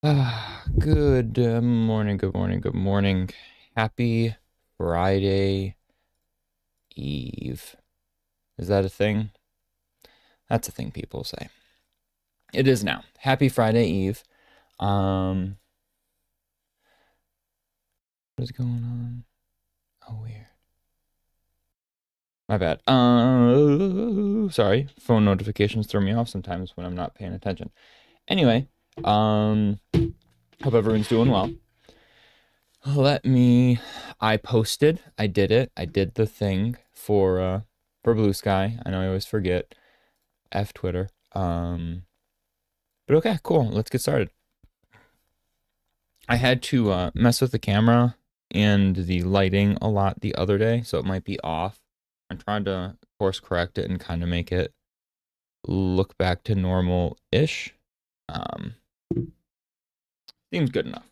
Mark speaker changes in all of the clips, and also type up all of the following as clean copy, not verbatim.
Speaker 1: Good morning, good morning, good morning. Happy Friday Eve. Is that a thing? That's a thing people say. It is now. Happy Friday Eve. Um, what is going on? Oh, weird. My bad. Sorry. Phone notifications throw me off sometimes when I'm not paying attention. Anyway, hope everyone's doing well. I posted, I did it. I did the thing for Blue Sky. I know I always forget. F Twitter. But okay, cool. Let's get started. I had to mess with the camera and the lighting a lot the other day, so it might be off. I'm trying to course correct it and kind of make it look back to normal-ish. Um, Seems good enough.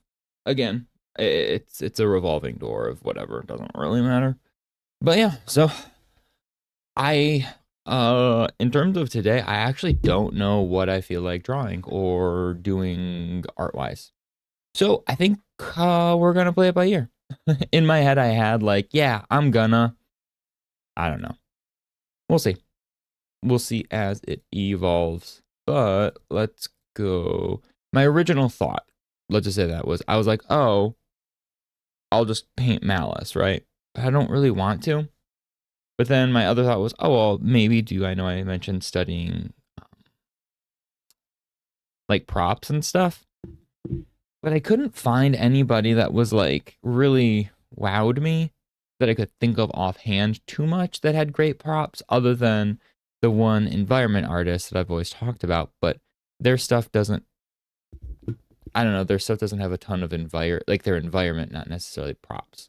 Speaker 1: Again, it's a revolving door of whatever. It doesn't really matter. But yeah, so I in terms of today, I actually don't know what I feel like drawing or doing art wise. So I think we're gonna play it by ear. In my head, I had like, yeah, I don't know. We'll see. We'll see as it evolves. But let's go. My original thought, let's just say that was, I was like, oh, I'll just paint Malice, right? I don't really want to. But then my other thought was, oh, well, maybe do I know I mentioned studying like props and stuff, but I couldn't find anybody that was like really wowed me that I could think of offhand too much that had great props other than the one environment artist that I've always talked about, but their stuff doesn't, I don't know, their stuff doesn't have a ton of like their environment, not necessarily props.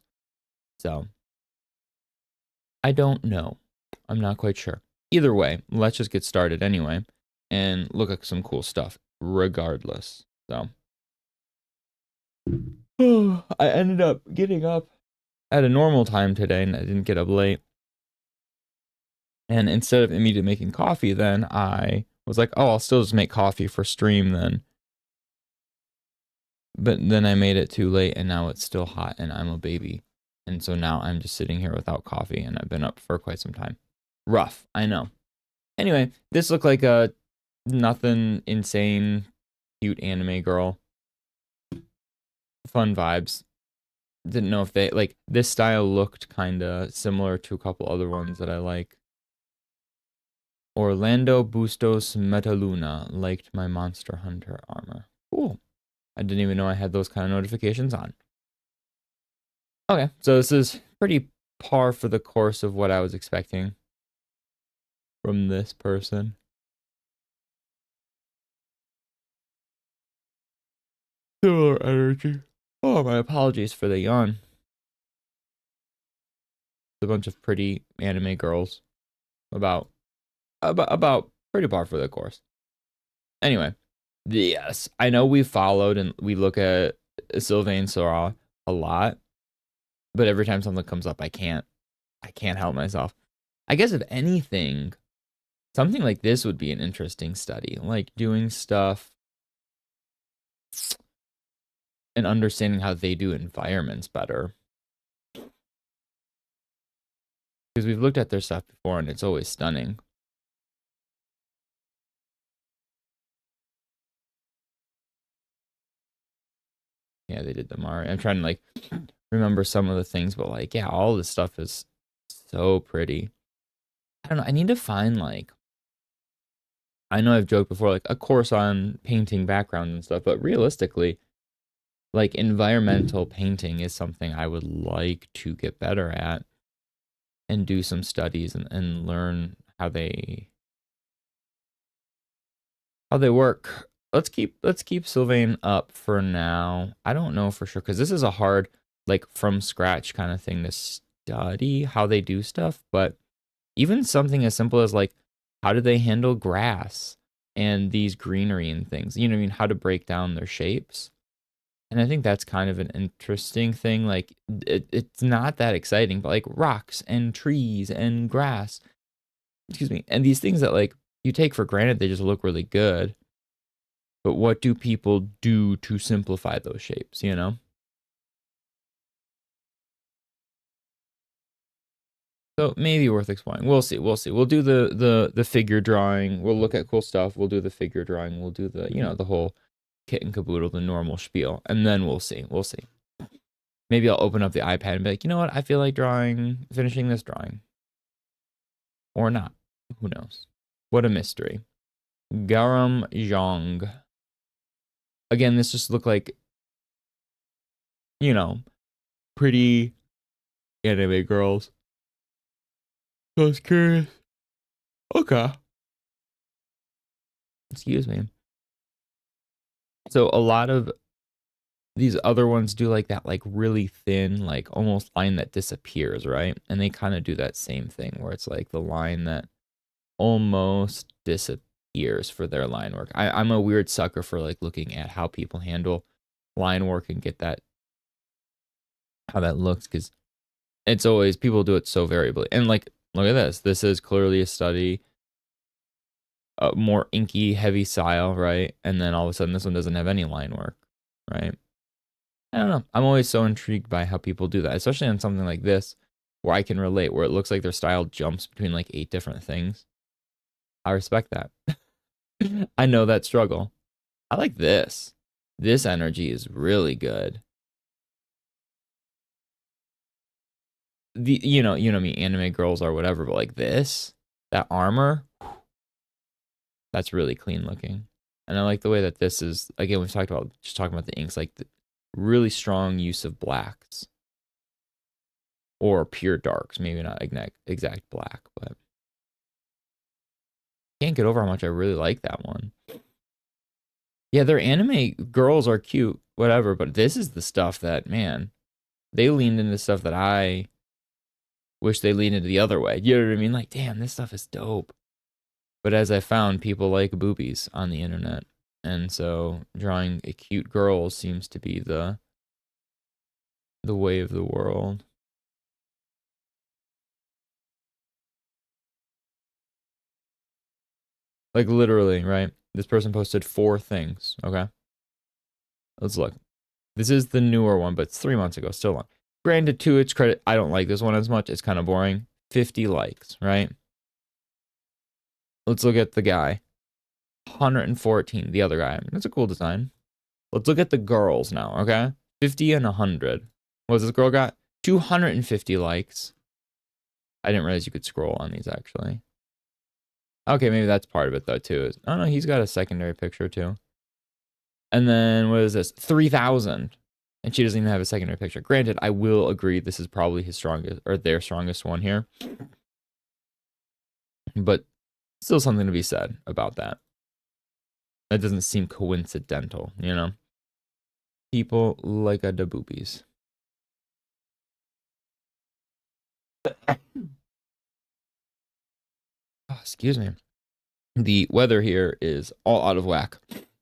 Speaker 1: So I don't know. I'm not quite sure. Either way, let's just get started anyway and look at some cool stuff regardless. So I ended up getting up at a normal time today and I didn't get up late. And instead of immediately making coffee, then I was like, oh, I'll still just make coffee for stream then. But then I made it too late and now it's still hot and I'm a baby. And so now I'm just sitting here without coffee and I've been up for quite some time. Rough, I know. Anyway, this looked like a nothing insane, cute anime girl. Fun vibes. Didn't know if they, like, this style looked kind of similar to a couple other ones that I like. Orlando Bustos Metaluna liked my Monster Hunter armor. Cool. I didn't even know I had those kind of notifications on. Okay, so this is pretty par for the course of what I was expecting from this person. Similar energy. Oh, my apologies for the yawn. A bunch of pretty anime girls. About pretty par for the course. Anyway, yes, I know we followed and we look at Sylvain Sora a lot, but every time something comes up, I can't help myself. I guess if anything, something like this would be an interesting study, like doing stuff and understanding how they do environments better. Because we've looked at their stuff before and it's always stunning. Yeah, they did the Mario. I'm trying to like remember some of the things, but like, yeah, all this stuff is so pretty. I don't know. I need to find like, I know I've joked before, like a course on painting backgrounds and stuff, but realistically, like environmental painting is something I would like to get better at and do some studies and learn how they work. Let's keep Sylvain up for now. I don't know for sure because this is a hard like from scratch kind of thing to study how they do stuff, but even something as simple as like how do they handle grass and these greenery and things, you know what I mean, how to break down their shapes. And I think that's kind of an interesting thing. Like it's not that exciting, but like rocks and trees and grass, excuse me, and these things that like you take for granted, they just look really good. But what do people do to simplify those shapes, you know? So maybe worth exploring. We'll see. We'll see. We'll do the figure drawing. We'll look at cool stuff. We'll do the figure drawing. We'll do the, you know, the whole kit and caboodle, the normal spiel. And then we'll see. We'll see. Maybe I'll open up the iPad and be like, you know what? I feel like finishing this drawing. Or not. Who knows? What a mystery. Garam Zhang. Again, this just looked like, you know, pretty anime girls. So I was curious. Okay. Excuse me. So a lot of these other ones do like that, like really thin, like almost line that disappears, right? And they kind of do that same thing where it's like the line that almost disappears for their line work. I'm a weird sucker for like looking at how people handle line work and get that, how that looks, because it's always, people do it so variably. And like, look at this. This is clearly a study, a more inky, heavy style, right? And then all of a sudden this one doesn't have any line work, right? I don't know. I'm always so intrigued by how people do that, especially on something like this where I can relate, where it looks like their style jumps between like 8 different things. I respect that. I know that struggle. I like this. This energy is really good. You know me, anime girls or whatever, but like this, that armor, that's really clean looking. And I like the way that this is, again, we've talked about, just talking about the inks, like the really strong use of blacks. Or pure darks, maybe not exact black, but can't get over how much I really like that one. Yeah, their anime girls are cute, whatever, but this is the stuff that, man, they leaned into stuff that I wish they leaned into the other way. You know what I mean? Like, damn, this stuff is dope. But as I found, people like boobies on the internet. And so drawing a cute girl seems to be the way of the world. Like literally, right? This person posted 4 things, okay? Let's look. This is the newer one, but it's 3 months ago, still on. Granted, to its credit, I don't like this one as much. It's kind of boring. 50 likes, right? Let's look at the guy. 114, the other guy. That's a cool design. Let's look at the girls now, okay? 50 and 100. What's this girl got? 250 likes. I didn't realize you could scroll on these, actually. Okay, maybe that's part of it, though, too. Oh, no, he's got a secondary picture, too. And then, what is this? 3,000. And she doesn't even have a secondary picture. Granted, I will agree this is probably his strongest, or their strongest one here. But still something to be said about that. That doesn't seem coincidental, you know? People like a da boobies. Oh, excuse me. The weather here is all out of whack.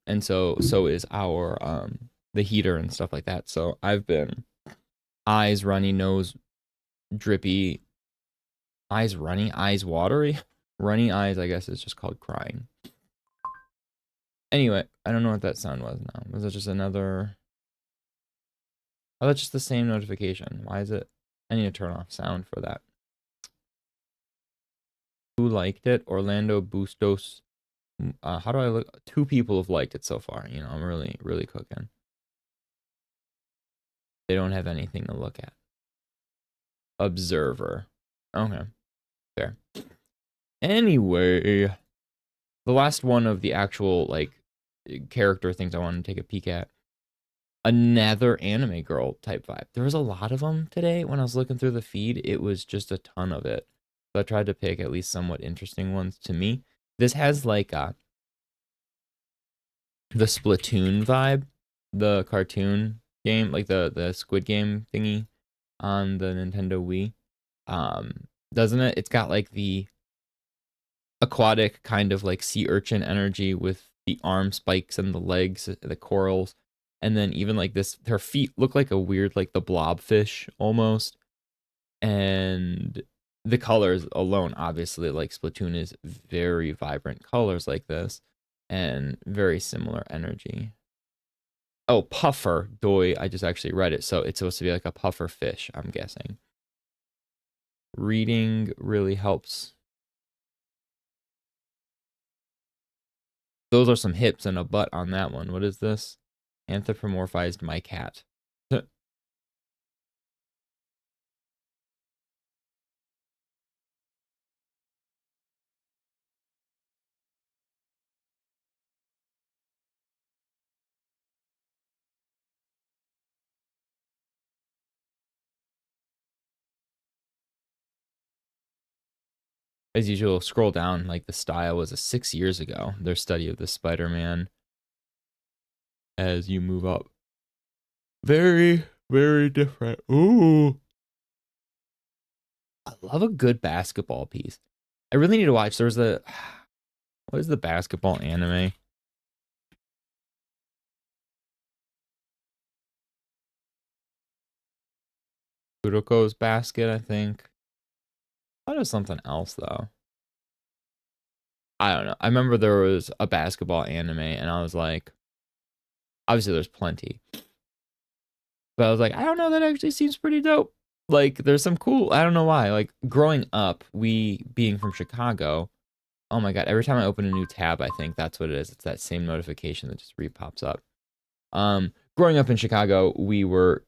Speaker 1: And so is our the heater and stuff like that. So I've been eyes runny, nose drippy, eyes runny, eyes watery. Runny eyes, I guess, is just called crying. Anyway, I don't know what that sound was now. Was it just another? Oh, that's just the same notification. Why is it? I need to turn off sound for that. Who liked it? Orlando Bustos. How do I look? 2 people have liked it so far. You know, I'm really, really cooking. They don't have anything to look at. Observer. Okay. Fair. Anyway, the last one of the actual, like, character things I wanted to take a peek at. Another anime girl type vibe. There was a lot of them today when I was looking through the feed. It was just a ton of it. So I tried to pick at least somewhat interesting ones to me. This has like the Splatoon vibe, the cartoon game, like the Squid Game thingy on the Nintendo Wii. Doesn't it? It's got like the aquatic kind of like sea urchin energy with the arm spikes and the legs, the corals. And then even like this, her feet look like a weird, like the blobfish almost. And the colors alone, obviously, like Splatoon is very vibrant colors like this. and very similar energy. Oh, puffer doi. I just actually read it, so it's supposed to be like a puffer fish, I'm guessing. Reading really helps. Those are some hips and a butt on that one. What is this? Anthropomorphized my cat. As usual, scroll down. Like the style was a 6 years ago. Their study of the Spider-Man. As you move up, very, very different. Ooh, I love a good basketball piece. I really need to watch. There's the what is the basketball anime? Kuroko's Basket, I think. I thought it was something else though. I don't know. I remember there was a basketball anime, and I was like, obviously there's plenty, but I was like, I don't know. That actually seems pretty dope. Like, there's some cool. I don't know why. Like growing up, we being from Chicago. Oh my god! Every time I open a new tab, I think that's what it is. It's that same notification that just re-pops up. Growing up in Chicago, we were,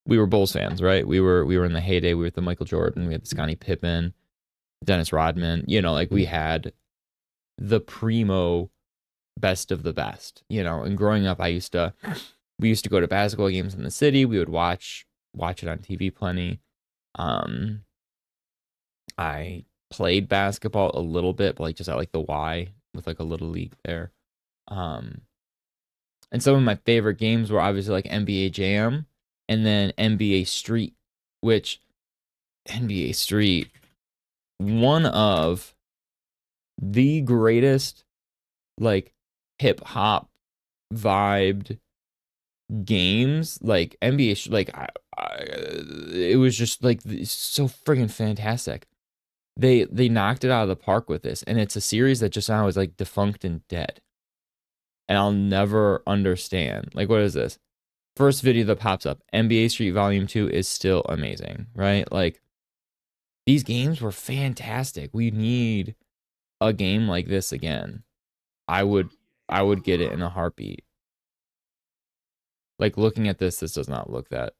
Speaker 1: we were Bulls fans, right? We were in the heyday. We were with the Michael Jordan. We had the Scottie Pippen, Dennis Rodman. Like we had the primo best of the best. And growing up, we used to go to basketball games in the city. We would watch it on TV plenty. I played basketball a little bit, but like just at like the Y with like a little league there. And some of my favorite games were obviously like NBA Jam and then NBA Street, which NBA Street, one of the greatest like hip hop vibed games. Like NBA, it was just like so friggin' fantastic. They knocked it out of the park with this, and it's a series that just now is like defunct and dead. And I'll never understand. Like, what is this? First video that pops up, NBA Street Volume 2 is still amazing, right? Like, these games were fantastic. We need a game like this again. I would get it in a heartbeat. Like, looking at this does not look that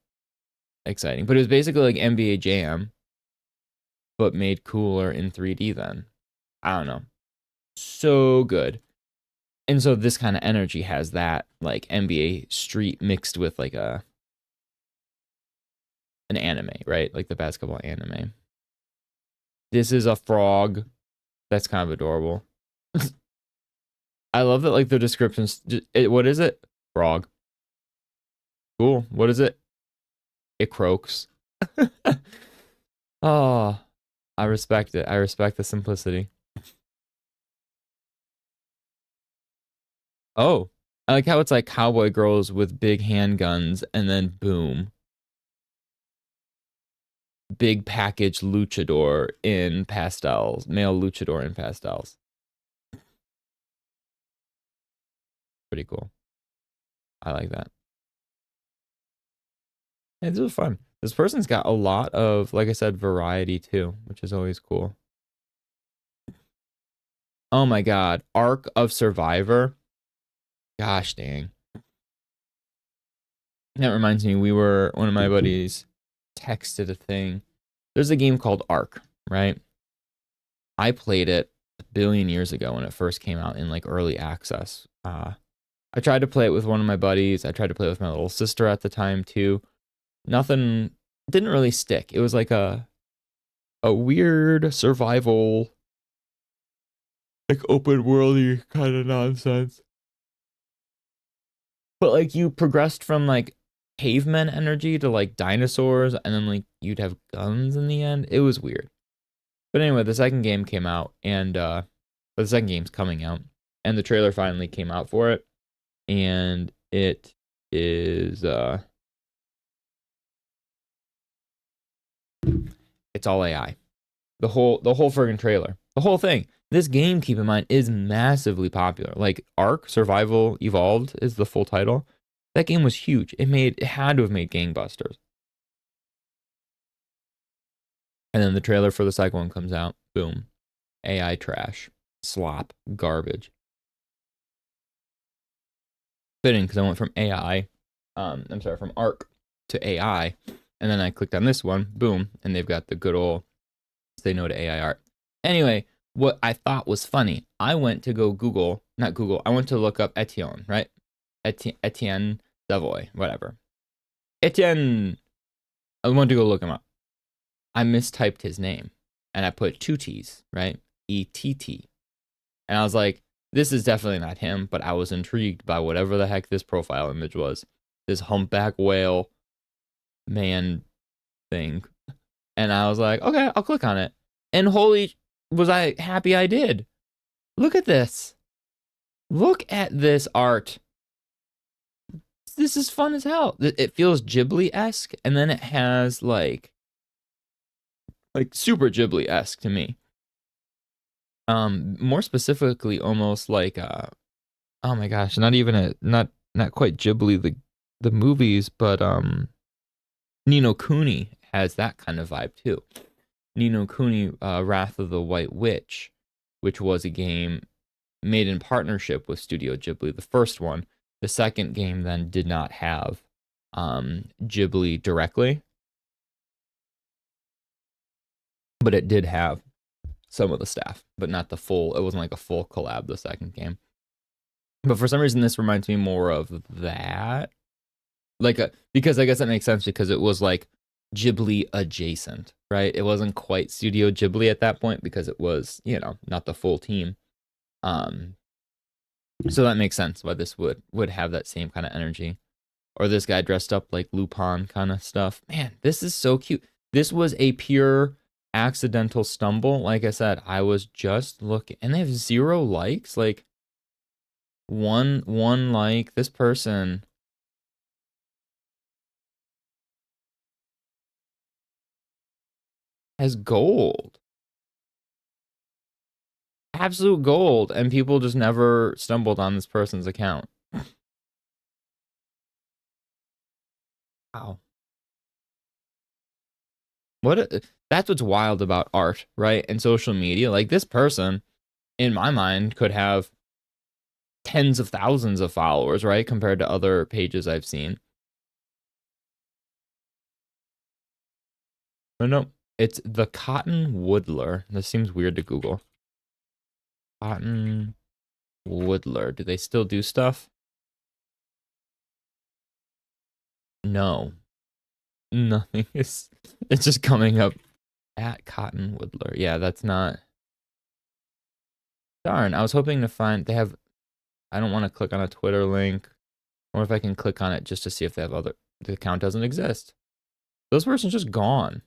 Speaker 1: exciting. But it was basically like NBA Jam, but made cooler in 3D then. I don't know. So good. And so this kind of energy has that like NBA Street mixed with like an anime, right? Like the basketball anime. This is a frog. That's kind of adorable. I love that like the descriptions. What is it? Frog. Cool. What is it? It croaks. Oh, I respect it. I respect the simplicity. Oh, I like how it's like cowboy girls with big handguns and then boom. Big package luchador in pastels. Male luchador in pastels. Pretty cool. I like that. Yeah, this was fun. This person's got a lot of, like I said, variety too, which is always cool. Oh my god. Arc of Survivor. Gosh dang. That reminds me, one of my buddies texted a thing. There's a game called Arc, right? I played it a billion years ago when it first came out in like early access. I tried to play it with one of my buddies. I tried to play it with my little sister at the time too. Nothing didn't really stick. It was like a weird survival, like open worldy kind of nonsense. But like you progressed from like caveman energy to like dinosaurs, and then like you'd have guns in the end. It was weird. But anyway, the second game came out, and the second game's coming out, and the trailer finally came out for it, and it is it's all AI. The whole friggin' trailer, the whole thing. This game, keep in mind, is massively popular. Like Ark Survival Evolved is the full title. That game was huge. It had to have made gangbusters. And then the trailer for the second one comes out. Boom. AI trash. Slop. Garbage. Fitting, because I went from from Ark to AI. And then I clicked on this one. Boom. And they've got the good old say no to AI art. Anyway, what I thought was funny, I went to go I went to look up Etienne, right? Etienne Savoy, whatever. Etienne, I wanted to go look him up. I mistyped his name and I put 2 T's, right? ETT. And I was like, this is definitely not him, but I was intrigued by whatever the heck this profile image was. This humpback whale man thing. And I was like, okay, I'll click on it. And holy, was I happy I did. Look at this. Look at this art. This is fun as hell. It feels Ghibli-esque, and then it has like super Ghibli-esque to me. More specifically, almost like oh my gosh, not even not quite Ghibli the movies, but Ni no Kuni has that kind of vibe too. Ni no Kuni, Wrath of the White Witch, which was a game made in partnership with Studio Ghibli, the first one. The second game then did not have Ghibli directly, but it did have some of the staff, but not the full. It wasn't like a full collab, the second game. But for some reason, this reminds me more of that. Because I guess that makes sense because it was like Ghibli adjacent, right? It wasn't quite Studio Ghibli at that point because it was, not the full team. So that makes sense why this would have that same kind of energy. Or this guy dressed up like Lupin kind of stuff. Man, this is so cute. This was a pure accidental stumble. Like I said, I was just looking, and they have 0 likes. Like one like. This person has gold. Absolute gold, and people just never stumbled on this person's account. Wow. That's what's wild about art, right? And social media. Like this person, in my mind, could have tens of thousands of followers, right? Compared to other pages I've seen. But no, it's the Cotton Woodler. This seems weird to Google. Cotton Woodler. Do they still do stuff? No. Nothing is. It's just coming up at Cotton Woodler. Yeah, that's not. Darn, I was hoping to find. They have. I don't want to click on a Twitter link. Or if I can click on it just to see if they have other. The account doesn't exist. Those person's just gone.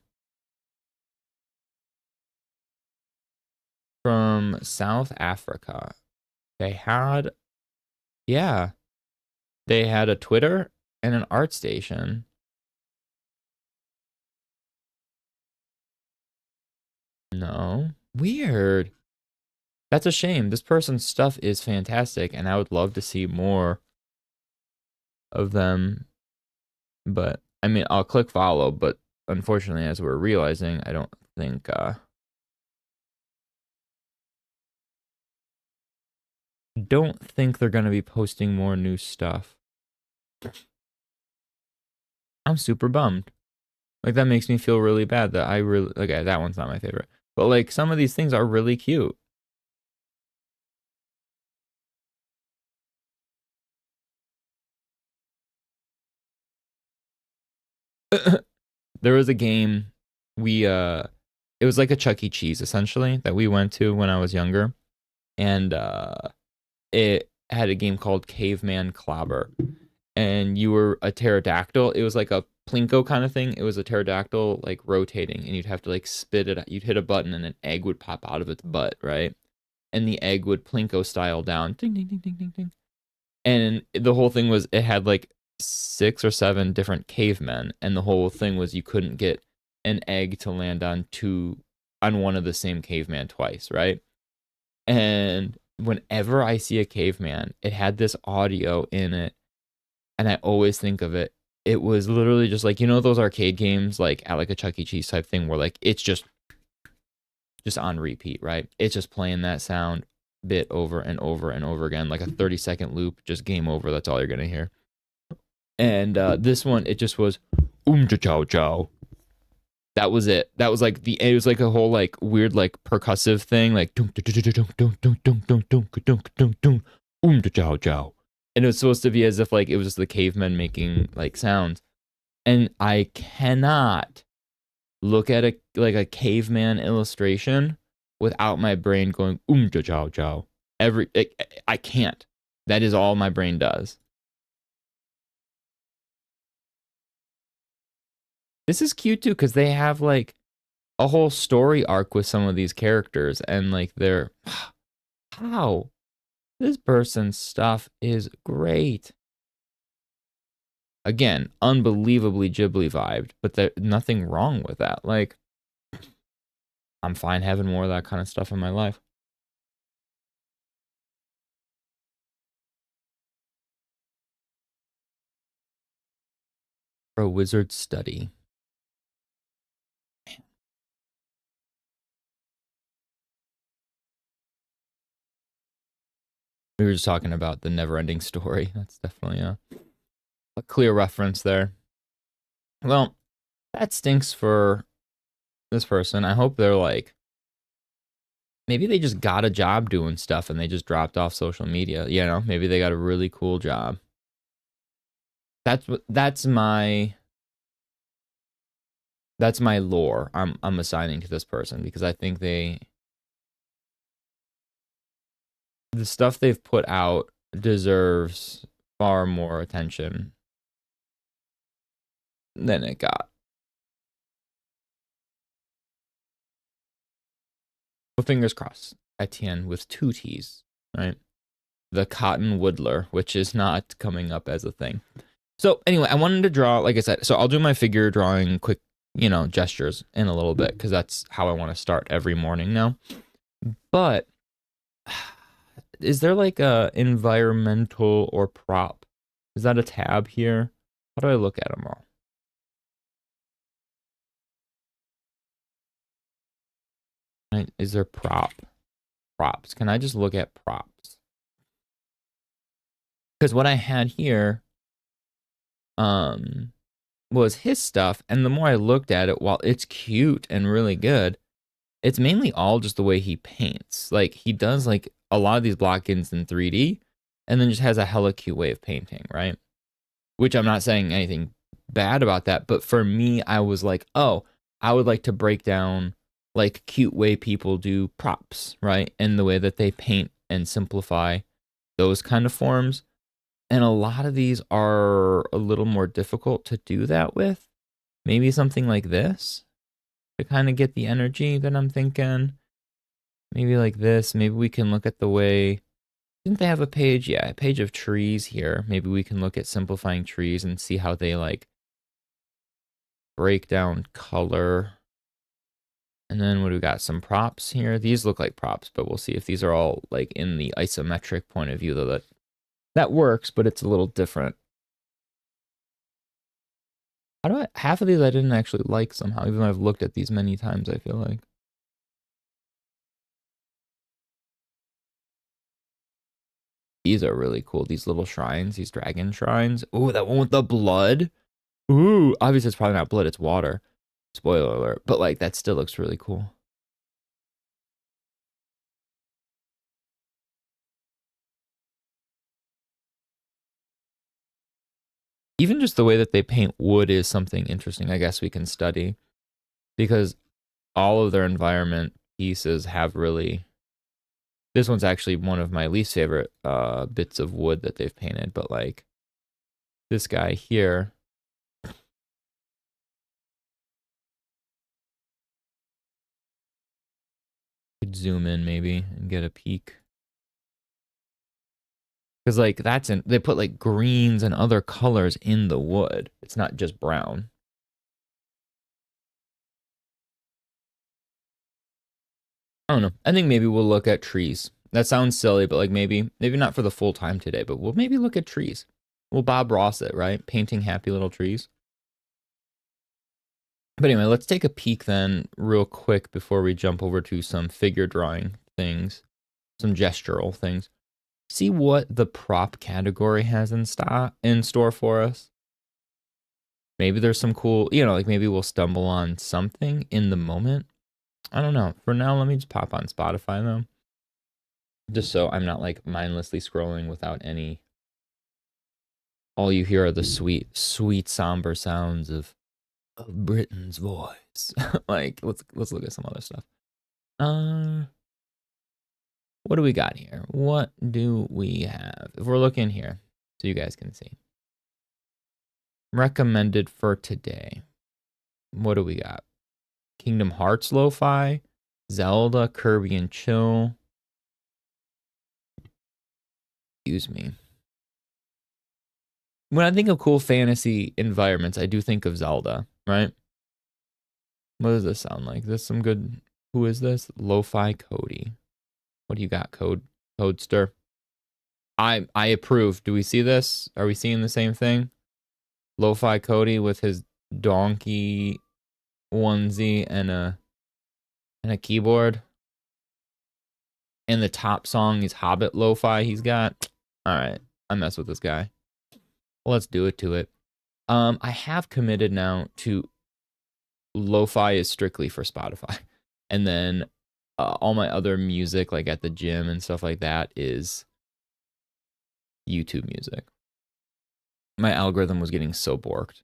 Speaker 1: From South Africa. They had. Yeah. They had a Twitter and an art station. No. Weird. That's a shame. This person's stuff is fantastic, and I would love to see more of them. But, I mean, I'll click follow, but unfortunately, as we're realizing, I don't think, they're going to be posting more new stuff. I'm super bummed. Like, that makes me feel really bad that I really, okay, that one's not my favorite. But, like, some of these things are really cute. There was a game it was like a Chuck E. Cheese essentially that we went to when I was younger, and it had a game called Caveman Clobber, and you were a pterodactyl. It was like a plinko kind of thing. It was a pterodactyl like rotating, and you'd have to like spit it. You'd hit a button, and an egg would pop out of its butt, right? And the egg would plinko style down, ding ding ding ding ding ding. And the whole thing was it had like 6 or 7 different cavemen, and the whole thing was you couldn't get an egg to land on one of the same caveman twice, right? And whenever I see a caveman, it had this audio in it, and I always think of it. It was literally just like, you know, those arcade games like at like a Chuck E. Cheese type thing where like it's just on repeat, right? It's just playing that sound bit over and over and over again, like a 30-second loop, just game over. That's all you're gonna hear. And this one, it just was chow chow. That was it. That was like it was like a whole like weird like percussive thing, like chow chow. And it was supposed to be as if like it was just the cavemen making like sounds. And I cannot look at a caveman illustration without my brain going chow chow. I can't. That is all my brain does. This is cute too because they have like a whole story arc with some of these characters, and like they're how this person's stuff is great. Again, unbelievably Ghibli vibed, but there's nothing wrong with that. Like, I'm fine having more of that kind of stuff in my life. For a wizard study. We were just talking about the never-ending story. That's definitely a clear reference there. Well, that stinks for this person. I hope they're like, maybe they just got a job doing stuff and they just dropped off social media. You know, maybe they got a really cool job. That's my lore I'm assigning to this person, because I think the stuff they've put out deserves far more attention than it got. Well, fingers crossed. Etienne with 2 T's, right? The Cotton Woodler, which is not coming up as a thing. So anyway, I wanted to draw, like I said, so I'll do my figure drawing quick, you know, gestures in a little bit, because that's how I want to start every morning now. But is there like a environmental or prop? Is that a tab here? How do I look at them all? Right, is there props? Can I just look at props? Because what I had here was his stuff, and the more I looked at it, while it's cute and really good, it's mainly all just the way he paints. Like, he does like a lot of these block-ins in 3D, and then just has a hella cute way of painting, right? Which I'm not saying anything bad about that, but for me, I was like, oh, I would like to break down like cute way people do props, right? And the way that they paint and simplify those kind of forms. And a lot of these are a little more difficult to do that with. Maybe something like this to kind of get the energy that I'm thinking. Maybe like this. Maybe we can look at the way. Didn't they have a page? Yeah, a page of trees here. Maybe we can look at simplifying trees and see how they like break down color. And then what do we got? Some props here. These look like props, but we'll see if these are all like in the isometric point of view, though that works, but it's a little different. Half of these I didn't actually like somehow, even though I've looked at these many times, I feel like. These are really cool. These little shrines, these dragon shrines. Ooh, that one with the blood. Ooh, obviously it's probably not blood, it's water. Spoiler alert. But like, that still looks really cool. Even just the way that they paint wood is something interesting, I guess we can study. Because all of their environment pieces have really... This one's actually one of my least favorite bits of wood that they've painted, but like this guy here. Could zoom in maybe and get a peek. Because like they put like greens and other colors in the wood. It's not just brown. I don't know. I think maybe we'll look at trees That sounds silly, but like maybe not for the full time today, but we'll maybe look at trees. We'll Bob Ross it, right? Painting happy little trees. But anyway, let's take a peek then real quick before we jump over to some figure drawing things, some gestural things. See what the prop category has in store for us. Maybe there's some cool, like maybe we'll stumble on something in the moment. I don't know. For now, let me just pop on Spotify though. Just so I'm not like mindlessly scrolling without any. All you hear are the sweet, sweet, somber sounds of Britton's voice. Like, let's look at some other stuff. What do we got here? What do we have? If we're looking here, so you guys can see. Recommended for today. What do we got? Kingdom Hearts lo-fi, Zelda, Kirby and Chill. Excuse me. When I think of cool fantasy environments, I do think of Zelda, right? What does this sound like? Is this some good... Who is this? Lo-fi Cody. What do you got, Codester? I approve. Do we see this? Are we seeing the same thing? Lo-fi Cody with his donkey onesie and a keyboard. And the top song is Hobbit Lo-fi he's got. All right, I mess with this guy. Let's do it to it. I have committed now to lo-fi is strictly for Spotify. And then all my other music, like at the gym and stuff like that, is YouTube music. My algorithm was getting so borked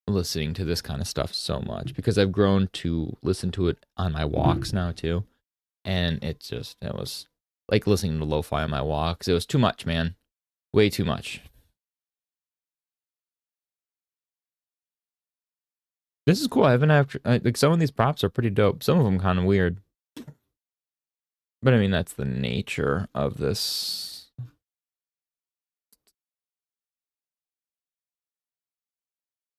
Speaker 1: listening to this kind of stuff so much because I've grown to listen to it on my walks now too. And it was like listening to lo-fi on my walks. It was too much, man. Way too much. This is cool. I haven't like some of these props are pretty dope. Some of them kind of weird. But I mean, that's the nature of this.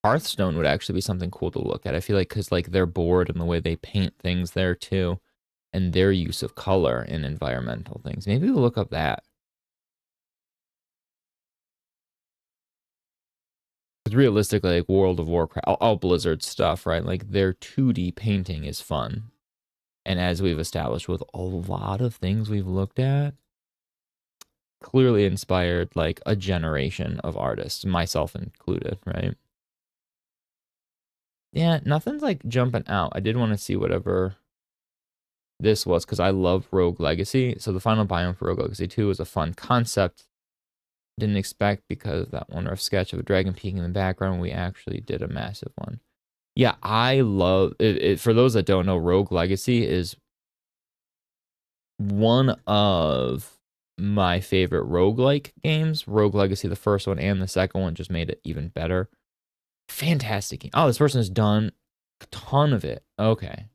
Speaker 1: Hearthstone would actually be something cool to look at. I feel like because like they're bored and the way they paint things there too, and their use of color in environmental things. Maybe we'll look up that. Because realistically, like World of Warcraft, all Blizzard stuff, right? Like their 2D painting is fun. And as we've established with a lot of things we've looked at, clearly inspired like a generation of artists, myself included, right? Yeah, nothing's like jumping out. I did want to see whatever this was because I love Rogue Legacy. So the final biome for Rogue Legacy 2 was a fun concept. Didn't expect because of that one-off sketch of a dragon peeking in the background. We actually did a massive one. Yeah, I love it. For those that don't know, Rogue Legacy is one of my favorite roguelike games. Rogue Legacy, the first one and the second one, just made it even better. Fantastic game. Oh, this person has done a ton of it. Okay.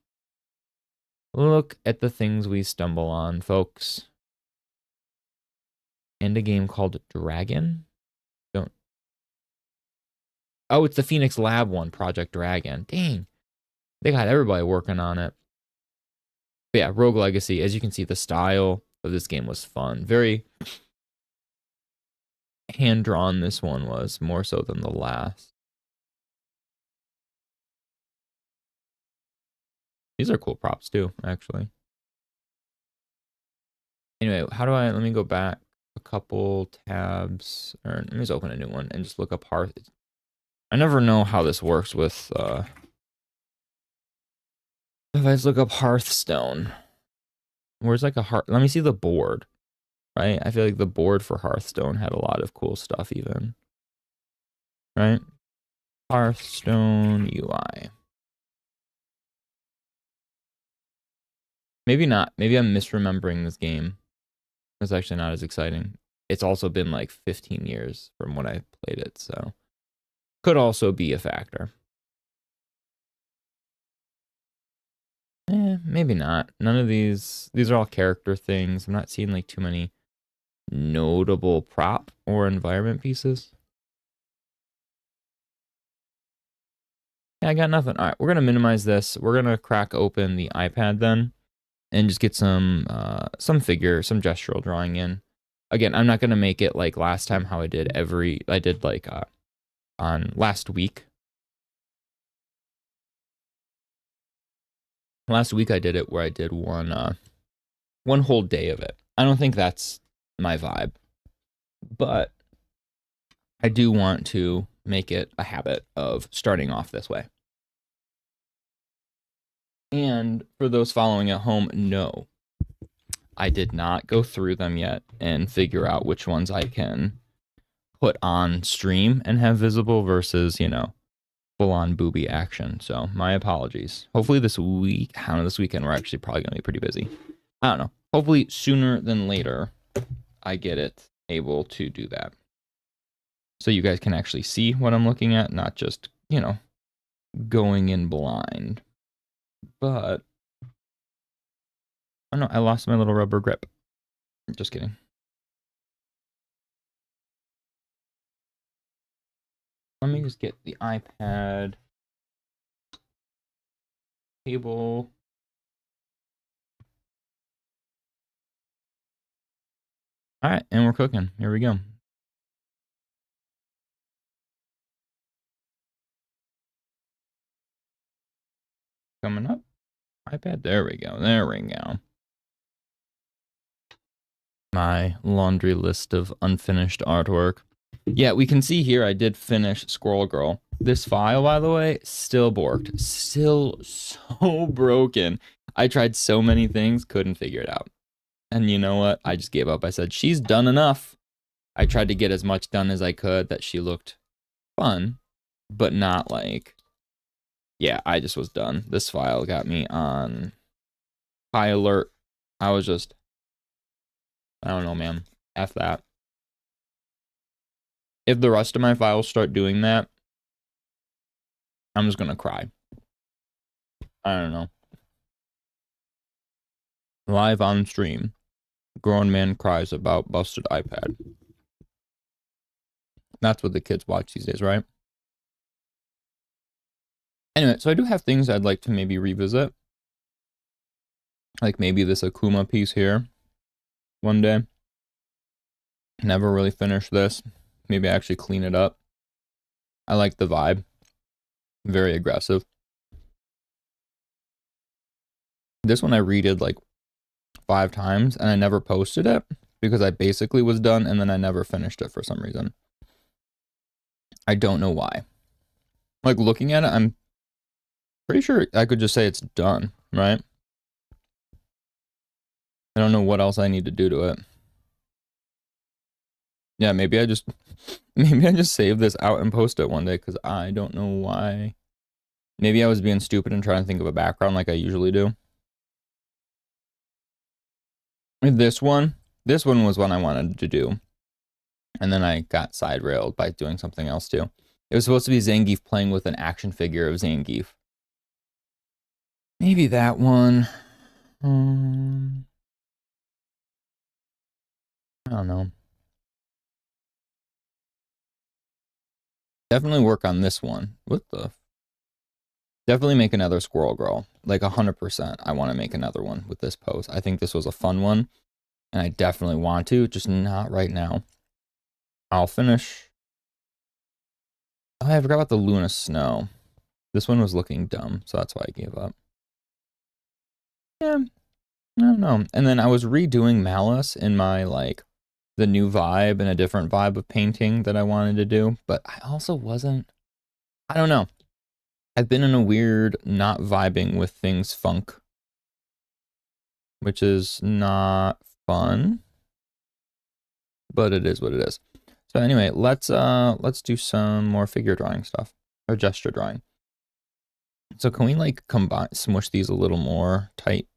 Speaker 1: Look at the things we stumble on, folks. And a game called Dragon. Oh, it's the Phoenix Lab one, Project Dragon. Dang. They got everybody working on it. But yeah, Rogue Legacy, as you can see, the style of this game was fun. Very hand-drawn this one was, more so than the last. These are cool props too, actually. Anyway, let me go back a couple tabs, or let me just open a new one and just look up Hearth. I never know how this works with, if I just look up Hearthstone, where's like a heart? Let me see the board, right? I feel like the board for Hearthstone had a lot of cool stuff even, right? Hearthstone UI. Maybe not. Maybe I'm misremembering this game. It's actually not as exciting. It's also been like 15 years from when I played it, so could also be a factor. Maybe not. None of these are all character things. I'm not seeing like too many notable prop or environment pieces. Yeah, I got nothing. All right, we're going to minimize this. We're going to crack open the iPad then and just get some figure, some gestural drawing in. Again, I'm not gonna make it like last time how I did like on last week. Last week I did it where I did one whole day of it. I don't think that's my vibe, but I do want to make it a habit of starting off this way. And for those following at home, no, I did not go through them yet and figure out which ones I can put on stream and have visible versus, full on booby action. So my apologies. Hopefully this weekend we're actually probably going to be pretty busy. I don't know. Hopefully sooner than later I get it able to do that. So you guys can actually see what I'm looking at, not just, going in blind. But, oh no, I lost my little rubber grip. Just kidding. Let me just get the iPad cable. All right, and we're cooking. Here we go. Coming up. iPad. There we go. There we go. My laundry list of unfinished artwork. Yeah, we can see here I did finish Squirrel Girl. This file, by the way, still borked. Still so broken. I tried so many things, couldn't figure it out. And you know what? I just gave up. I said, she's done enough. I tried to get as much done as I could that she looked fun, but not like, yeah, I just was done. This file got me on high alert. I was just, I don't know, man. F that. If the rest of my files start doing that, I'm just gonna cry. I don't know. Live on stream. Grown man cries about busted iPad. That's what the kids watch these days, right? Anyway, so I do have things I'd like to maybe revisit. Like maybe this Akuma piece here one day. Never really finished this. Maybe actually clean it up. I like the vibe. Very aggressive. This one I redid like 5 times and I never posted it because I basically was done and then I never finished it for some reason. I don't know why. Like looking at it, I'm pretty sure I could just say it's done, right? I don't know what else I need to do to it. Yeah, maybe I just save this out and post it one day because I don't know why. Maybe I was being stupid and trying to think of a background like I usually do. This one was one I wanted to do. And then I got side railed by doing something else too. It was supposed to be Zangief playing with an action figure of Zangief. Maybe that one. I don't know. Definitely work on this one. What the? Definitely make another Squirrel Girl. Like 100%. I want to make another one with this pose. I think this was a fun one. And I definitely want to, just not right now. I'll finish. Oh, I forgot about the Luna Snow. This one was looking dumb, so that's why I gave up. Yeah, I don't know. And then I was redoing Malice in my, like, the new vibe and a different vibe of painting that I wanted to do. But I also wasn't, I don't know. I've been in a weird not vibing with things funk, which is not fun, but it is what it is. So anyway, let's do some more figure drawing stuff or gesture drawing. So can we like smush these a little more tight?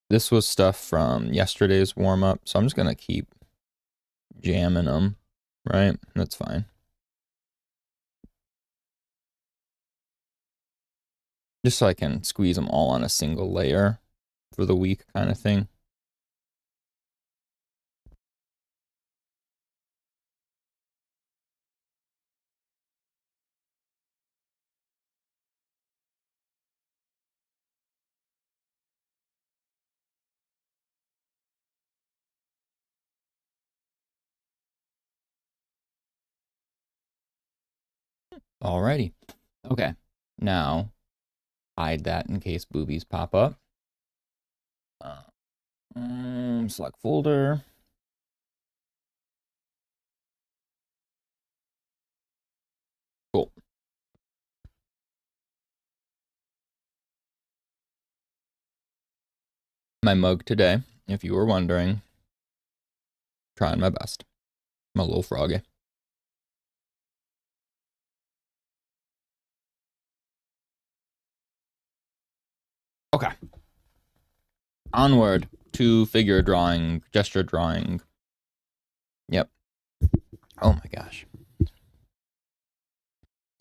Speaker 1: This was stuff from yesterday's warm up, so I'm just gonna keep jamming them, right? That's fine. Just so I can squeeze them all on a single layer for the week kind of thing. Alrighty. Okay. Now, hide that in case boobies pop up. Select folder. Cool. My mug today, if you were wondering, trying my best. I'm a little froggy. Okay. Onward to figure drawing, gesture drawing. Yep. Oh my gosh.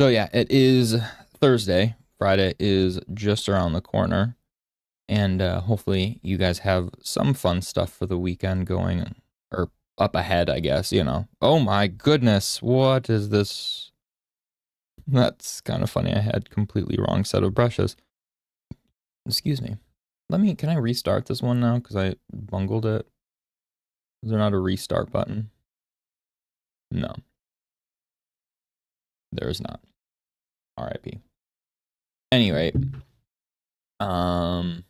Speaker 1: So yeah, it is Thursday. Friday is just around the corner. And hopefully you guys have some fun stuff for the weekend going, or up ahead, I guess, you know. Oh my goodness, what is this? That's kind of funny. I had completely wrong set of brushes. Excuse me. Can I restart this one now? Because I bungled it. Is there not a restart button? No. There is not. RIP. Anyway. Whoopsie.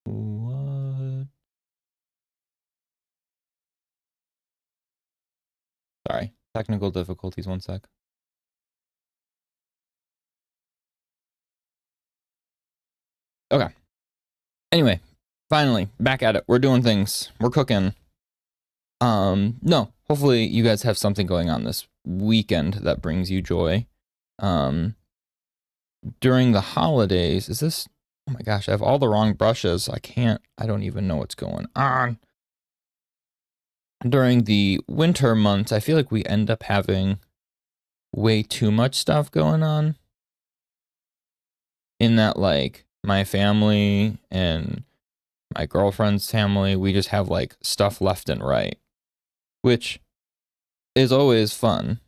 Speaker 1: What? Sorry. Technical difficulties, one sec. Okay. Anyway, finally, back at it. We're doing things. We're cooking. No, hopefully you guys have something going on this weekend that brings you joy. During the holidays, oh my gosh, I have all the wrong brushes. I don't even know what's going on. During the winter months, I feel like we end up having way too much stuff going on. In that, like, my family and my girlfriend's family, we just have like stuff left and right, which is always fun.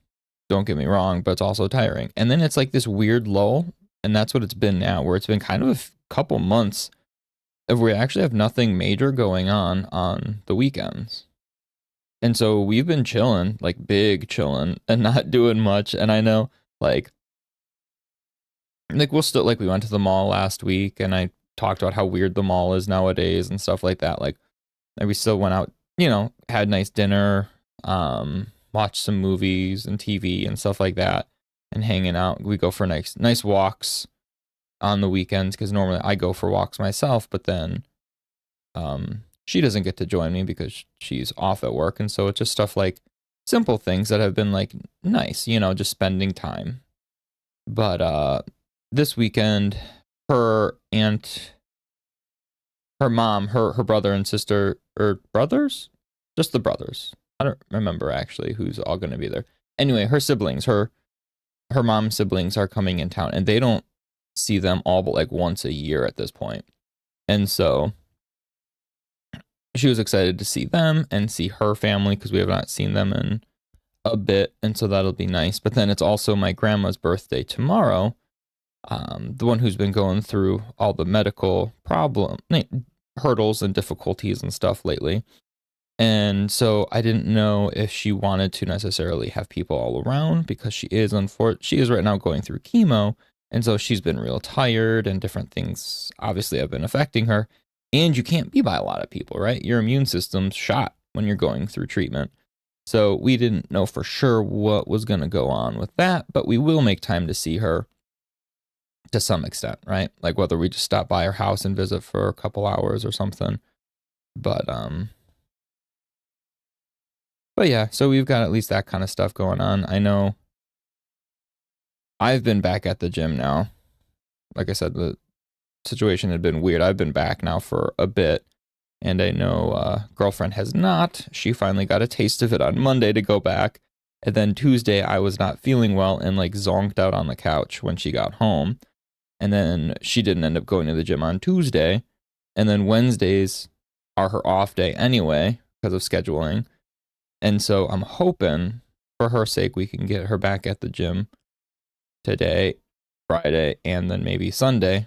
Speaker 1: Don't get me wrong, but it's also tiring. And then it's like this weird lull, and that's what it's been now, where it's been kind of a couple months of we actually have nothing major going on the weekends. And so we've been chilling, like big chilling, and not doing much. And I know, like we'll still, like, we went to the mall last week, and I talked about how weird the mall is nowadays and stuff like that. Like we still went out, you know, had nice dinner, watched some movies and TV and stuff like that, and hanging out. We go for nice walks on the weekends, because normally I go for walks myself, but then she doesn't get to join me because she's off at work. And so it's just stuff like simple things that have been like nice, you know, just spending time. But this weekend, her mom, her brother and sister, or brothers, just the brothers. I don't remember actually who's all going to be there. Anyway, her siblings, her mom's siblings are coming in town, and they don't see them all but like once a year at this point. And so she was excited to see them and see her family, because we have not seen them in a bit, and so that'll be nice. But then it's also my grandma's birthday tomorrow, the one who's been going through all the medical hurdles and difficulties and stuff lately. And so I didn't know if she wanted to necessarily have people all around, because she is right now going through chemo, and so she's been real tired, and different things obviously have been affecting her. And you can't be by a lot of people, right? Your immune system's shot when you're going through treatment. So we didn't know for sure what was going to go on with that, but we will make time to see her to some extent, right? Like whether we just stop by her house and visit for a couple hours or something. But yeah, so we've got at least that kind of stuff going on. I know I've been back at the gym now. Like I said, the situation had been weird. I've been back now for a bit, and I know girlfriend has not. She finally got a taste of it on Monday to go back, and then Tuesday I was not feeling well and like zonked out on the couch when she got home, and then she didn't end up going to the gym on Tuesday, and then Wednesdays are her off day anyway because of scheduling, and so I'm hoping for her sake we can get her back at the gym today, Friday, and then maybe Sunday.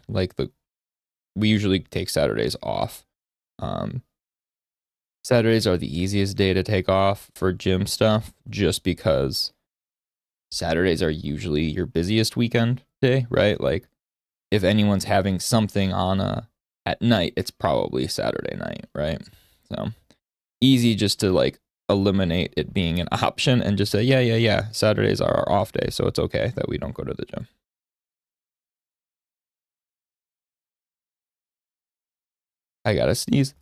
Speaker 1: We usually take Saturdays off. Saturdays are the easiest day to take off for gym stuff, just because Saturdays are usually your busiest weekend day, right? Like if anyone's having something on at night, it's probably Saturday night, right? So easy just to like eliminate it being an option and just say, yeah, Saturdays are our off day, so it's okay that we don't go to the gym. I gotta sneeze.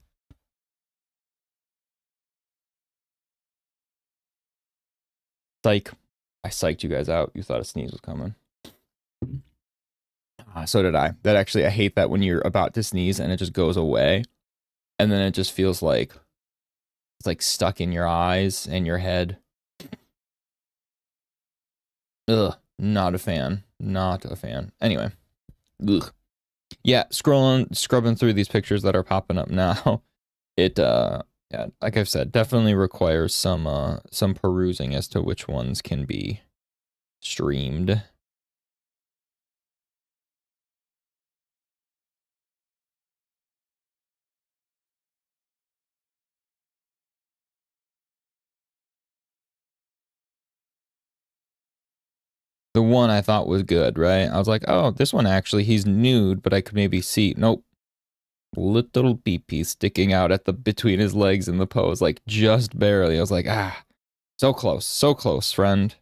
Speaker 1: Psych. I psyched you guys out. You thought a sneeze was coming. So did I. That actually, I hate that when you're about to sneeze and it just goes away. And then it just feels like it's like stuck in your eyes and your head. Ugh. Not a fan. Not a fan. Anyway. Ugh. Yeah, scrubbing through these pictures that are popping up now. It yeah, like I've said, definitely requires some perusing as to which ones can be streamed. The one I thought was good, right? I was like, oh, this one actually, he's nude, but I could maybe see. Nope. Little pee-pee sticking out at the between his legs in the pose, like just barely. I was like, so close, friend.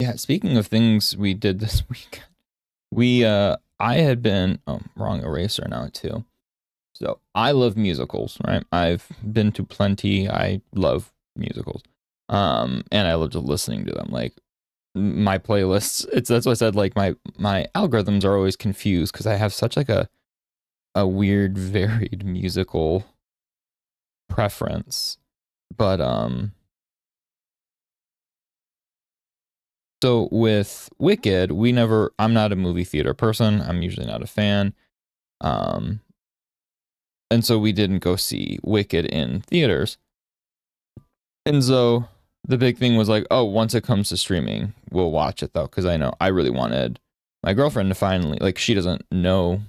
Speaker 1: Yeah, speaking of things we did this week, I had been wrong eraser now too. So I love musicals, right? I've been to plenty. I love musicals. And I love just listening to them. Like my playlists, that's what I said, like my algorithms are always confused because I have such like a weird varied musical preference. But so with Wicked, I'm not a movie theater person. I'm usually not a fan. Um and so we didn't go see Wicked in theaters. And so the big thing was like, oh, once it comes to streaming, we'll watch it though, because I know I really wanted my girlfriend to finally, like, she doesn't know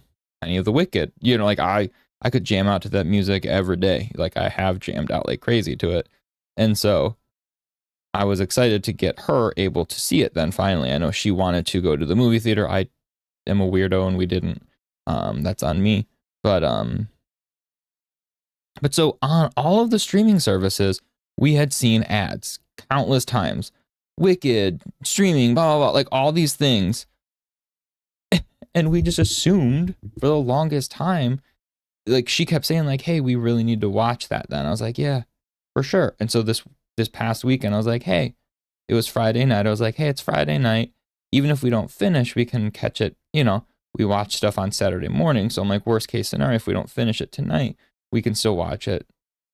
Speaker 1: any of the Wicked. You know, like I could jam out to that music every day. Like I have jammed out like crazy to it. And so I was excited to get her able to see it then finally. I know she wanted to go to the movie theater. I am a weirdo and we didn't. That's on me. But so on all of the streaming services, we had seen ads countless times. Wicked, streaming, blah, blah, blah, like all these things. And we just assumed for the longest time, like she kept saying like, hey, we really need to watch that then. I was like, yeah, for sure. And so this past weekend, I was like, hey, it was Friday night. I was like, hey, it's Friday night. Even if we don't finish, we can catch it. You know, we watch stuff on Saturday morning. So I'm like, worst case scenario, if we don't finish it tonight, we can still watch it,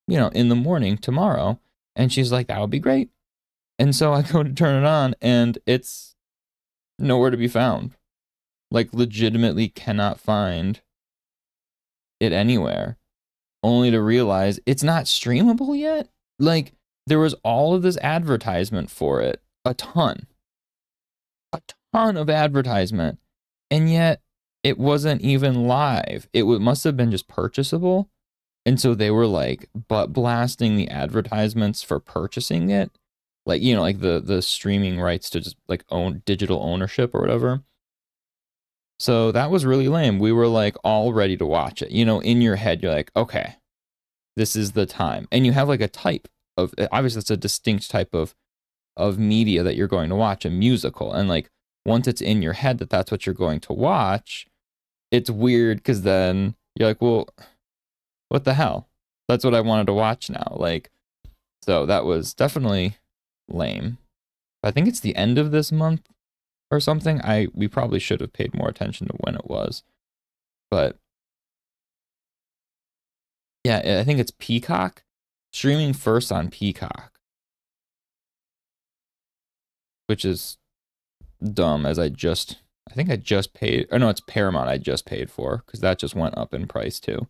Speaker 1: you know, in the morning tomorrow. And she's like, that would be great. And so I go to turn it on and it's nowhere to be found. Like legitimately cannot find it anywhere. Only to realize it's not streamable yet. Like there was all of this advertisement for it, a ton of advertisement. And yet it wasn't even live. It must have been just purchasable. And so they were like butt blasting the advertisements for purchasing it. Like, you know, like the streaming rights to just like own digital ownership or whatever. So that was really lame. We were like all ready to watch it. You know, in your head, you're like, okay, this is the time. And you have like a type of, obviously it's a distinct type of media that you're going to watch, a musical. And like once it's in your head that that's what you're going to watch, it's weird because then you're like, well, what the hell? That's what I wanted to watch now. Like, so that was definitely lame. I think it's the end of this month or something. We probably should have paid more attention to when it was. But yeah, I think it's Peacock. Streaming first on Peacock. Which is dumb, as I think I just paid, or no, it's Paramount I just paid for, because that just went up in price too.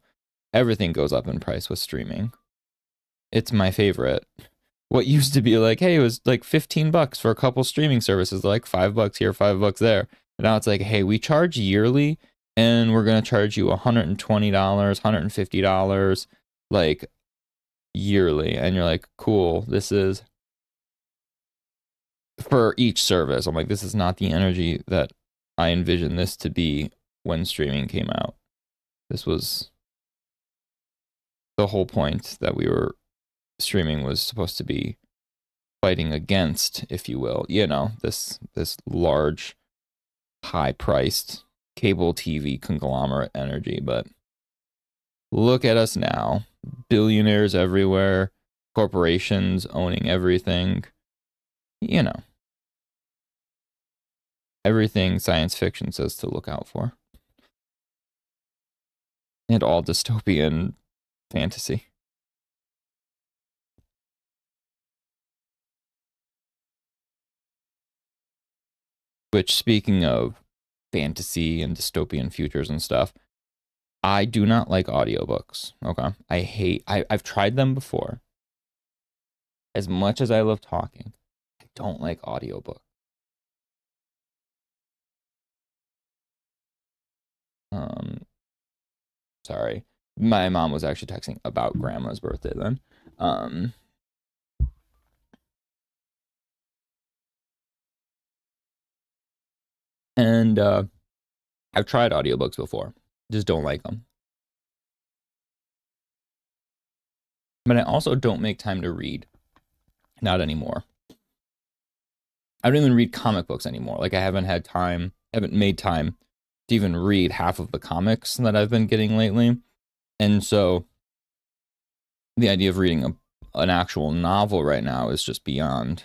Speaker 1: Everything goes up in price with streaming. It's my favorite. What used to be like, hey, it was like $15 for a couple streaming services, like $5 here, $5 there. And now it's like, hey, we charge yearly and we're going to charge you $120, $150, like yearly. And you're like, cool, this is for each service. I'm like, this is not the energy that I envisioned this to be when streaming came out. This was the whole point that we were streaming was supposed to be fighting against, if you will, you know, this large, high-priced cable TV conglomerate energy. But look at us now. Billionaires everywhere, corporations owning everything. You know, everything science fiction says to look out for. And all dystopian fantasy. Which, speaking of fantasy and dystopian futures and stuff, I do not like audiobooks. Okay. I've tried them before. As much as I love talking, I don't like audiobooks. Sorry. My mom was actually texting about grandma's birthday then. And I've tried audiobooks before. Just don't like them. But I also don't make time to read. Not anymore. I don't even read comic books anymore. Like, I haven't made time to even read half of the comics that I've been getting lately. And so the idea of reading an actual novel right now is just beyond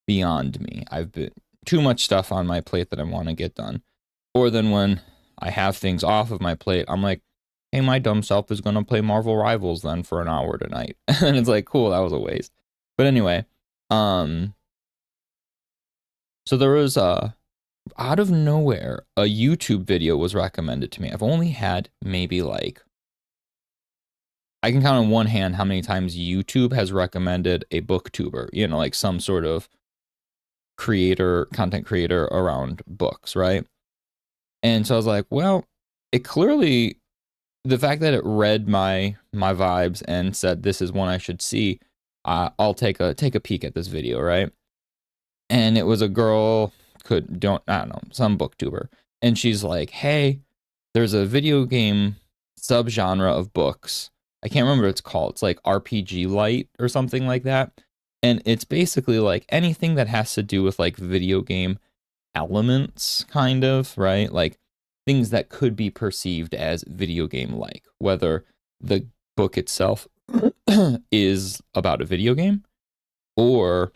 Speaker 1: me. I've been too much stuff on my plate that I want to get done. Or then when I have things off of my plate, I'm like, hey, my dumb self is going to play Marvel Rivals then for an hour tonight. And it's like, cool, that was a waste. But anyway, so there was out of nowhere, a YouTube video was recommended to me. I've only had maybe like, I can count on one hand how many times YouTube has recommended a booktuber, you know, like some sort of content creator around books, right? And so I was like, well, it clearly, the fact that it read my vibes and said this is one I should see, I'll take a peek at this video, right? And it was a girl, I don't know, some booktuber, and she's like, hey, there's a video game subgenre of books. I can't remember what it's called. It's like RPG Light or something like that. And it's basically like anything that has to do with like video game elements, kind of, right? Like things that could be perceived as video game like, whether the book itself is about a video game or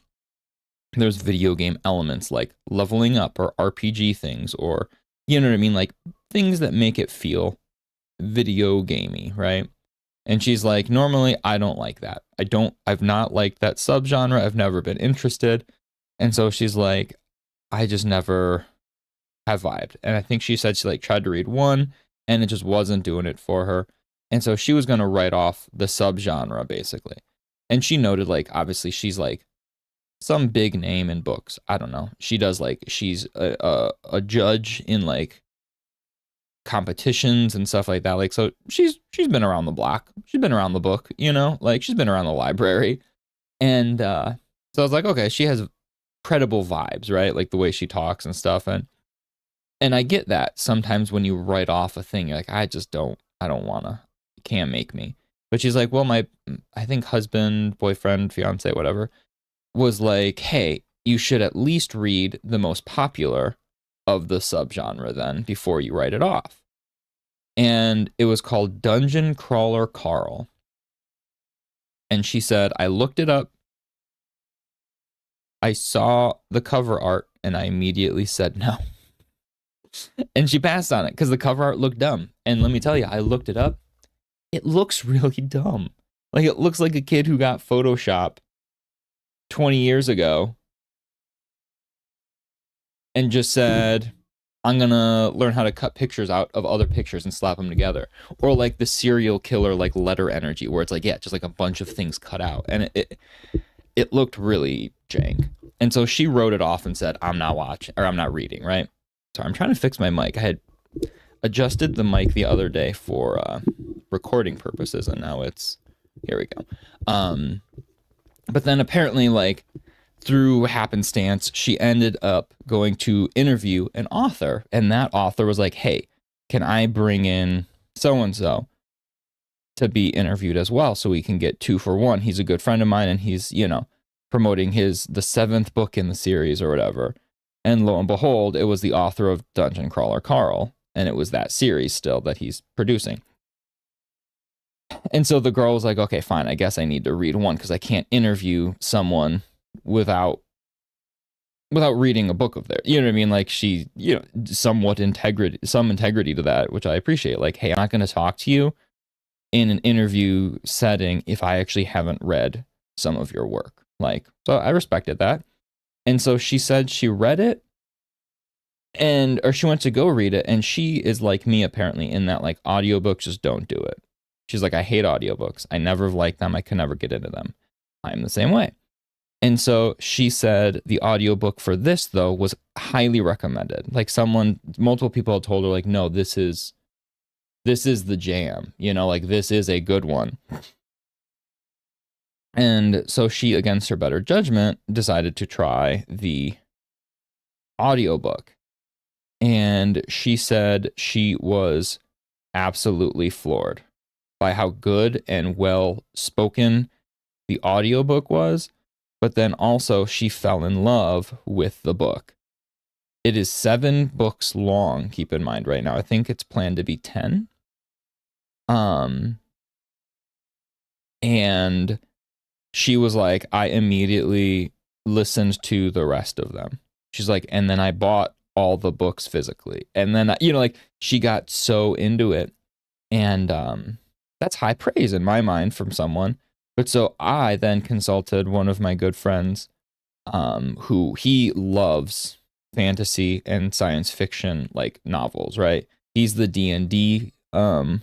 Speaker 1: there's video game elements like leveling up or RPG things, or, you know what I mean? Like things that make it feel video gamey, right? And she's like, normally I don't like that. I've not liked that subgenre. I've never been interested. And so she's like, I just never have vibed. And I think she said she like tried to read one and it just wasn't doing it for her. And so she was going to write off the subgenre basically. And she noted like, obviously she's like some big name in books. I don't know. She does like, she's a judge in like competitions and stuff like that. Like, so she's been around the block. She's been around the book, you know, like she's been around the library. And so I was like, okay, she has credible vibes, right? Like the way she talks and stuff. And I get that sometimes when you write off a thing, you're like, I don't wanna, you can't make me. But she's like, well, I think husband, boyfriend, fiance, whatever, was like, hey, you should at least read the most popular of the subgenre then before you write it off. And it was called Dungeon Crawler Carl. And she said, I looked it up. I saw the cover art and I immediately said no. And she passed on it because the cover art looked dumb. And let me tell you, I looked it up. It looks really dumb. Like, it looks like a kid who got Photoshop 20 years ago and just said, I'm gonna learn how to cut pictures out of other pictures and slap them together. Or like the serial killer, like letter energy, where it's like, yeah, just like a bunch of things cut out. And it looked really jank. And so she wrote it off and said, I'm not watching, or I'm not reading, right? So I'm trying to fix my mic. I had adjusted the mic the other day for recording purposes, and now it's, here we go. But then apparently, like, through happenstance, she ended up going to interview an author, and that author was like, hey, can I bring in so-and-so to be interviewed as well so we can get 2 for 1? He's a good friend of mine, and he's, you know, promoting the 7th book in the series or whatever. And lo and behold, it was the author of Dungeon Crawler Carl, and it was that series still that he's producing. And so the girl was like, okay, fine, I guess I need to read one because I can't interview someone without reading a book of theirs. You know what I mean? Like, she, you know, some integrity to that, which I appreciate. Like, hey, I'm not going to talk to you in an interview setting if I actually haven't read some of your work. Like, so I respected that. And so she said she read it, or she went to go read it, and she is like me apparently in that, like, audiobooks just don't do it. She's like, I hate audiobooks. I never liked them. I could never get into them. I'm the same way. And so she said the audiobook for this, though, was highly recommended. Like, multiple people had told her, like, no, this is the jam. You know, like, this is a good one. And so she, against her better judgment, decided to try the audiobook. And she said she was absolutely floored by how good and well spoken the audiobook was. But then also she fell in love with the book. It is 7 books long, keep in mind right now. I think it's planned to be 10. And she was like, I immediately listened to the rest of them. She's like, and then I bought all the books physically. And then, you know, like, she got so into it. And that's high praise in my mind from someone. But so I then consulted one of my good friends, who he loves fantasy and science fiction, like, novels, right? He's the D&D, oh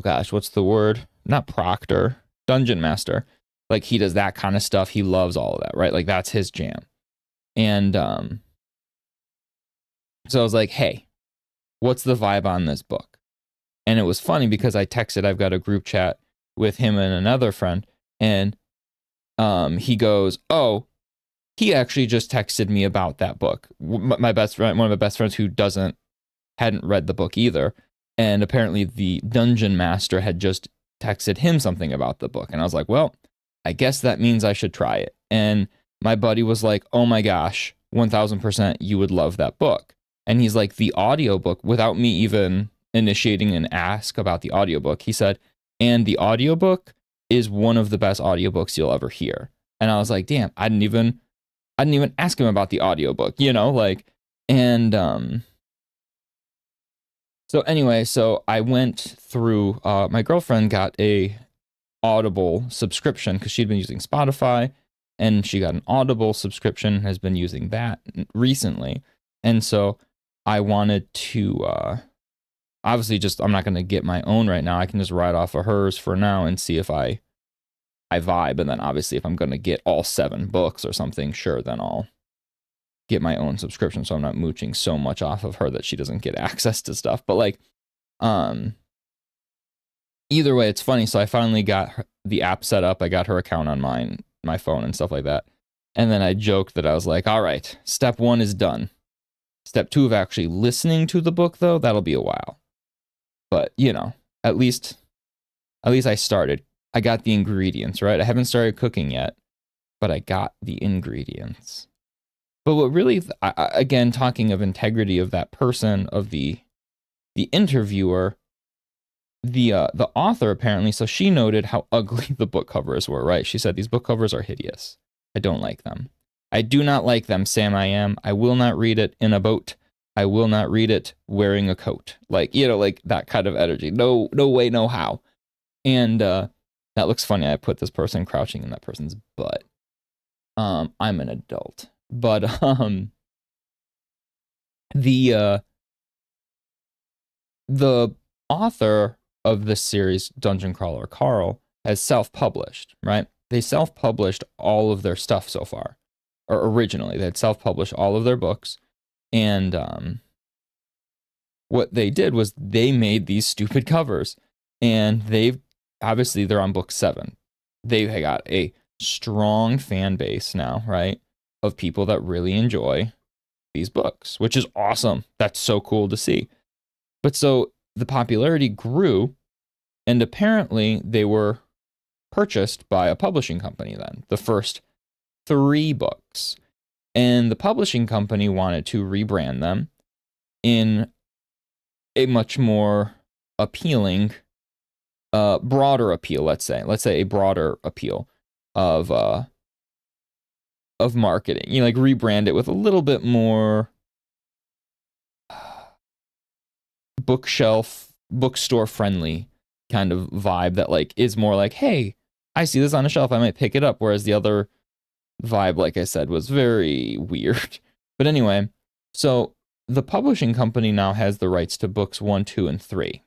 Speaker 1: gosh, what's the word? Not proctor, dungeon master. Like, he does that kind of stuff. He loves all of that, right? Like, that's his jam. And so I was like, hey, what's the vibe on this book? And it was funny because I texted, I've got a group chat with him and another friend, and he goes, oh, he actually just texted me about that book. My best friend, one of my best friends who hadn't read the book either. And apparently the dungeon master had just texted him something about the book. And I was like, well, I guess that means I should try it. And my buddy was like, oh my gosh, 1000% you would love that book. And he's like, the audiobook, without me even initiating an ask about the audiobook, he said, and the audiobook is one of the best audiobooks you'll ever hear. And I was like, damn, I didn't even ask him about the audiobook, you know, like, and so anyway, so I went through, my girlfriend got a Audible subscription because she'd been using Spotify, and she got an Audible subscription, has been using that recently. And so I wanted to, obviously just, I'm not going to get my own right now. I can just write off of hers for now and see if I vibe. And then obviously if I'm going to get all 7 books or something, sure, then I'll get my own subscription so I'm not mooching so much off of her that she doesn't get access to stuff. But like, either way, it's funny. So I finally got the app set up. I got her account on my phone and stuff like that. And then I joked that I was like, all right, step 1 is done. Step 2 of actually listening to the book, though, that'll be a while. But, you know, at least I started. I got the ingredients, right? I haven't started cooking yet, but I got the ingredients. But what really, again, talking of integrity of that person, of the interviewer, the author apparently, so she noted how ugly the book covers were, right? She said these book covers are hideous. I don't like them. I do not like them, Sam I am. I will not read it in a boat. I will not read it wearing a coat. Like, like that kind of energy. No way, no how. And that looks funny. I put this person crouching in that person's butt. I'm an adult. But the author of this series, Dungeon Crawler Carl, has self-published, right? They self-published all of their stuff so far. Or originally, they had self-published all of their books. And what they did was they made these stupid covers. And they're on book 7. They got a strong fan base now, right? Of people that really enjoy these books, which is awesome. That's so cool to see. But so the popularity grew, and apparently they were purchased by a publishing company then, the first 3 books. And the publishing company wanted to rebrand them in a much more appealing, broader appeal, let's say a broader appeal of marketing. Like rebrand it with a little bit more bookstore friendly kind of vibe that like is more like, hey, I see this on a shelf, I might pick it up. Whereas the other vibe, like I said, was very weird. But anyway, so the publishing company now has the rights to books 1, 2, and 3.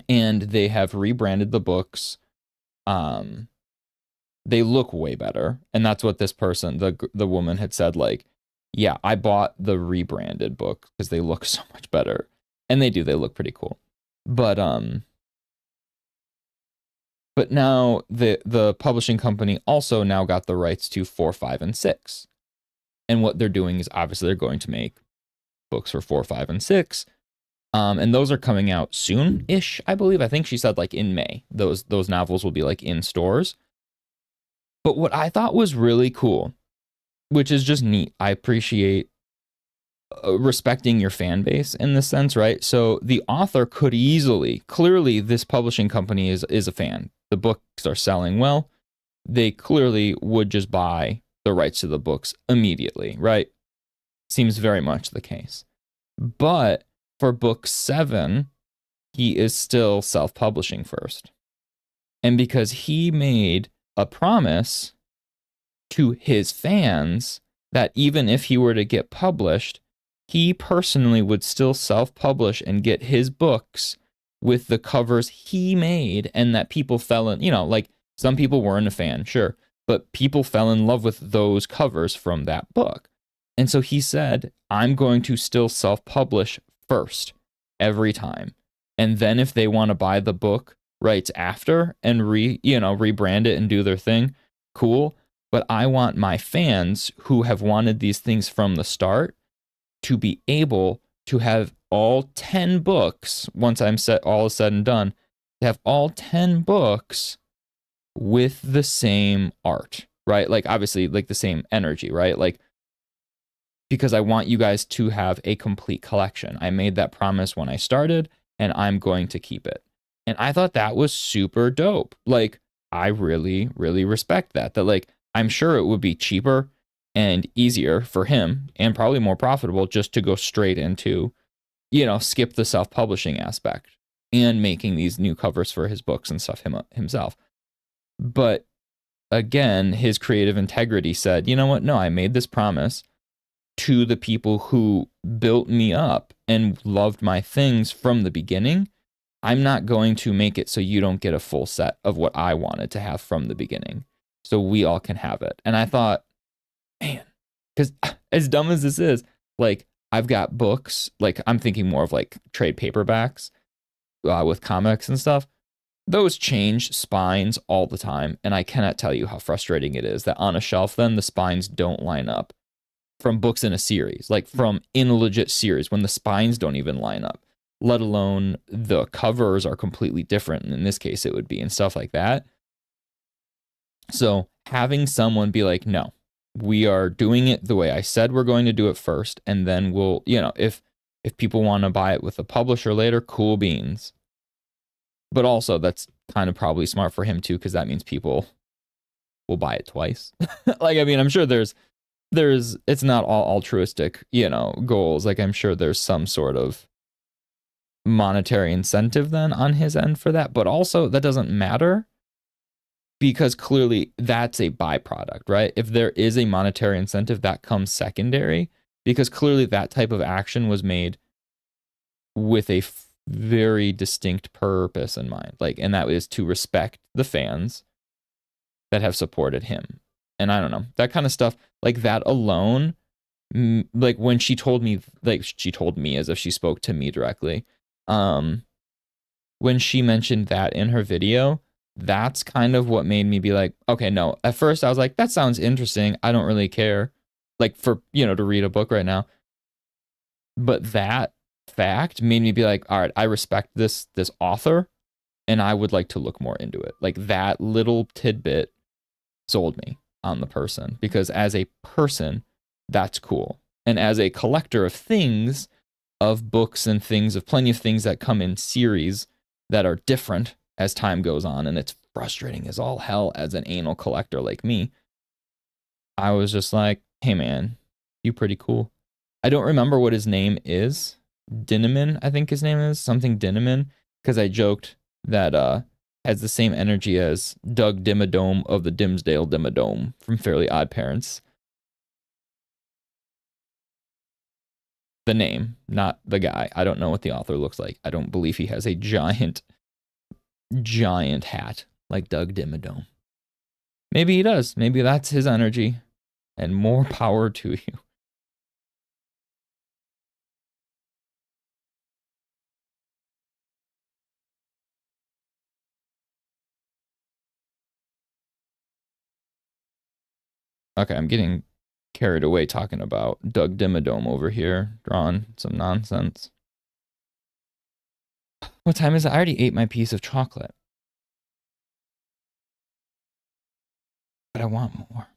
Speaker 1: And they have rebranded the books. They look way better. And that's what this person, the woman had said, like, yeah, I bought the rebranded book because they look so much better. And they look pretty cool. But now the publishing company also now got the rights to 4, 5, and 6. And what they're doing is obviously they're going to make books for 4, 5, and 6. And those are coming out soon-ish, I believe. I think she said like in May. Those novels will be like in stores. But what I thought was really cool, which is just neat, I appreciate respecting your fan base in this sense, right? So the author could clearly this publishing company is a fan. The books are selling well. They clearly would just buy the rights to the books immediately, right? Seems very much the case. But for book 7, he is still self-publishing first. And because he made a promise to his fans that even if he were to get published, he personally would still self-publish and get his books with the covers he made, and that people fell in, like some people weren't a fan, sure, but people fell in love with those covers from that book. And so he said, I'm going to still self-publish first every time. And then if they want to buy the book rights after and rebrand it and do their thing, cool. But I want my fans who have wanted these things from the start to be able to have all 10 books, once all is said and done, to have all 10 books with the same art, right? Like obviously like the same energy, right? Like, because I want you guys to have a complete collection. I made that promise when I started, and I'm going to keep it. And I thought that was super dope. Like, I really, really respect that. That like, I'm sure it would be cheaper and easier for him, and probably more profitable, just to go straight into, skip the self-publishing aspect and making these new covers for his books and stuff himself. But again, his creative integrity said, you know what? No, I made this promise to the people who built me up and loved my things from the beginning. I'm not going to make it so you don't get a full set of what I wanted to have from the beginning, so we all can have it. And I thought, man, because as dumb as this is, like, I've got books, like, I'm thinking more of like trade paperbacks with comics and stuff. Those change spines all the time, and I cannot tell you how frustrating it is that on a shelf then the spines don't line up from books in a series, like from in a legit series, when the spines don't even line up, let alone the covers are completely different. And in this case, it would be, and stuff like that. So having someone be like, no, we are doing it the way I said we're going to do it first, and then we'll, if people want to buy it with a publisher later, cool beans. But also that's kind of probably smart for him too, because that means people will buy it twice. Like, I mean, I'm sure there's it's not all altruistic, goals. Like, I'm sure there's some sort of monetary incentive then on his end for that, but also that doesn't matter because clearly that's a byproduct, right? If there is a monetary incentive, that comes secondary because clearly that type of action was made with a very distinct purpose in mind, like, and that is to respect the fans that have supported him. And I don't know, that kind of stuff, like that alone, like when she told me as if she spoke to me directly, when she mentioned that in her video, that's kind of what made me be like, okay, no. At first I was like, that sounds interesting. I don't really care, like, for, to read a book right now. But that fact made me be like, all right, I respect this author and I would like to look more into it. Like, that little tidbit sold me on the person, because as a person, that's cool. And as a collector of things, of books and things, of plenty of things that come in series that are different as time goes on, and it's frustrating as all hell as an anal collector like me, I was just like, hey man, you pretty cool. I don't remember what his name is. Dinneman, I think his name is. Something Dinneman, because I joked that has the same energy as Doug Dimmadome of the Dimsdale Dimmadome from Fairly Odd Parents. The name, not the guy. I don't know what the author looks like. I don't believe he has a giant hat like Doug Dimmadome. Maybe he does. Maybe that's his energy, and more power to you. Okay, I'm getting carried away talking about Doug Dimmadome over here, drawing some nonsense. What time is it? I already ate my piece of chocolate. But I want more.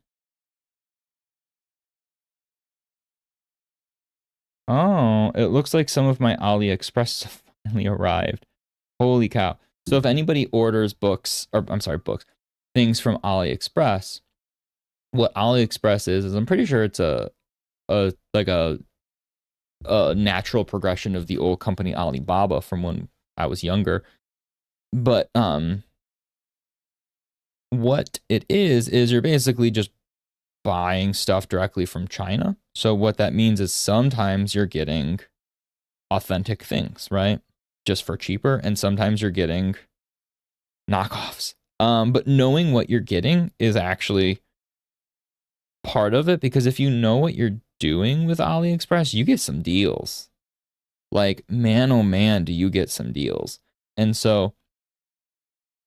Speaker 1: Oh, it looks like some of my AliExpress have finally arrived. Holy cow. So if anybody orders books, things from AliExpress, what AliExpress is I'm pretty sure it's a natural progression of the old company Alibaba from when I was younger. But what it is you're basically just buying stuff directly from China. So what that means is sometimes you're getting authentic things, right? Just for cheaper, and sometimes you're getting knockoffs. But knowing what you're getting is actually part of it, because if you know what you're doing with AliExpress, you get some deals. Like, man, oh man, do you get some deals. And so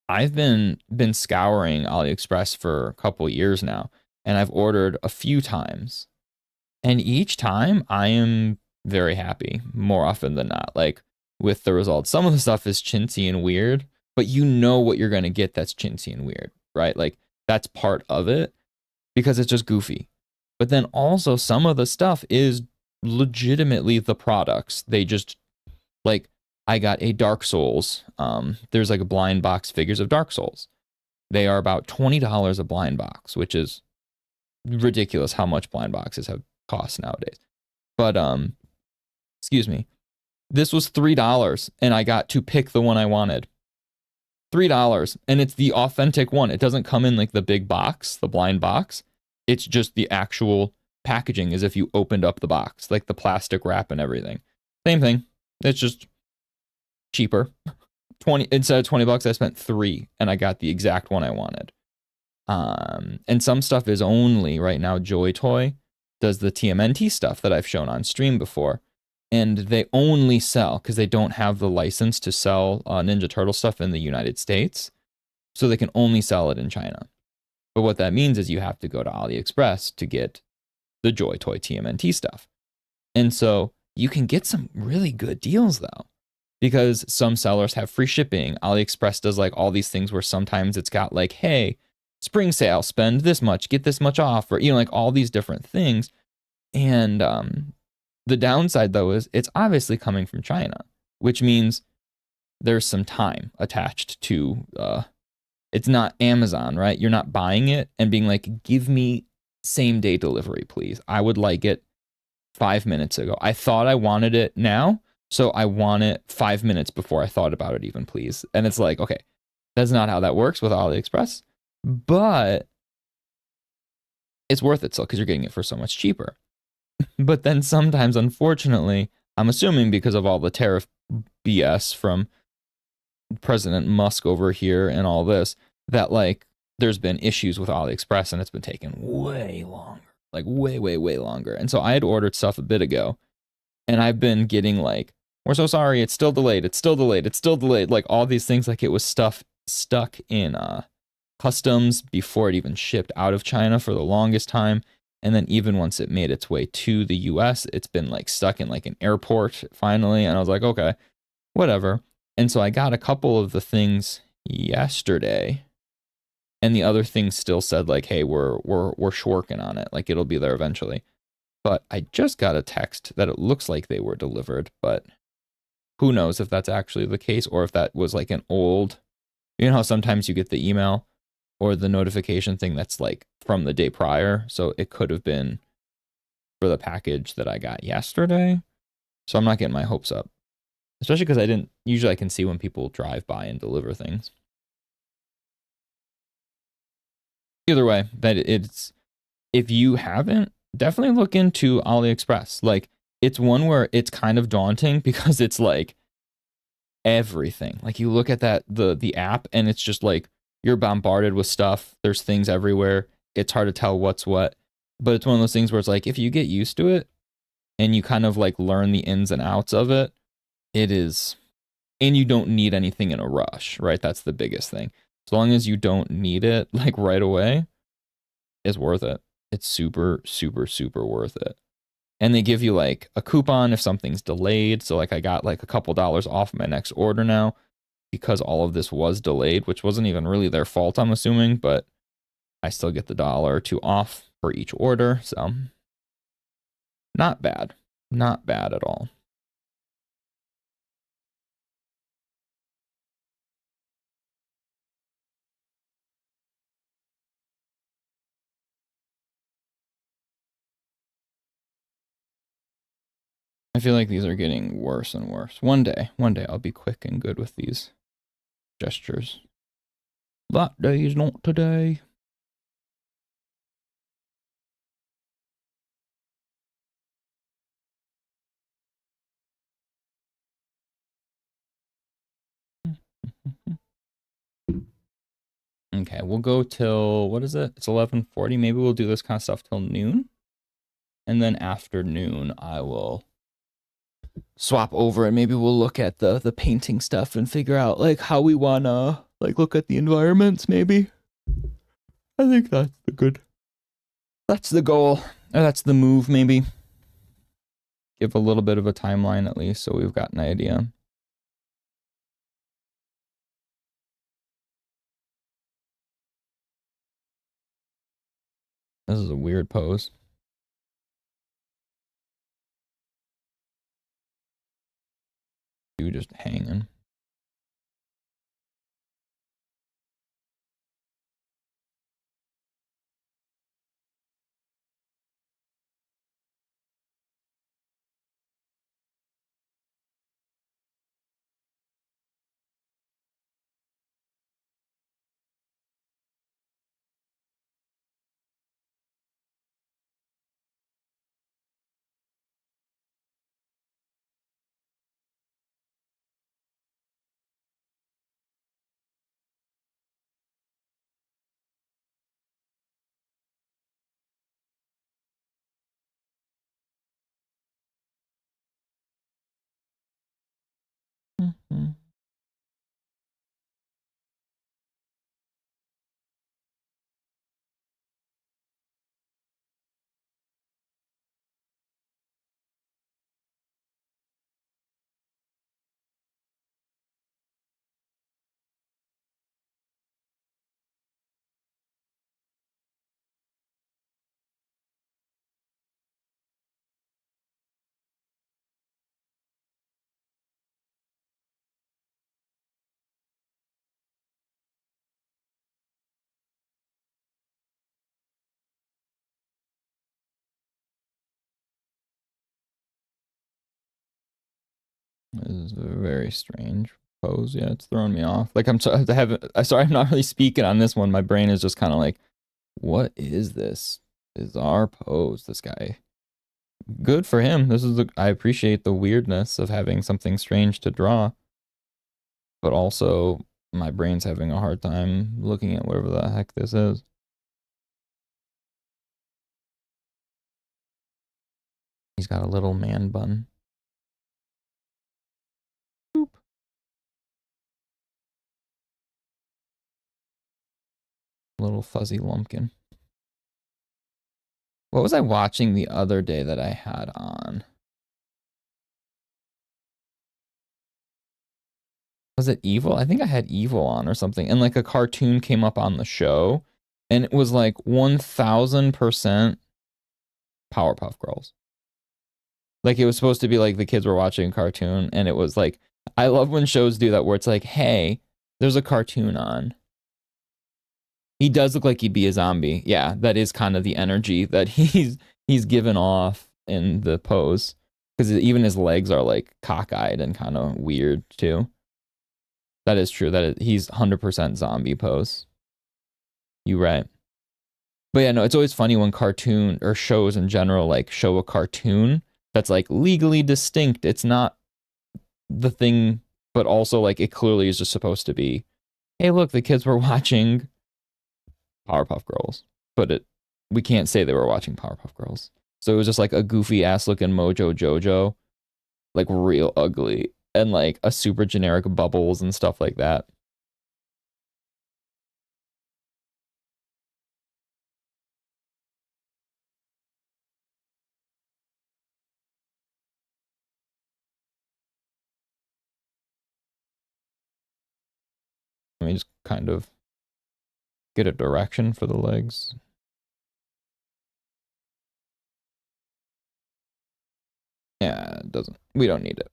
Speaker 1: I've been scouring AliExpress for a couple years now, and I've ordered a few times. And each time I am very happy, more often than not, like, with the results. Some of the stuff is chintzy and weird, but you know what you're going to get that's chintzy and weird, right? Like, that's part of it because it's just goofy. But then also some of the stuff is legitimately the products. They just, like, I got a Dark Souls. There's like a blind box figures of Dark Souls. They are about $20 a blind box, which is ridiculous how much blind boxes have cost nowadays. But excuse me, this was $3 and I got to pick the one I wanted. $3, and it's the authentic one. It doesn't come in like the big box, the blind box. It's just the actual packaging, as if you opened up the box, like the plastic wrap and everything. Same thing. It's just cheaper. Instead of $20, I spent $3 and I got the exact one I wanted. And some stuff is only right now. Joy Toy does the TMNT stuff that I've shown on stream before, and they only sell because they don't have the license to sell Ninja Turtle stuff in the United States, so they can only sell it in China. But what that means is you have to go to AliExpress to get the Joy Toy TMNT stuff. And so you can get some really good deals though, because some sellers have free shipping. AliExpress does like all these things where sometimes it's got like, hey, spring sale, spend this much, get this much off, or, like all these different things. And the downside though is it's obviously coming from China, which means there's some time attached to it's not Amazon, right? You're not buying it and being like, give me same day delivery, please. I would like it 5 minutes ago. I thought I wanted it now, so I want it 5 minutes before I thought about it, even, please. And it's like, okay, that's not how that works with AliExpress, but it's worth it still because you're getting it for so much cheaper. But then sometimes, unfortunately, I'm assuming because of all the tariff BS from President Musk over here and all this, that like there's been issues with AliExpress and it's been taking way longer, like way, way, way longer. And so I had ordered stuff a bit ago and I've been getting like, we're so sorry, it's still delayed, it's still delayed, it's still delayed. Like all these things, like it was stuff stuck in customs before it even shipped out of China for the longest time. And then even once it made its way to the US, it's been like stuck in like an airport finally. And I was like, okay, whatever. And so I got a couple of the things yesterday, and the other things still said like, hey, we're working on it. Like it'll be there eventually. But I just got a text that it looks like they were delivered, but who knows if that's actually the case or if that was like an old, you know how sometimes you get the email or the notification thing that's like from the day prior. So it could have been for the package that I got yesterday. So I'm not getting my hopes up, especially because usually I can see when people drive by and deliver things. Either way, if you haven't, definitely look into AliExpress. Like it's one where it's kind of daunting because it's like everything. Like you look at the app and it's just like you're bombarded with stuff. There's things everywhere. It's hard to tell what's what. But it's one of those things where it's like if you get used to it and you kind of like learn the ins and outs of it, it is, and you don't need anything in a rush, right? That's the biggest thing. As long as you don't need it like right away, it's worth it. It's super, super, super worth it. And they give you like a coupon if something's delayed. So like I got like a couple dollars off my next order now because all of this was delayed, which wasn't even really their fault, I'm assuming, but I still get the dollar or two off for each order. So not bad. Not bad at all. I feel like these are getting worse and worse. One day I'll be quick and good with these gestures. That day is not today. Okay, we'll go till, what is it? It's 11:40. Maybe we'll do this kind of stuff till noon. And then after noon, I will swap over and maybe we'll look at the painting stuff and figure out like how we want to like look at the environments maybe. I think that's the goal. Or that's the move maybe. Give a little bit of a timeline at least so we've got an idea. This is a weird pose. You just hanging. Mm-hmm. is a very strange pose. Yeah, it's throwing me off. Like I'm sorry, sorry, I'm not really speaking on this one. My brain is just kind of like, what is this bizarre pose? This guy. Good for him. I appreciate the weirdness of having something strange to draw, but also my brain's having a hard time looking at whatever the heck this is. He's got a little man bun. Boop. Little fuzzy lumpkin. What was I watching the other day that I had on? Was it Evil? I think I had Evil on or something. And like a cartoon came up on the show and it was like 1000% Powerpuff Girls. Like it was supposed to be like the kids were watching a cartoon and it was like, I love when shows do that where it's like, hey, there's a cartoon on. He does look like he'd be a zombie. Yeah, that is kind of the energy that he's given off in the pose. Because even his legs are like cockeyed and kind of weird too. That is true. He's 100% zombie pose. You right. But yeah, no, it's always funny when cartoon or shows in general like show a cartoon that's like legally distinct. It's not the thing, but also like it clearly is just supposed to be, hey, look, the kids were watching Powerpuff Girls, but we can't say they were watching Powerpuff Girls. So it was just like a goofy ass looking Mojo Jojo, like real ugly, and like a super generic Bubbles and stuff like that. Let me just kind of get a direction for the legs. Yeah, it doesn't. We don't need it.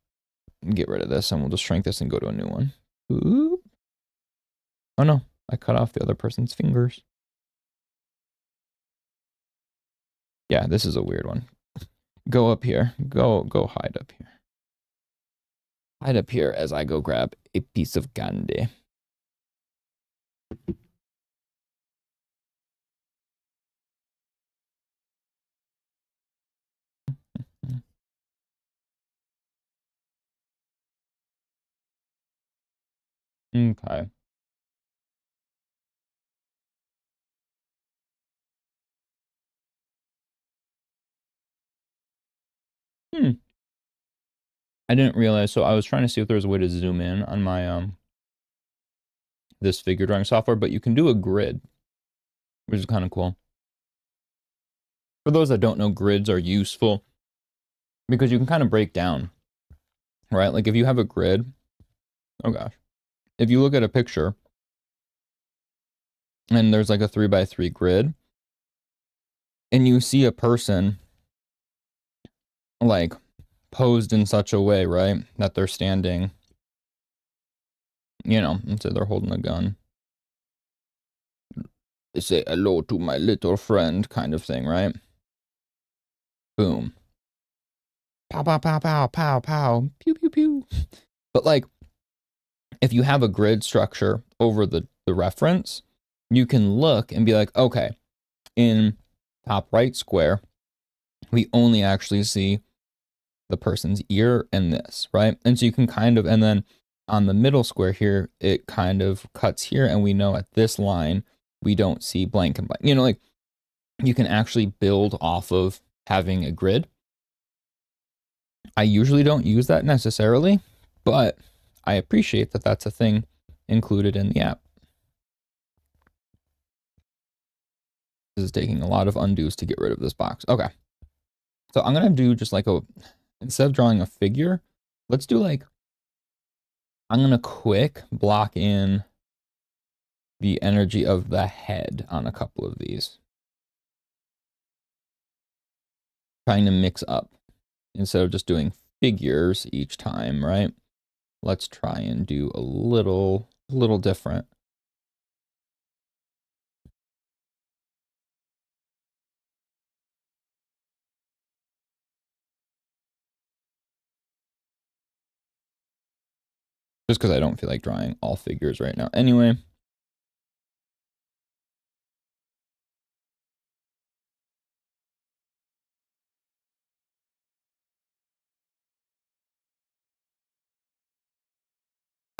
Speaker 1: Get rid of this and we'll just shrink this and go to a new one. Oop. Oh no, I cut off the other person's fingers. Yeah, this is a weird one. Go up here. Go hide up here. Hide up here as I go grab a piece of candy. Okay. I didn't realize, so I was trying to see if there was a way to zoom in on my this figure drawing software, but you can do a grid, which is kind of cool. For those that don't know, grids are useful because you can kind of break down, right? Like if you have a grid, oh gosh, if you look at a picture and there's like a 3x3 grid and you see a person like posed in such a way, right, that they're standing, you know, and so they're holding a gun. They say hello to my little friend kind of thing, right? Boom. Pow, pow, pow, pow, pow, pow, pew, pew, pew. But like, if you have a grid structure over the reference, you can look and be like, okay, in top right square, we only actually see the person's ear and this, right? And so you can kind of, and then on the middle square here, it kind of cuts here, and we know at this line, we don't see blank and blank. You know, like you can actually build off of having a grid. I usually don't use that necessarily, but I appreciate that that's a thing included in the app. This is taking a lot of undos to get rid of this box. Okay. So I'm going to do just like instead of drawing a figure, let's do like, I'm going to quick block in the energy of the head on a couple of these. Trying to mix up instead of just doing figures each time, right? Let's try and do a little different. Just because I don't feel like drawing all figures right now. Anyway.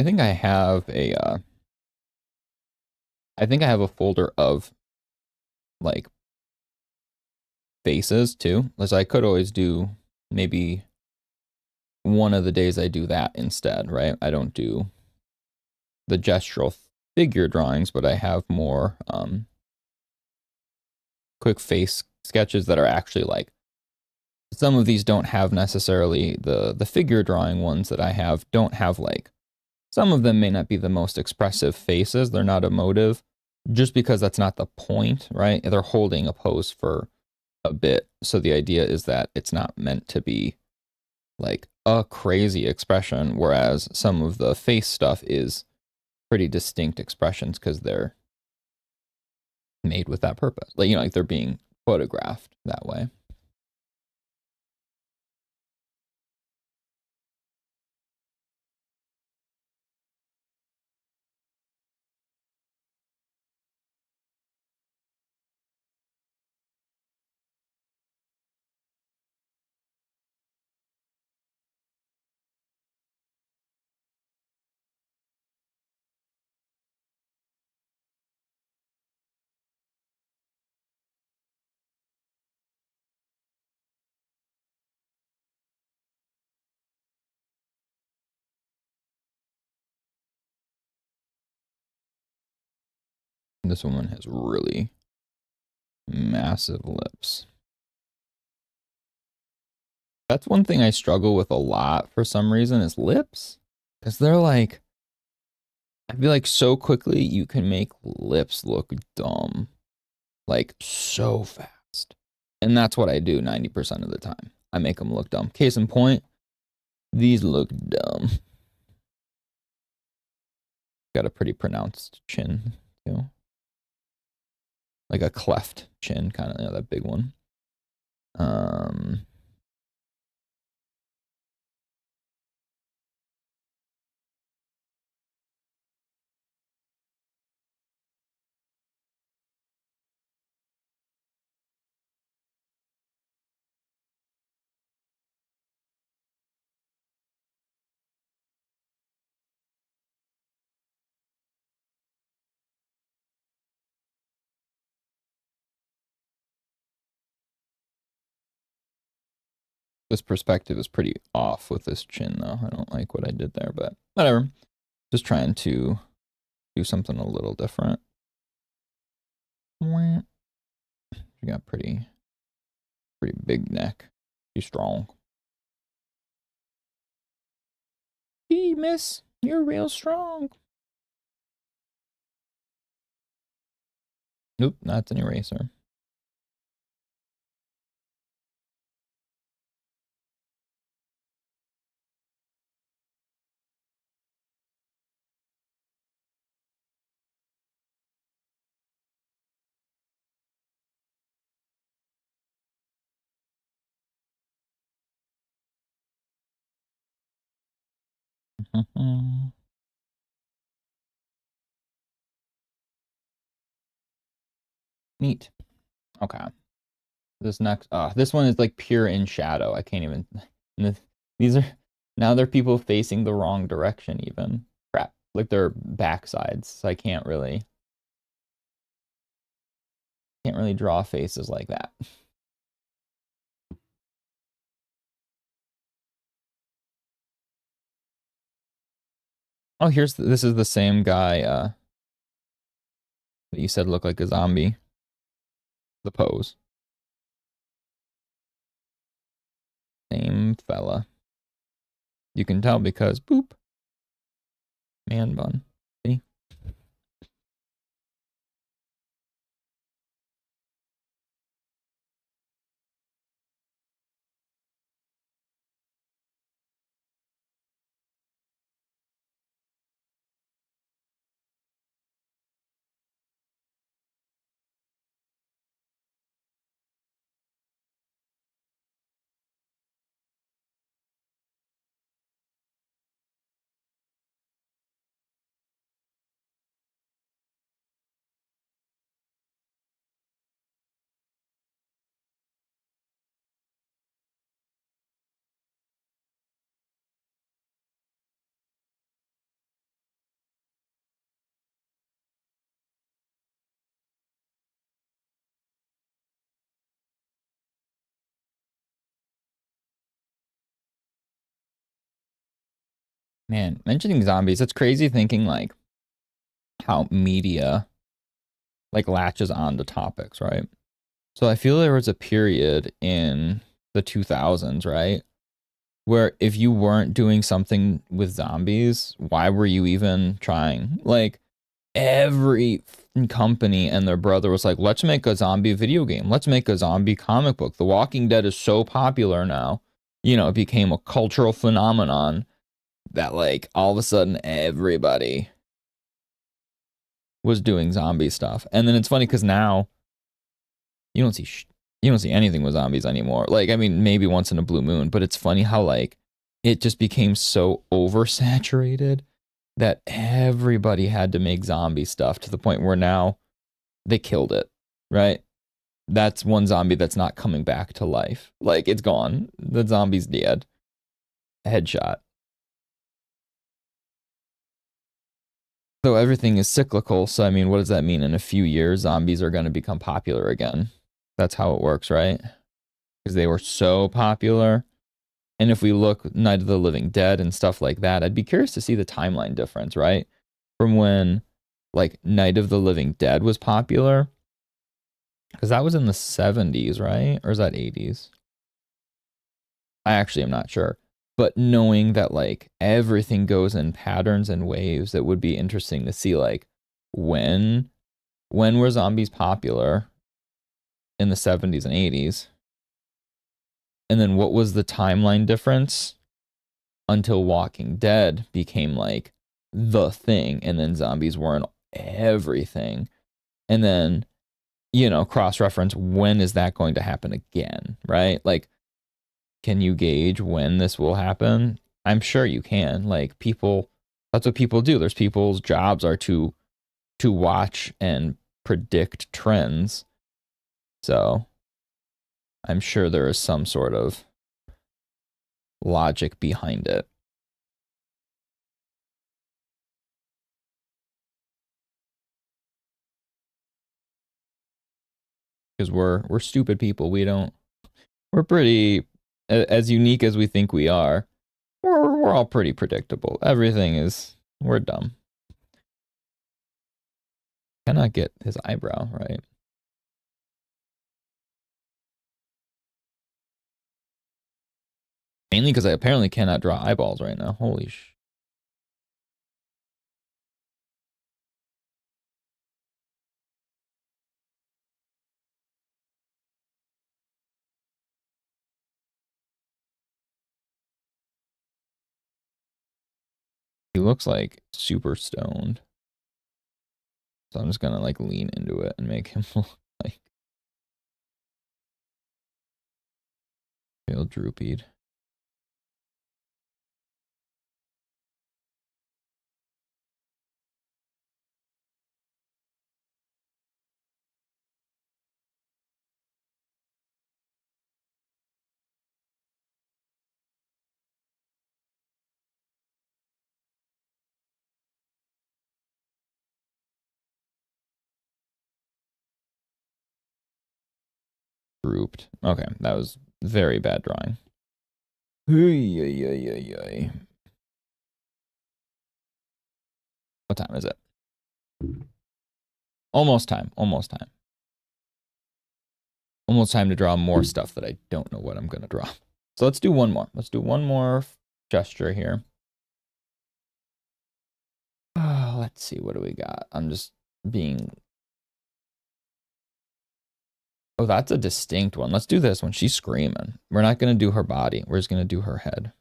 Speaker 1: I think I have a I think I have a folder of like faces too. As I could always do maybe one of the days I do that instead, right? I don't do the gestural figure drawings, but I have more quick face sketches that are actually like some of these don't have necessarily the figure drawing ones that I have don't have like some of them may not be the most expressive faces. They're not emotive just because that's not the point, right? They're holding a pose for a bit. So the idea is that it's not meant to be like a crazy expression, whereas some of the face stuff is pretty distinct expressions because they're made with that purpose. Like, you know, like they're being photographed that way. This woman has really massive lips. That's one thing I struggle with a lot for some reason is lips. Because they're like, I feel like so quickly you can make lips look dumb. Like so fast. And that's what I do 90% of the time. I make them look dumb. Case in point, these look dumb. Got a pretty pronounced chin, too. Like a cleft chin, kind of, you know, that big one. This perspective is pretty off with this chin, though. I don't like what I did there, but whatever. Just trying to do something a little different. You got pretty big neck. Pretty strong. Gee, miss, you're real strong. Nope, that's an eraser. Neat. Okay. This next, this one is like pure in shadow. I can't even. These are now they're people facing the wrong direction. Even crap, like they're backsides. So I can't really draw faces like that. Oh, this is the same guy that you said looked like a zombie. The pose. Same fella. You can tell because boop. Man bun. See? Man, mentioning zombies, it's crazy thinking like how media like latches on to topics, right? So I feel there was a period in the 2000s, right? Where if you weren't doing something with zombies, why were you even trying? Like every company and their brother was like, let's make a zombie video game. Let's make a zombie comic book. The Walking Dead is so popular now. You know, it became a cultural phenomenon that like all of a sudden everybody was doing zombie stuff. And then it's funny because now you don't see you don't see anything with zombies anymore. Like I mean, maybe once in a blue moon, but it's funny how like it just became so oversaturated that everybody had to make zombie stuff to the point where now they killed it, right? That's one zombie that's not coming back to life. Like it's gone. The zombie's dead. Headshot. So everything is cyclical. So I mean, what does that mean? In a few years, zombies are going to become popular again. That's how it works, right? Because they were so popular. And if we look Night of the Living Dead and stuff like that, I'd be curious to see the timeline difference, right? From when like Night of the Living Dead was popular, because that was in the 70s, right? Or is that 80s? I actually am not sure. But knowing that like everything goes in patterns and waves, it would be interesting to see like when when were zombies popular in the 70s and 80s? And then what was the timeline difference until Walking Dead became like the thing and then zombies weren't everything. And then, you know, cross reference, when is that going to happen again, right? Like, can you gauge when this will happen? I'm sure you can. Like people, that's what people do. There's people's jobs are to watch and predict trends. So I'm sure there is some sort of logic behind it. Because we're stupid people. We're pretty as unique as we think we are. We're all pretty predictable. Everything is we're dumb. Cannot get his eyebrow right. Mainly because I apparently cannot draw eyeballs right now. Holy sh! He looks like super stoned. So I'm just gonna like lean into it and make him look like real droopy. Drooped. Okay, that was very bad drawing. What time is it? Almost time. Almost time. Almost time to draw more stuff that I don't know what I'm gonna draw. So let's do one more. Let's do one more gesture here. Let's see. What do we got? I'm just being. Oh, that's a distinct one. Let's do this one. She's screaming. We're not gonna do her body. We're just gonna do her head.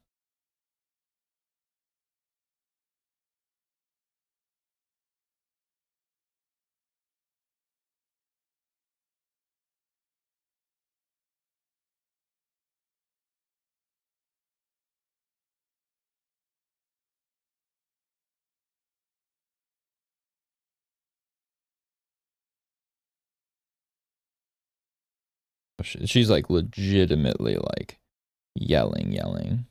Speaker 1: She's like legitimately like yelling.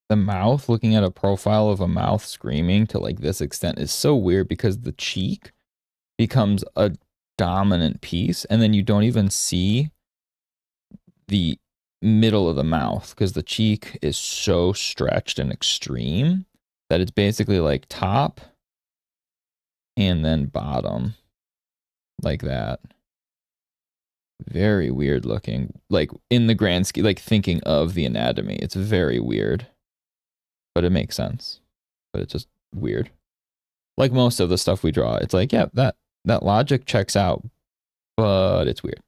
Speaker 1: The mouth, looking at a profile of a mouth screaming to like this extent is so weird because the cheek becomes a dominant piece and then you don't even see the middle of the mouth because the cheek is so stretched and extreme that it's basically like top and then bottom like that. Very weird looking. Like in the grand scheme, like thinking of the anatomy, it's very weird, but it makes sense. But it's just weird. Like most of the stuff we draw, it's like, yeah, that logic checks out, but it's weird.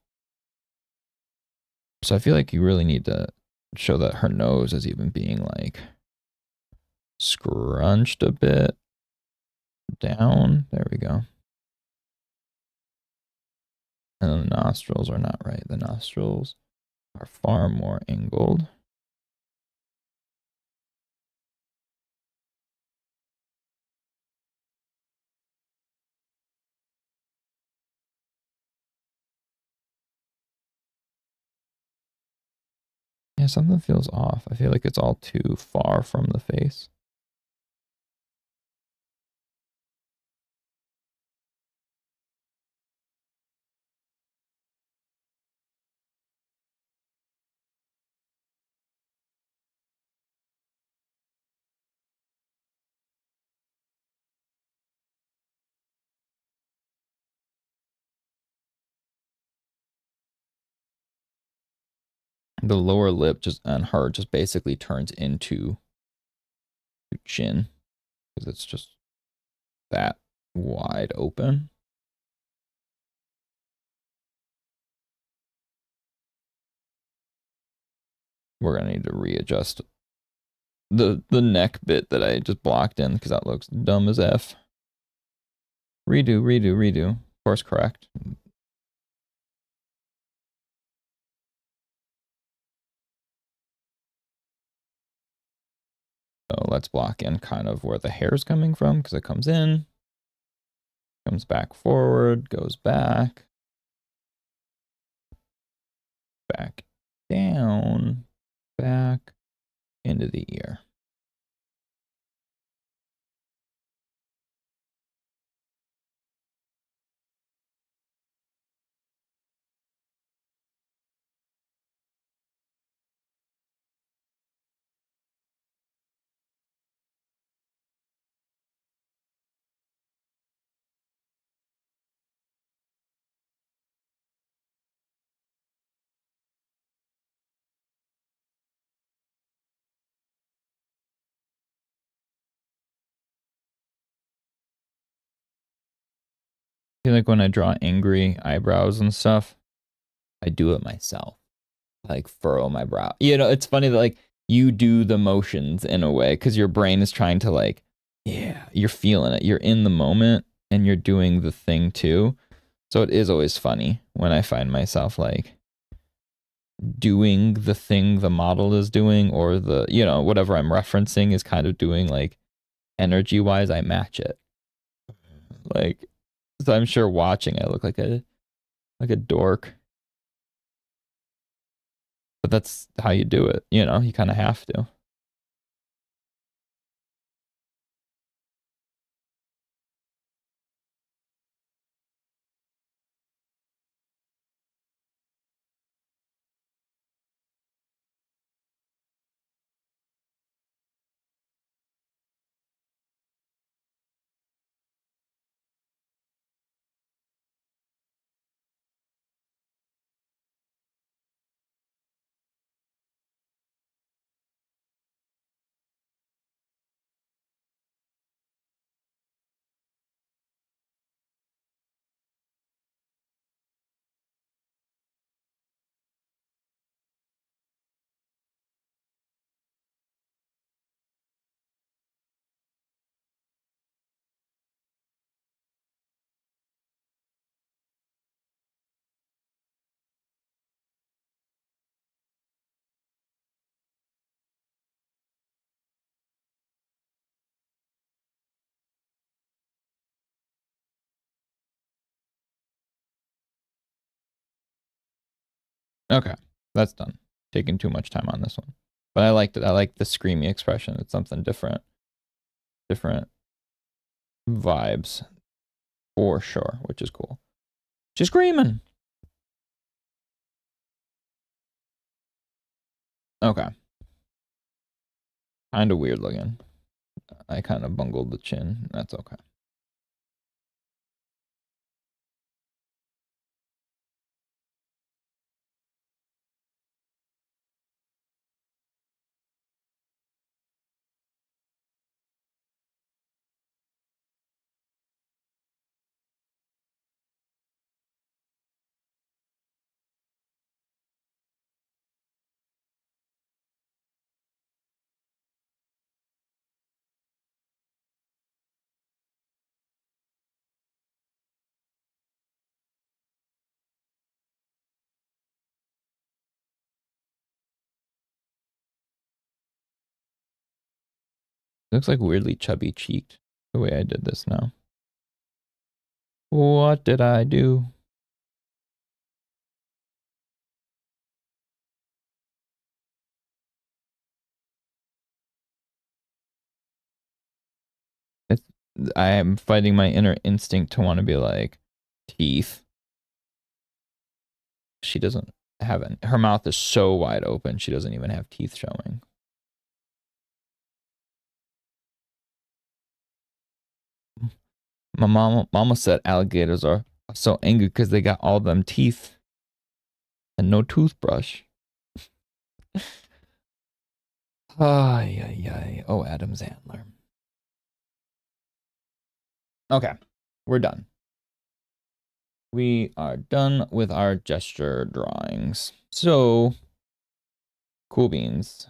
Speaker 1: So I feel like you really need to show that her nose is even being like scrunched a bit down. There we go. And then the nostrils are not right. The nostrils are far more angled. Yeah, something feels off. I feel like it's all too far from the face. The lower lip just on her just basically turns into chin because it's just that wide open. We're gonna need to readjust the neck bit that I just blocked in because that looks dumb as F. Redo, redo, redo. Course correct. So let's block in kind of where the hair is coming from because it comes in, comes back forward, goes back, back down, back into the ear. I feel like when I draw angry eyebrows and stuff, I do it myself. Like furrow my brow. You know, it's funny that like you do the motions in a way because your brain is trying to like, yeah, you're feeling it. You're in the moment and you're doing the thing too. So it is always funny when I find myself like doing the thing the model is doing or the, you know, whatever I'm referencing is kind of doing like energy wise, I match it. Like, so I'm sure watching I look like a dork. But that's how you do it, you know, you kind of have to. Okay, that's done. Taking too much time on this one. But I liked it. I like the screamy expression. It's something different. Different vibes for sure, which is cool. She's screaming. Okay. Kind of weird looking. I kind of bungled the chin. That's okay. Looks like weirdly chubby cheeked the way I did this now. What did I do? It's, I am fighting my inner instinct to want to be like, teeth. She doesn't have any. Her mouth is so wide open, she doesn't even have teeth showing. My mama said alligators are so angry because they got all them teeth and no toothbrush. Ay, ay, ay. Oh, Adam Sandler. Okay, we're done. We are done with our gesture drawings. So, cool beans.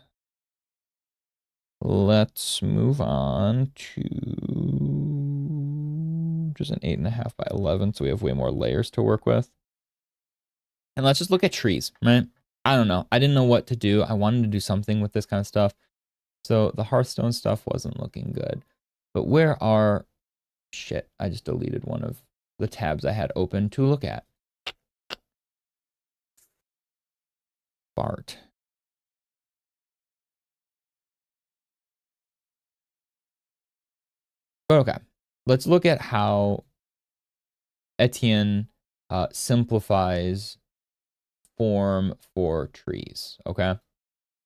Speaker 1: Let's move on to just an 8.5 by 11, so we have way more layers to work with. And let's just look at trees, right? I don't know. I didn't know what to do. I wanted to do something with this kind of stuff. So the Hearthstone stuff wasn't looking good. But where are... Shit, I just deleted one of the tabs I had open to look at. Bart. But okay, let's look at how Etienne simplifies form for trees, okay?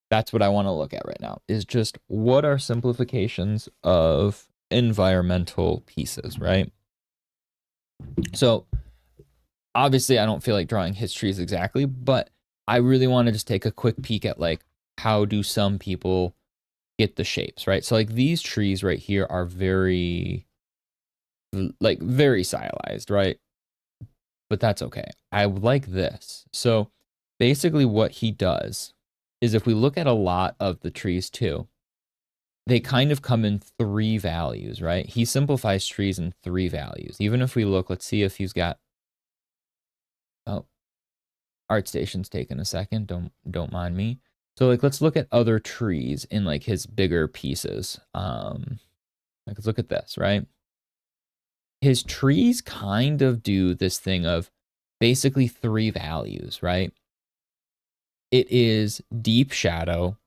Speaker 1: That's what I want to look at right now, is just what are simplifications of environmental pieces, right? So obviously I don't feel like drawing his trees exactly, but I really want to just take a quick peek at like, how do some people get the shapes, right? So like these trees right here are very, like very stylized, right? But that's okay. I like this. So basically what he does is if we look at a lot of the trees too, they kind of come in 3 values, right? He simplifies trees in 3 values. Even if we look, let's see if he's got, oh, ArtStation's taking a second. Don't mind me. So like, let's look at other trees in like his bigger pieces. Like let's look at this, right? His trees kind of do this thing of basically 3 values, right? It is deep shadow,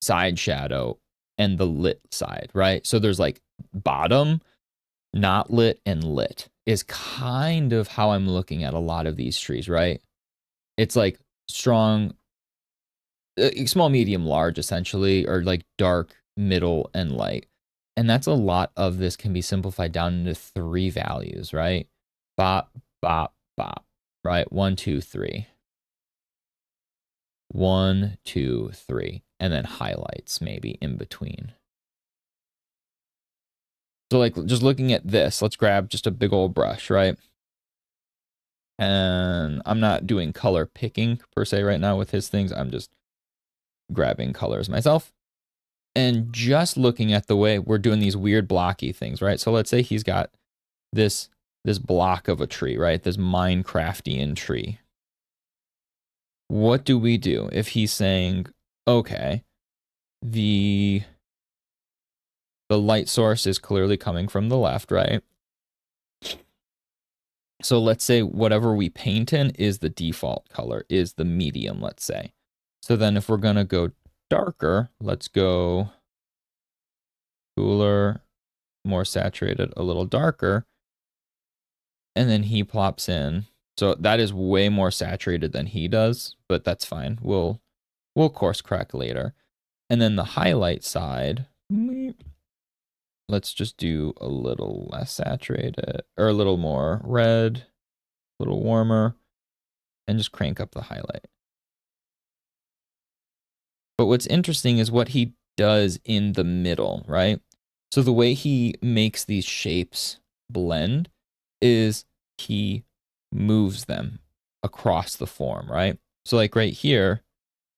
Speaker 1: side shadow, and the lit side, right? So there's like bottom, not lit, and lit is kind of how I'm looking at a lot of these trees, right? It's like strong, small, medium, large, essentially, or like dark, middle, and light. And that's a lot of this can be simplified down into 3 values, right? Bop, bop, bop, right? 1, 2, 3. 1, 2, 3. And then highlights maybe in between. So like just looking at this, let's grab just a big old brush, right? And I'm not doing color picking per se right now with his things. I'm just grabbing colors myself. And just looking at the way we're doing these weird blocky things, right? So let's say he's got this block of a tree, right? This Minecraftian tree. What do we do if he's saying, okay, the light source is clearly coming from the left, right? So let's say whatever we paint in is the default color, is the medium, let's say. So then if we're going to go darker, let's go cooler, more saturated, a little darker. And then he plops in. So that is way more saturated than he does, but that's fine. We'll course correct later. And then the highlight side, let's just do a little less saturated, or a little more red, a little warmer, and just crank up the highlight. But what's interesting is what he does in the middle, right? So the way he makes these shapes blend is he moves them across the form, right? So like right here,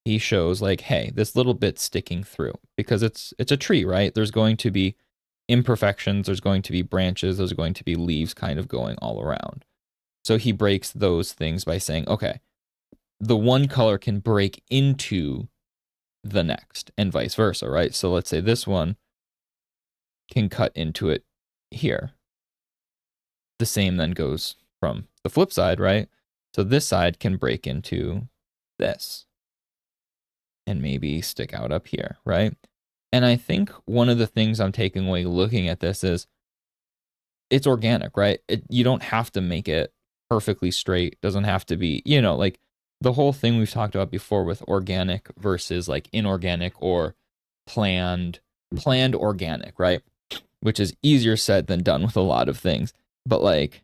Speaker 1: he shows like, hey, this little bit's sticking through because it's a tree, right? There's going to be imperfections, there's going to be branches, there's going to be leaves kind of going all around. So he breaks those things by saying, okay, the one color can break into the next and vice versa, right? So let's say this one can cut into it here. The same then goes from the flip side, right? So this side can break into this and maybe stick out up here, right? And I think one of the things I'm taking away looking at this is it's organic, right? You don't have to make it perfectly straight. Doesn't have to be, you know, like the whole thing we've talked about before with organic versus like inorganic or planned organic, right? Which is easier said than done with a lot of things. But like,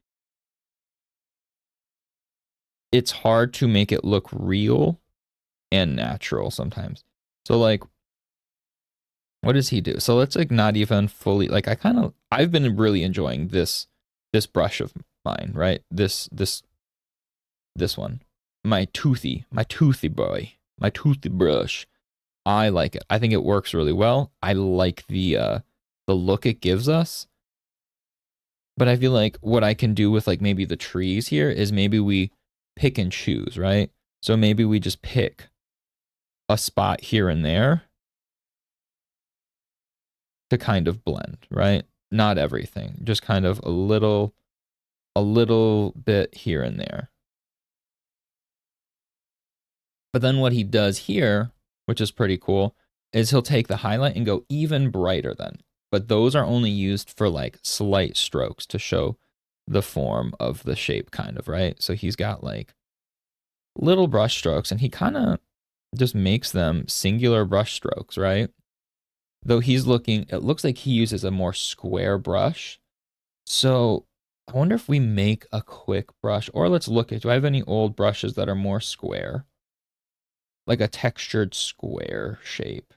Speaker 1: it's hard to make it look real and natural sometimes. So like, what does he do? So let's like not even fully, like I've been really enjoying this brush of mine, right? This one, my toothy brush. I like it. I think it works really well. I like the look it gives us. But I feel like what I can do with like maybe the trees here is maybe we pick and choose, right? So maybe we just pick a spot here and there to kind of blend, right? Not everything, just kind of a little bit here and there. But then what he does here, which is pretty cool, is he'll take the highlight and go even brighter then. But those are only used for like slight strokes to show the form of the shape kind of, right? So he's got like little brush strokes and he kind of just makes them singular brush strokes, right? Though he's looking, it looks like he uses a more square brush. So I wonder if we make a quick brush, or let's look at, do I have any old brushes that are more square? Like a textured square shape.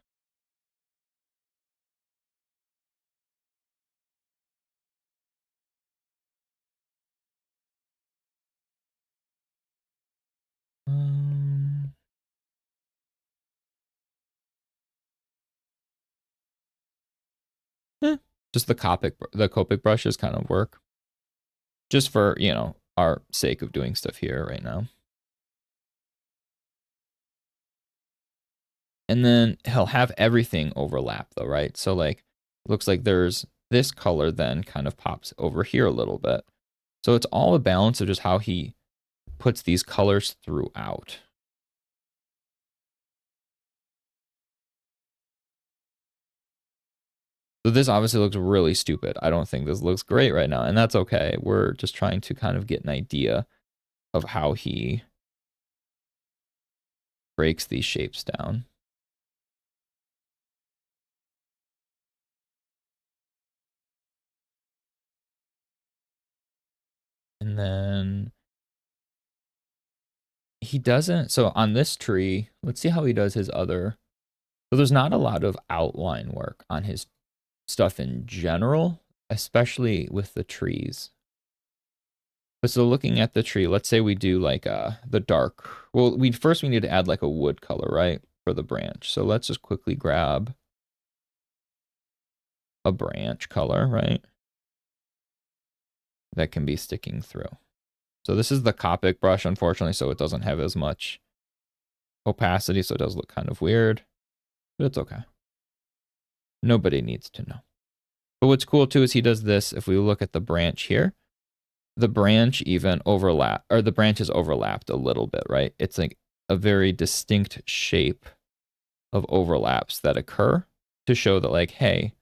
Speaker 1: Just the Copic brushes kind of work. Just for, you know, our sake of doing stuff here right now. And then he'll have everything overlap though, right? So like, looks like there's this color then kind of pops over here a little bit. So it's all a balance of just how he puts these colors throughout. So this obviously looks really stupid. I don't think this looks great right now, and that's okay. We're just trying to kind of get an idea of how he breaks these shapes down. And then he doesn't, so on this tree, let's see how he does his other. So there's not a lot of outline work on his stuff in general, especially with the trees. But so looking at the tree, let's say we do like the dark. Well, we need to add like a wood color, right, for the branch. So let's just quickly grab a branch color, right, that can be sticking through. So this is the Copic brush, unfortunately, so it doesn't have as much opacity, so it does look kind of weird, but it's okay. Nobody needs to know. But what's cool too is he does this. If we look at the branch here, the branch even the branch is overlapped a little bit, right? It's like a very distinct shape of overlaps that occur to show that like, hey,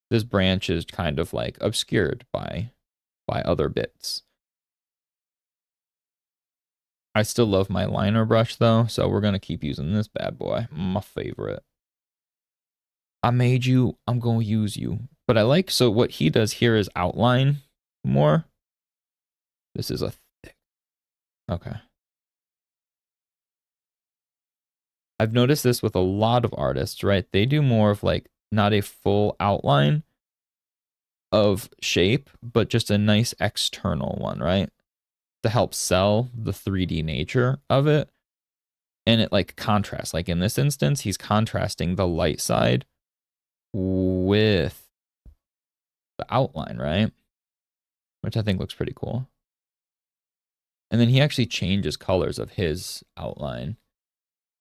Speaker 1: this branch is kind of like obscured by other bits. I still love my liner brush though, so we're gonna keep using this bad boy, my favorite. I made you, I'm gonna use you. But I like, so what he does here is outline more. This is a thick, okay. I've noticed this with a lot of artists, right? They do more of like, not a full outline of shape, but just a nice external one, right? To help sell the 3D nature of it. And it like contrasts. Like in this instance, he's contrasting the light side with the outline, right? Which I think looks pretty cool. And then he actually changes colors of his outline,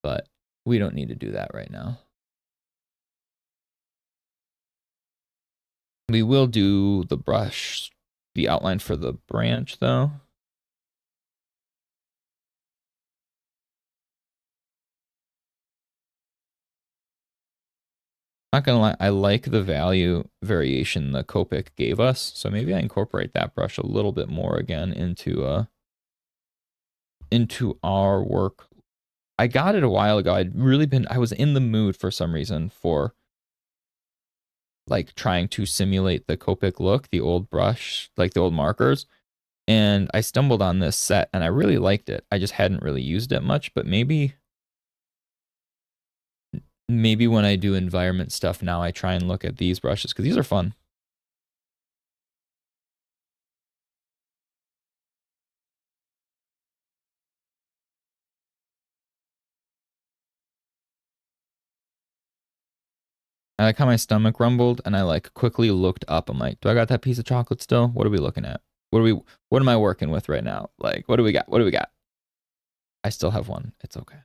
Speaker 1: but we don't need to do that right now. We will do the brush, the outline for the branch though. Not gonna lie, I like the value variation the Copic gave us, so maybe I incorporate that brush a little bit more again into our work. I got it a while ago. I was in the mood for some reason for like trying to simulate the Copic look, the old brush, like the old markers. And I stumbled on this set and I really liked it. I just hadn't really used it much, but maybe when I do environment stuff now, I try and look at these brushes because these are fun. I like how my stomach rumbled and I like quickly looked up. I'm like, do I got that piece of chocolate still? What are we looking at? What am I working with right now? Like, what do we got? What do we got? I still have one. It's okay.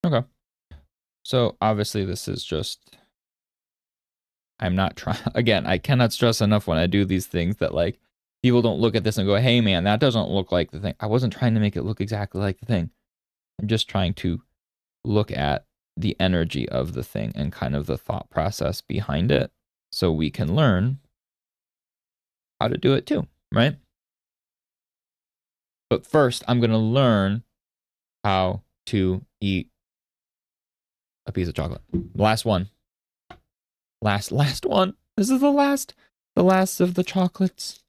Speaker 1: Okay. So obviously this is just, I'm not trying, again, I cannot stress enough when I do these things that like people don't look at this and go, hey man, that doesn't look like the thing. I wasn't trying to make it look exactly like the thing. I'm just trying to look at the energy of the thing and kind of the thought process behind it so we can learn how to do it too, right? But first, I'm going to learn how to eat a piece of chocolate. Last one. Last one. This is the last of the chocolates.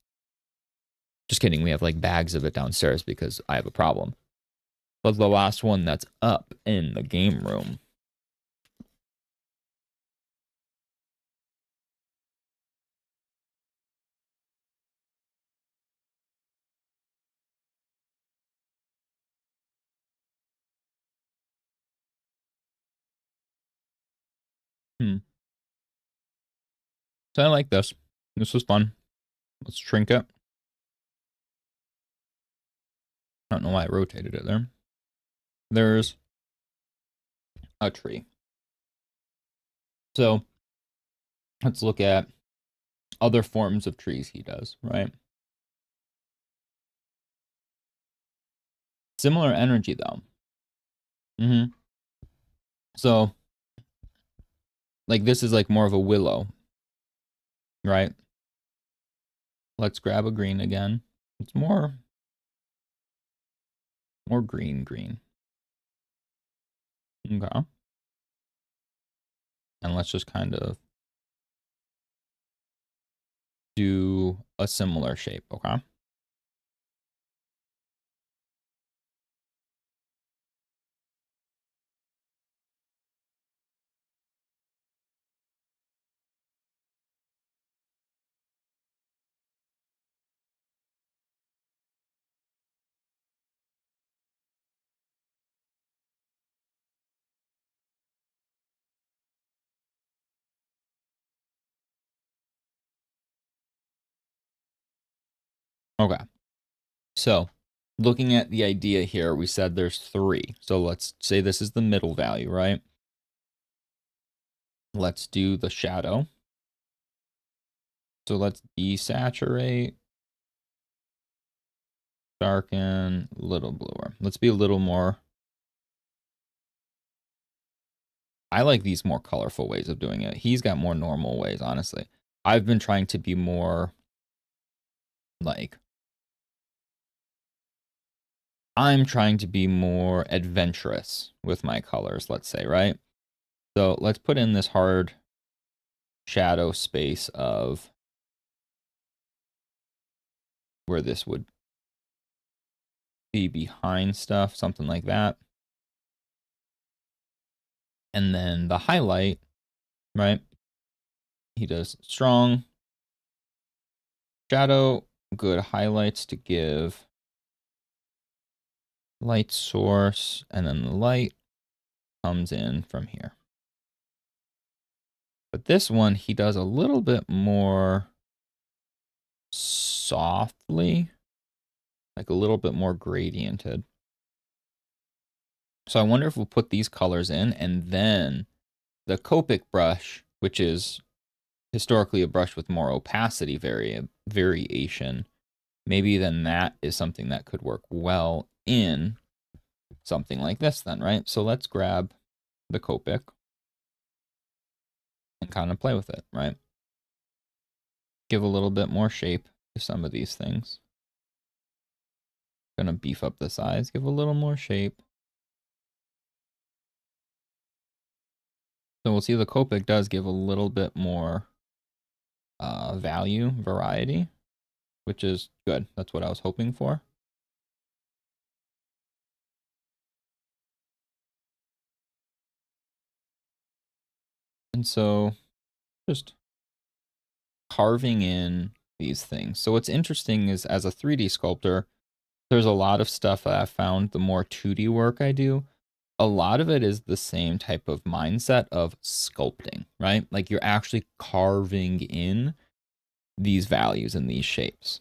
Speaker 1: Just kidding. We have like bags of it downstairs because I have a problem. But the last one that's up in the game room. So I like this. This was fun. Let's shrink it. I don't know why I rotated it there. There's a tree. So let's look at other forms of trees he does, right? Similar energy though. So like this is like more of a willow, right? Let's grab a green again. It's more green. Okay. And let's just kind of do a similar shape, okay? Okay. So looking at the idea here, we said there's 3. So let's say this is the middle value, right? Let's do the shadow. So let's desaturate, darken, a little bluer. Let's be a little more. I like these more colorful ways of doing it. He's got more normal ways, honestly. I've been trying to be more like, I'm trying to be more adventurous with my colors, let's say, right? So let's put in this hard shadow space of where this would be behind stuff, something like that. And then the highlight, right? He does strong shadow, good highlights to give light source, and then the light comes in from here. But this one, he does a little bit more softly, like a little bit more gradiented. So I wonder if we'll put these colors in, and then the Copic brush, which is historically a brush with more opacity variation, maybe then that is something that could work well in something like this then, right? So let's grab the Copic and kind of play with it, right? Give a little bit more shape to some of these things. Gonna beef up the size, give a little more shape. So we'll see the Copic does give a little bit more variety, which is good. That's what I was hoping for. And so just carving in these things. So what's interesting is as a 3D sculptor, there's a lot of stuff that I've found the more 2D work I do, a lot of it is the same type of mindset of sculpting, right? Like you're actually carving in these values and these shapes.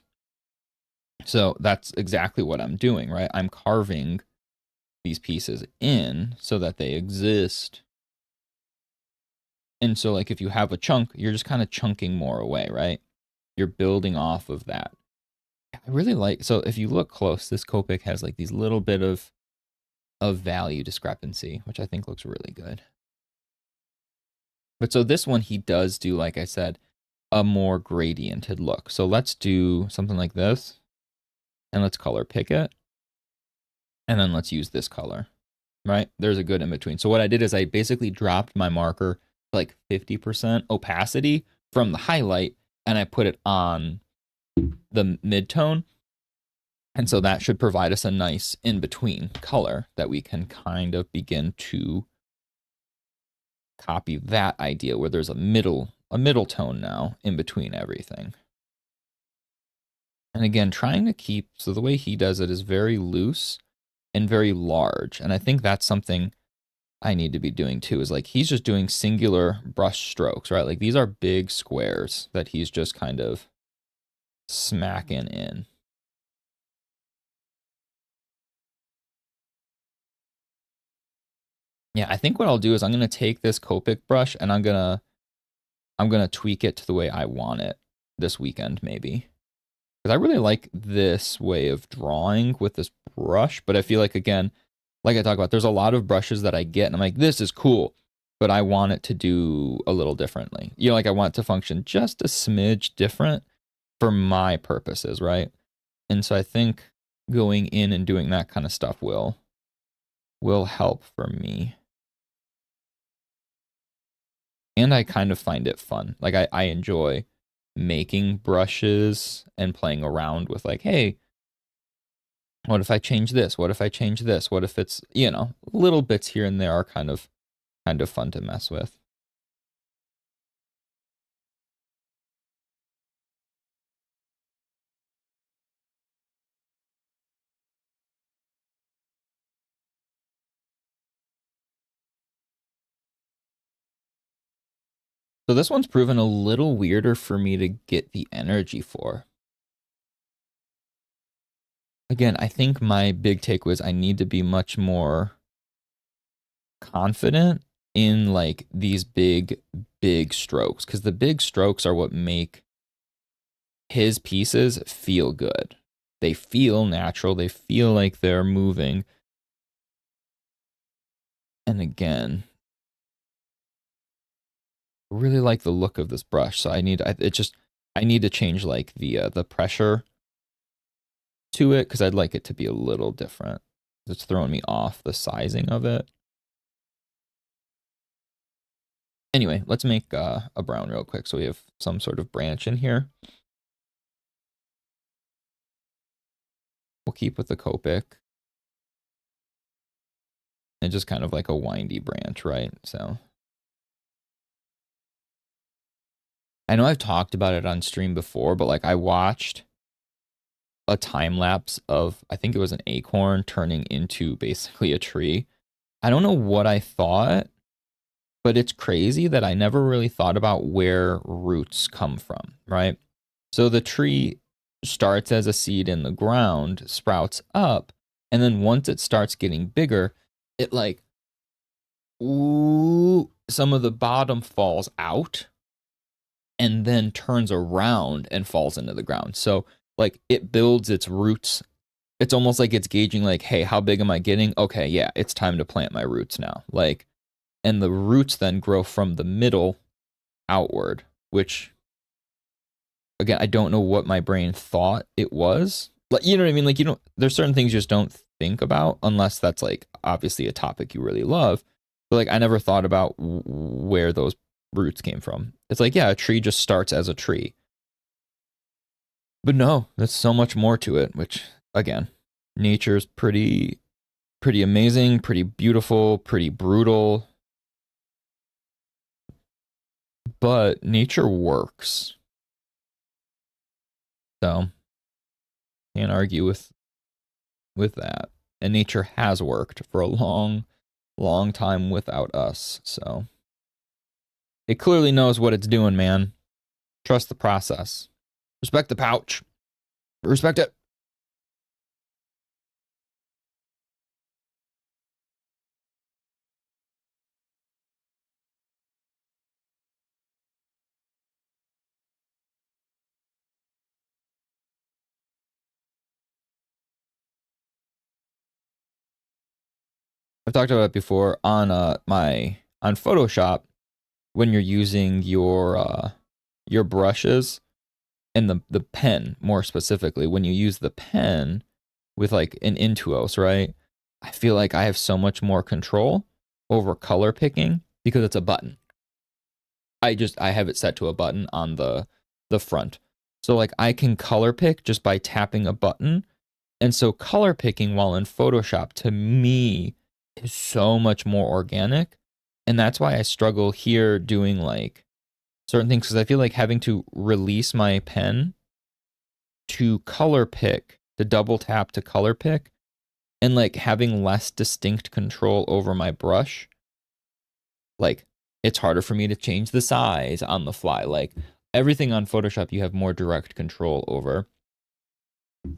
Speaker 1: So that's exactly what I'm doing, right? I'm carving these pieces in so that they exist. And so like if you have a chunk, you're just kind of chunking more away, right? You're building off of that. I really like, so if you look close, this Copic has like these little bit of value discrepancy, which I think looks really good. But so this one, he does do, like I said, a more gradiented look. So let's do something like this, and let's color pick it, and then let's use this color, right? There's a good in between. So what I did is I basically dropped my marker like 50% opacity from the highlight, and I put it on the mid-tone. And so that should provide us a nice in-between color that we can kind of begin to copy that idea where there's a middle tone now in between everything. And again, trying to keep, so the way he does it is very loose and very large. And I think that's something I need to be doing too, is like he's just doing singular brush strokes, right? Like these are big squares that he's just kind of smacking in. Yeah, I think what I'll do is I'm going to take this Copic brush and I'm going to tweak it to the way I want it this weekend maybe. Because I really like this way of drawing with this brush, but I feel like, again, like I talk about, there's a lot of brushes that I get and I'm like, this is cool, but I want it to do a little differently. You know, like I want it to function just a smidge different for my purposes, right? And so I think going in and doing that kind of stuff will help for me. And I kind of find it fun. Like I enjoy making brushes and playing around with like, hey, what if I change this? What if I change this? What if it's, you know, little bits here and there are kind of fun to mess with. So this one's proven a little weirder for me to get the energy for. again, I think my big take was I need to be much more confident in like these big strokes, because the big strokes are what make his pieces feel good. They feel natural. They feel like they're moving. And again, I really like the look of this brush. So I need to change like the pressure to it, because I'd like it to be a little different. It's throwing me off the sizing of it. Anyway, let's make a brown real quick so we have some sort of branch in here. We'll keep with the Copic. And just kind of like a windy branch, right? So I know I've talked about it on stream before, but like I watched a time lapse of, I think it was an acorn turning into basically a tree. I don't know what I thought, but it's crazy that I never really thought about where roots come from, right? So the tree starts as a seed in the ground, sprouts up, and then once it starts getting bigger, it like, ooh, some of the bottom falls out and then turns around and falls into the ground. So like it builds its roots. It's almost like it's gauging like, hey, how big am I getting? Okay, yeah, it's time to plant my roots now. Like, and the roots then grow from the middle outward, which again, I don't know what my brain thought it was. Like, you know what I mean? Like, you don't, there's certain things you just don't think about unless that's like obviously a topic you really love. But like, I never thought about where those roots came from. It's like, yeah, a tree just starts as a tree. But no, there's so much more to it, which again, nature's pretty amazing, pretty beautiful, pretty brutal. But nature works. So can't argue with that. And nature has worked for a long time without us. So it clearly knows what it's doing, man. Trust the process. Respect the pouch. Respect it. I've talked about it before on on Photoshop when you're using your brushes and the pen more specifically, when you use the pen with like an Intuos, right? I feel like I have so much more control over color picking because it's a button. I have it set to a button on the front. So like I can color pick just by tapping a button. And so color picking while in Photoshop to me is so much more organic. And that's why I struggle here doing like certain things, because I feel like having to release my pen to color pick, to double tap to color pick, and like having less distinct control over my brush, like it's harder for me to change the size on the fly. Like everything on Photoshop you have more direct control over.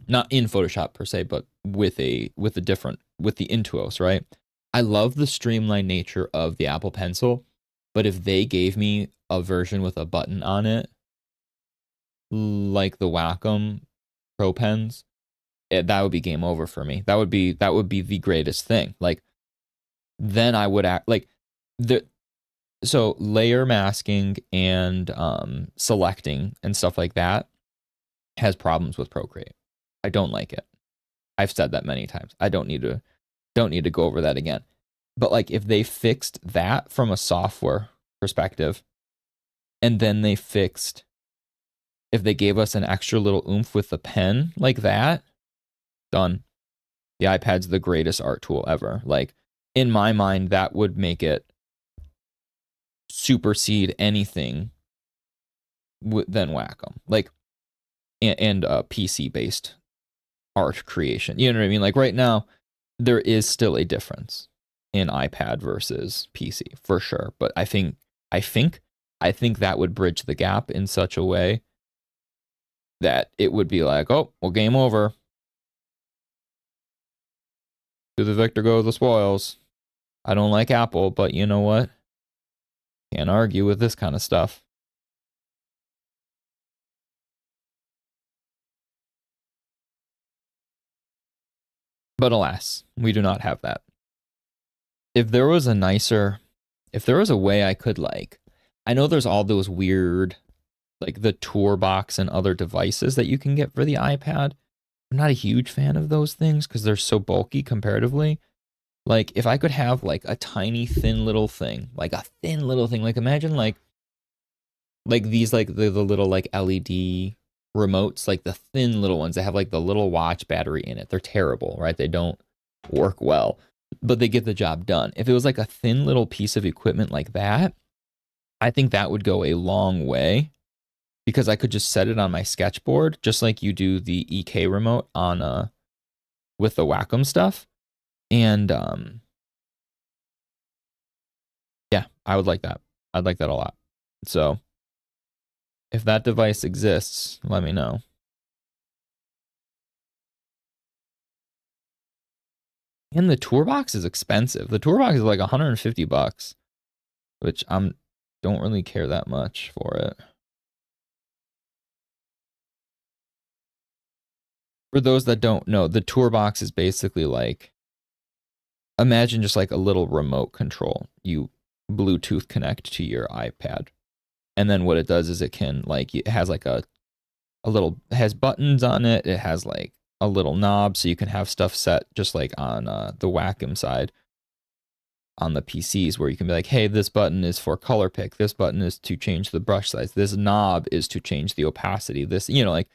Speaker 1: Not in Photoshop per se, but with the Intuos, right? I love the streamlined nature of the Apple Pencil, but if they gave me a version with a button on it, like the Wacom Pro Pens, that would be game over for me. That would be the greatest thing. Like then I would act like so layer masking and selecting and stuff like that has problems with Procreate. I don't like it. I've said that many times. I don't need to go over that again. But like if they fixed that from a software perspective, and then if they gave us an extra little oomph with the pen like that, done. The iPad's the greatest art tool ever. Like in my mind, that would make it supersede anything than Wacom. Like and PC based art creation. You know what I mean? Like right now, there is still a difference in iPad versus PC for sure. But I think that would bridge the gap in such a way that it would be like, oh, well, game over. To the victor go the spoils. I don't like Apple, but you know what? Can't argue with this kind of stuff. But alas, we do not have that. If there was a way I could I know there's all those weird, like the tour box and other devices that you can get for the iPad. I'm not a huge fan of those things because they're so bulky comparatively. Like if I could have like a tiny thin little thing, like imagine like these like the little like LED remotes, like the thin little ones that have like the little watch battery in it. They're terrible, right? They don't work well, but they get the job done. If it was like a thin little piece of equipment like that, I think that would go a long way because I could just set it on my sketchboard, just like you do the EK remote on with the Wacom stuff. And yeah, I would like that. I'd like that a lot. So if that device exists, let me know. And the tour box is expensive. The tour box is like $150, which don't really care that much for it. For those that don't know, the tour box is basically like, imagine just like a little remote control. You Bluetooth connect to your iPad. And then what it does is it can like, it has like a little, it has buttons on it. It has like a little knob so you can have stuff set just like on the Wacom side on the PCs where you can be like, hey, this button is for color pick. This button is to change the brush size. This knob is to change the opacity. This, like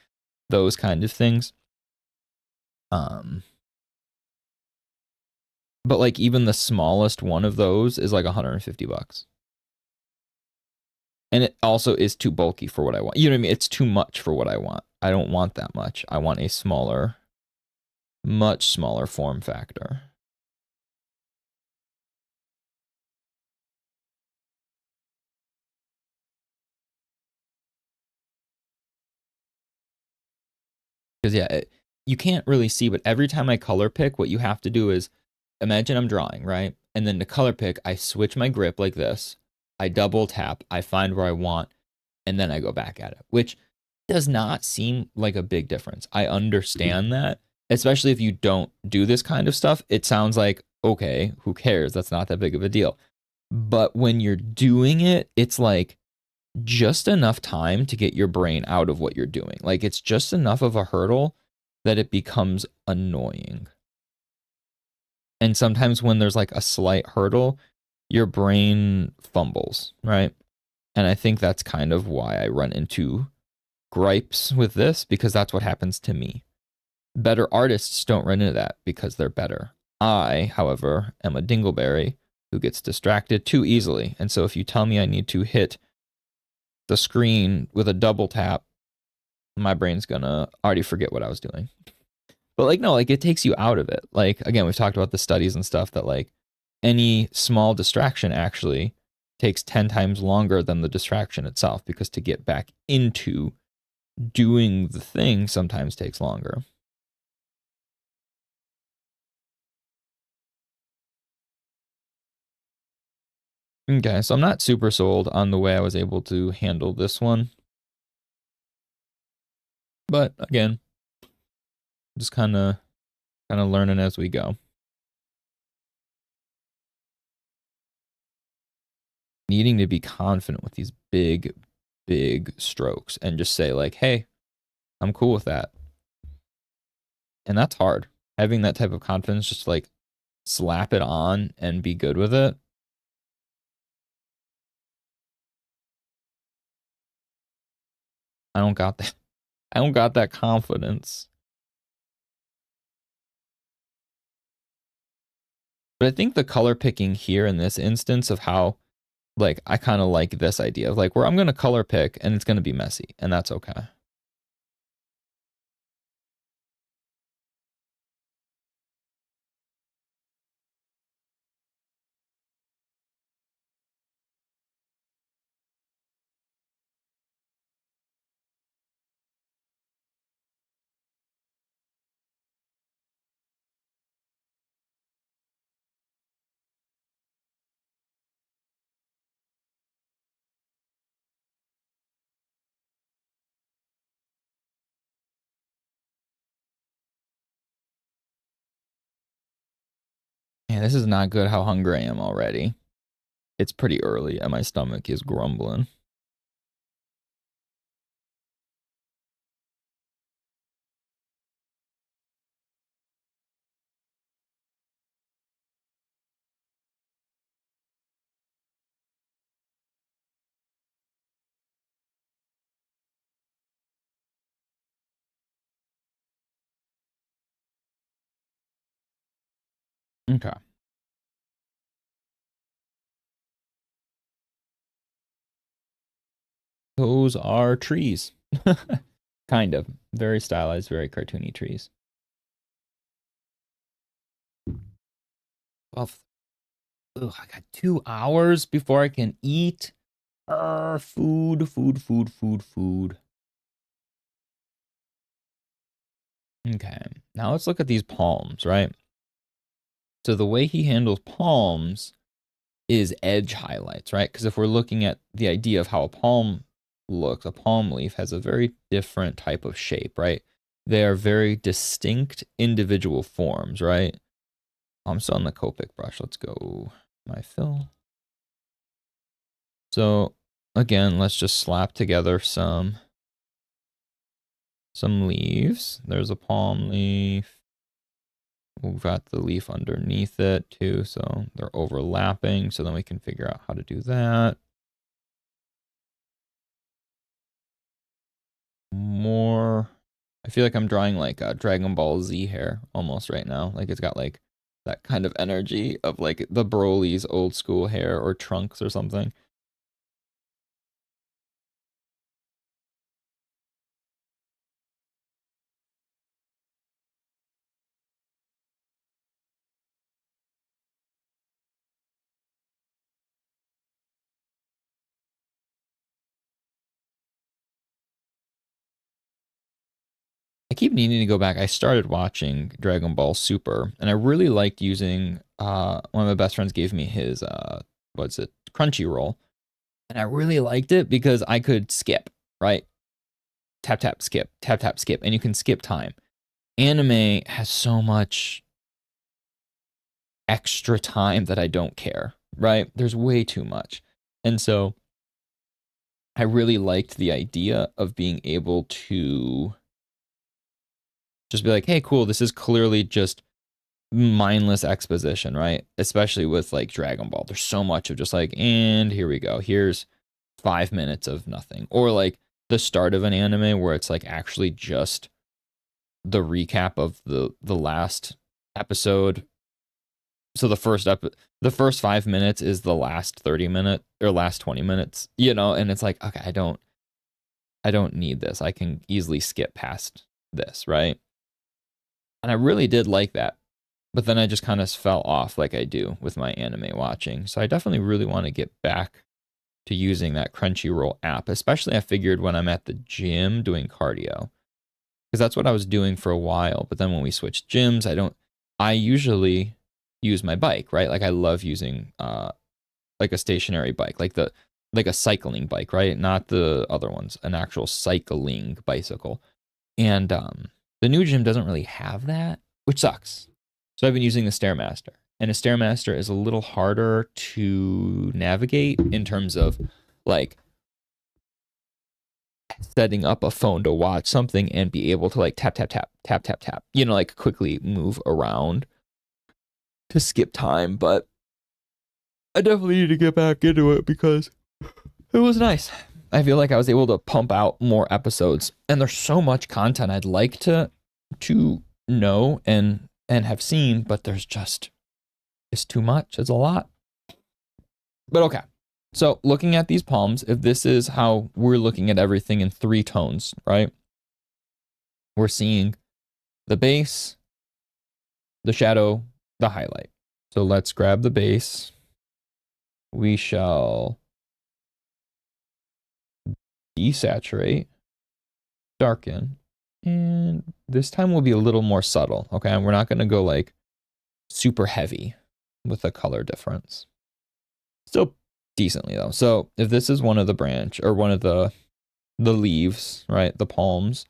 Speaker 1: those kind of things. But like even the smallest one of those is like $150. And it also is too bulky for what I want. You know what I mean? It's too much for what I want. I don't want that much. I want a smaller, much smaller form factor. Because yeah, you can't really see, but every time I color pick, what you have to do is imagine I'm drawing, right? And then to color pick, I switch my grip like this. I double tap, I find where I want, and then I go back at it, which does not seem like a big difference. I understand that, especially if you don't do this kind of stuff. It sounds like, okay, who cares? That's not that big of a deal. But when you're doing it, it's like just enough time to get your brain out of what you're doing. Like it's just enough of a hurdle that it becomes annoying. And sometimes when there's like a slight hurdle, your brain fumbles, right? And I think that's kind of why I run into gripes with this because that's what happens to me. Better artists don't run into that because they're better. I, however, am a dingleberry who gets distracted too easily. And so if you tell me I need to hit the screen with a double tap, my brain's gonna already forget what I was doing. But like, no, like it takes you out of it. Like, again, we've talked about the studies and stuff that like any small distraction actually takes 10 times longer than the distraction itself because to get back into doing the thing sometimes takes longer. Okay, so I'm not super sold on the way I was able to handle this one. But again, just kind of learning as we go. Needing to be confident with these big, big strokes and just say like, hey, I'm cool with that. And that's hard. Having that type of confidence, just like slap it on and be good with it. I don't got that. I don't got that confidence. But I think the color picking here in this instance of how, like, I kind of like this idea of like where I'm going to color pick and it's going to be messy and that's okay. Yeah, this is not good how hungry I am already. It's pretty early and my stomach is grumbling. Okay. Those are trees. Kind of. Very stylized, very cartoony trees. Well, ugh, I got 2 hours before I can eat. Food, food, food, food, food. Okay. Now let's look at these palms, right? So the way he handles palms is edge highlights, right? Because if we're looking at the idea of how a palm looks, a palm leaf has a very different type of shape, right? They are very distinct individual forms, right? I'm still on the Copic brush. Let's go my fill. So again, let's just slap together some leaves. There's a palm leaf. We've got the leaf underneath it too, so they're overlapping. So then we can figure out how to do that. More, I feel like I'm drawing like a Dragon Ball Z hair almost right now. Like it's got like that kind of energy of like the Broly's old school hair or Trunks or something. I keep needing to go back. I started watching Dragon Ball Super, and I really liked using one of my best friends gave me his what's it, Crunchyroll. And I really liked it because I could skip, right? Tap tap skip, tap tap skip, and you can skip time. Anime has so much extra time that I don't care, right? There's way too much. And so I really liked the idea of being able to just be like, hey, cool, this is clearly just mindless exposition, right? Especially with like Dragon Ball. There's so much of just like, and here we go. Here's 5 minutes of nothing. Or like the start of an anime where it's like actually just the recap of the last episode. So the first 5 minutes is the last 30 minute or last 20 minutes, you know, and it's like, okay, I don't need this. I can easily skip past this, right? And I really did like that. But then I just kind of fell off like I do with my anime watching. So I definitely really want to get back to using that Crunchyroll app, especially I figured when I'm at the gym doing cardio. Because that's what I was doing for a while. But then when we switched gyms, I usually use my bike, right? Like I love using like a stationary bike, like a cycling bike, right? Not the other ones, an actual cycling bicycle. And the new gym doesn't really have that, which sucks. So I've been using the Stairmaster. And a Stairmaster is a little harder to navigate in terms of like setting up a phone to watch something and be able to like tap, tap, tap, tap, tap, tap, you know, like quickly move around to skip time. But I definitely need to get back into it because it was nice. I feel like I was able to pump out more episodes and there's so much content I'd like to know and have seen, but there's just it's too much. It's a lot. But okay. So looking at these palms, if this is how we're looking at everything in 3 tones, right? We're seeing the base, the shadow, the highlight. So let's grab the base. We shall desaturate, darken, and this time will be a little more subtle, okay? We're not going to go like super heavy with the color difference. Still decently though. So if this is one of the branch or one of the leaves, right? The palms,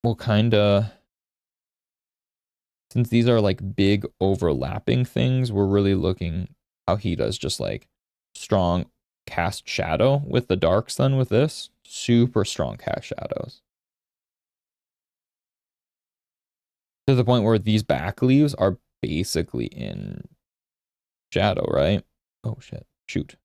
Speaker 1: we'll kind of since these are like big overlapping things, we're really looking how he does just like strong cast shadow with the darks. Then with this, super strong cast shadows. To the point where these back leaves are basically in shadow, right? Oh shit, shoot.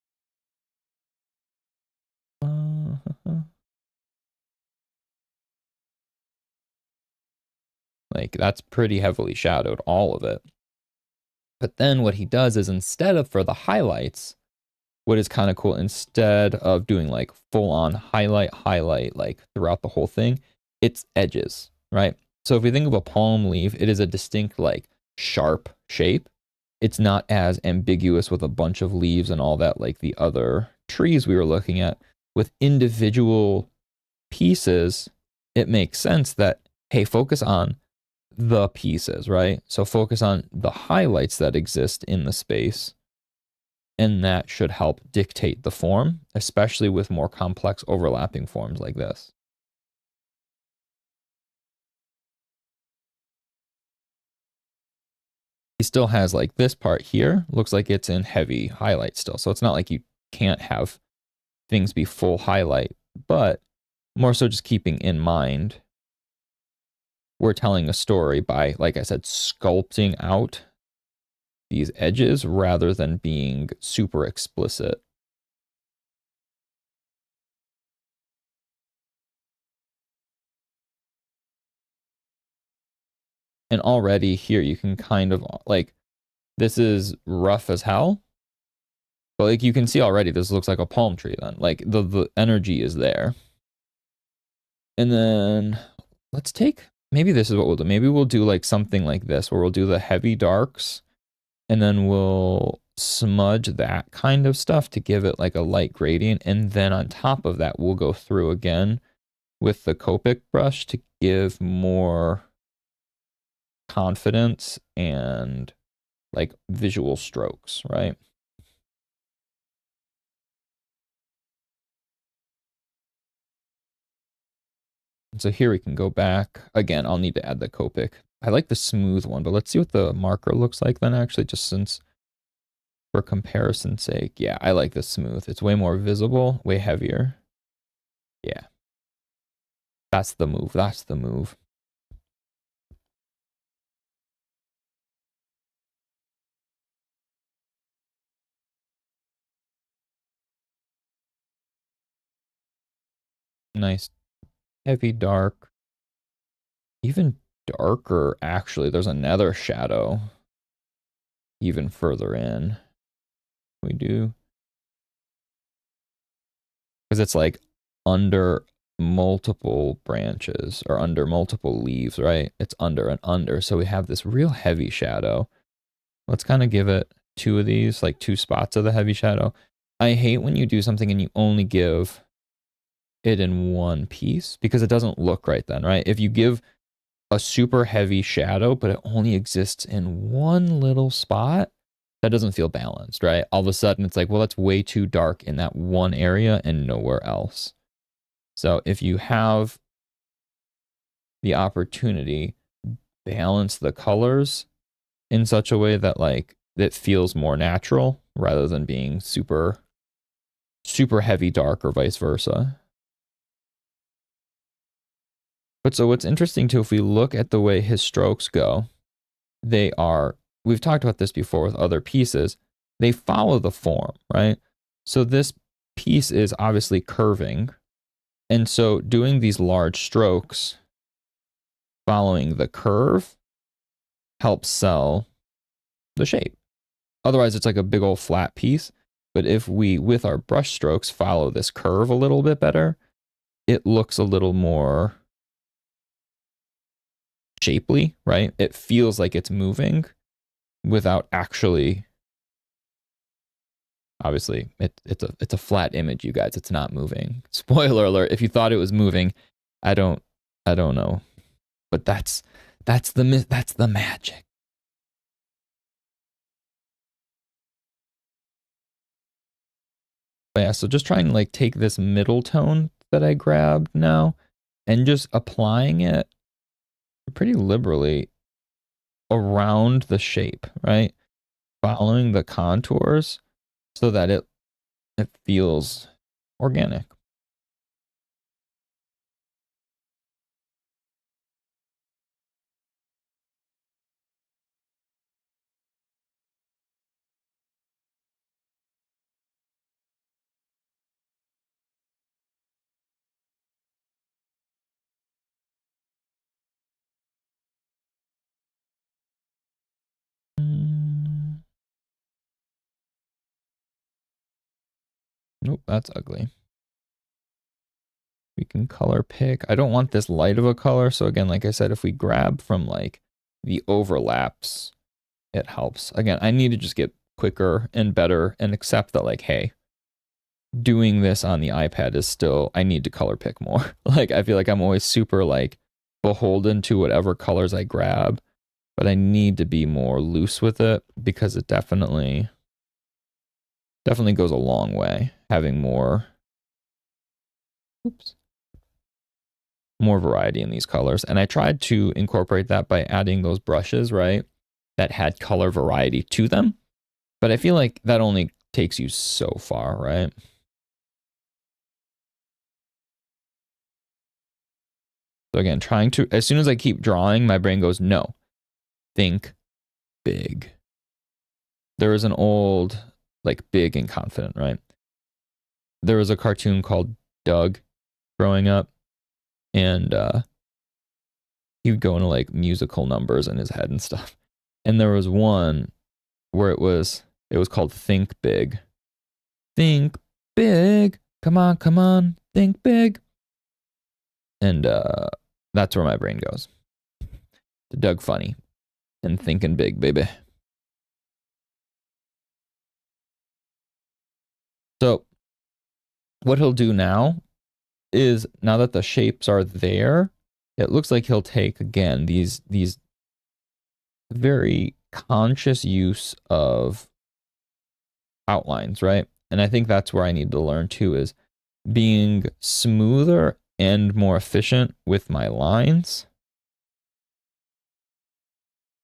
Speaker 1: Like that's pretty heavily shadowed, all of it. But then what he does is instead of for the highlights, what is kind of cool, instead of doing like full on highlight like throughout the whole thing, it's edges, right? So if we think of a palm leaf, it is a distinct like sharp shape. It's not as ambiguous with a bunch of leaves and all that like the other trees we were looking at. With individual pieces, it makes sense that, hey, focus on the pieces, right? So focus on the highlights that exist in the space, and that should help dictate the form, especially with more complex overlapping forms like this. He still has like this part here, looks like it's in heavy highlight still. So it's not like you can't have things be full highlight, but more so just keeping in mind we're telling a story by, like I said, sculpting out these edges rather than being super explicit. And already here you can kind of like, this is rough as hell, but like you can see already this looks like a palm tree then. Like the energy is there. And then let's take, maybe this is what we'll do. Maybe we'll do like something like this where we'll do the heavy darks and then we'll smudge that kind of stuff to give it like a light gradient. And then on top of that, we'll go through again with the Copic brush to give more confidence and like visual strokes, right? And so here we can go back. Again, I'll need to add the Copic. I like the smooth one, but let's see what the marker looks like then actually, just since for comparison's sake. Yeah, I like the smooth. It's way more visible, way heavier. Yeah. That's the move. That's the move. Nice heavy dark. Even darker, actually. There's another shadow even further in. We do. Because it's like under multiple branches or under multiple leaves, right? It's under and under. So we have this real heavy shadow. Let's kind of give it two of these, like two spots of the heavy shadow. I hate when you do something and you only give it in one piece because it doesn't look right then, right? If you give a super heavy shadow, but it only exists in one little spot, that doesn't feel balanced, right? All of a sudden it's like, well, that's way too dark in that one area and nowhere else. So if you have the opportunity, balance the colors in such a way that like it feels more natural rather than being super, super heavy dark or vice versa. But so what's interesting too, if we look at the way his strokes go, they are, we've talked about this before with other pieces, they follow the form, right? So this piece is obviously curving. And so doing these large strokes following the curve helps sell the shape. Otherwise, it's like a big old flat piece. But if we, with our brush strokes, follow this curve a little bit better, it looks a little more shapely, right? It feels like it's moving without actually, obviously, it's a flat image, you guys. It's not moving. Spoiler alert, if you thought it was moving, I don't know. But that's the magic. But yeah, so just trying to like take this middle tone that I grabbed now and just applying it pretty liberally. around the shape, right? Following the contours so that it feels organic. Nope, that's ugly. We can color pick. I don't want this light of a color. So again, like I said, if we grab from like the overlaps, it helps. Again, I need to just get quicker and better and accept that like, hey, doing this on the iPad is still, I need to color pick more. Like, I feel like I'm always super like beholden to whatever colors I grab, but I need to be more loose with it because it definitely goes a long way having more, more variety in these colors. And I tried to incorporate that by adding those brushes, right, that had color variety to them. But I feel like that only takes you so far, right? So again, trying to, as soon as I keep drawing, my brain goes, no, think big. There was an old, like Big and Confident, right? There was a cartoon called Doug growing up, and he would go into like musical numbers in his head and stuff. And there was one where it was called Think Big. Think big. Come on, think big. And that's where my brain goes. To Doug Funny and thinking big, baby. So what he'll do now is, now that the shapes are there, it looks like he'll take again these very conscious use of outlines, right? And I think that's where I need to learn too, is being smoother and more efficient with my lines.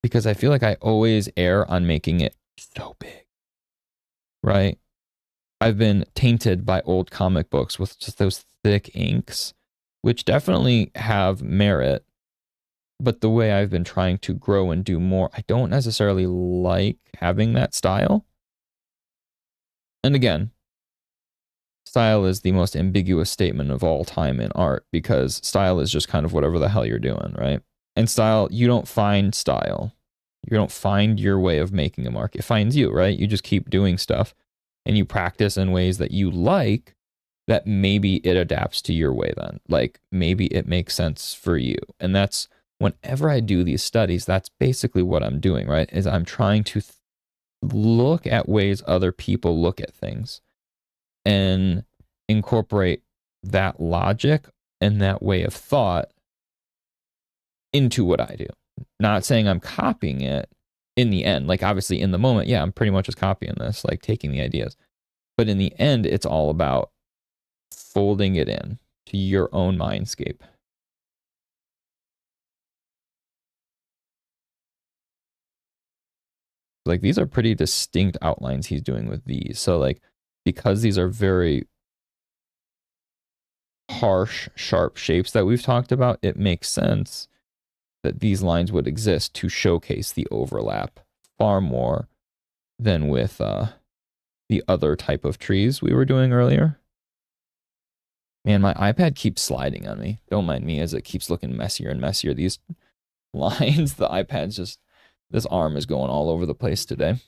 Speaker 1: Because I feel like I always err on making it so big, right? I've been tainted by old comic books with just those thick inks, which definitely have merit. But the way I've been trying to grow and do more, I don't necessarily like having that style. And again, style is the most ambiguous statement of all time in art, because style is just kind of whatever the hell you're doing, right? And style, you don't find style. You don't find your way of making a mark. It finds you, right? You just keep doing stuff and you practice in ways that you like, that maybe it adapts to your way then. Like maybe it makes sense for you. And that's, whenever I do these studies, that's basically what I'm doing, right? Is I'm trying to look at ways other people look at things and incorporate that logic and that way of thought into what I do. Not saying I'm copying it in the end. Like obviously in the moment, yeah, I'm pretty much just copying this, like taking the ideas. But in the end, it's all about folding it in to your own mindscape. Like these are pretty distinct outlines he's doing with these. So like, because these are very harsh, sharp shapes that we've talked about, it makes sense that these lines would exist to showcase the overlap far more than with the other type of trees we were doing earlier. Man, my iPad keeps sliding on me. Don't mind me as it keeps looking messier and messier. These lines, the iPad's just, this arm is going all over the place today.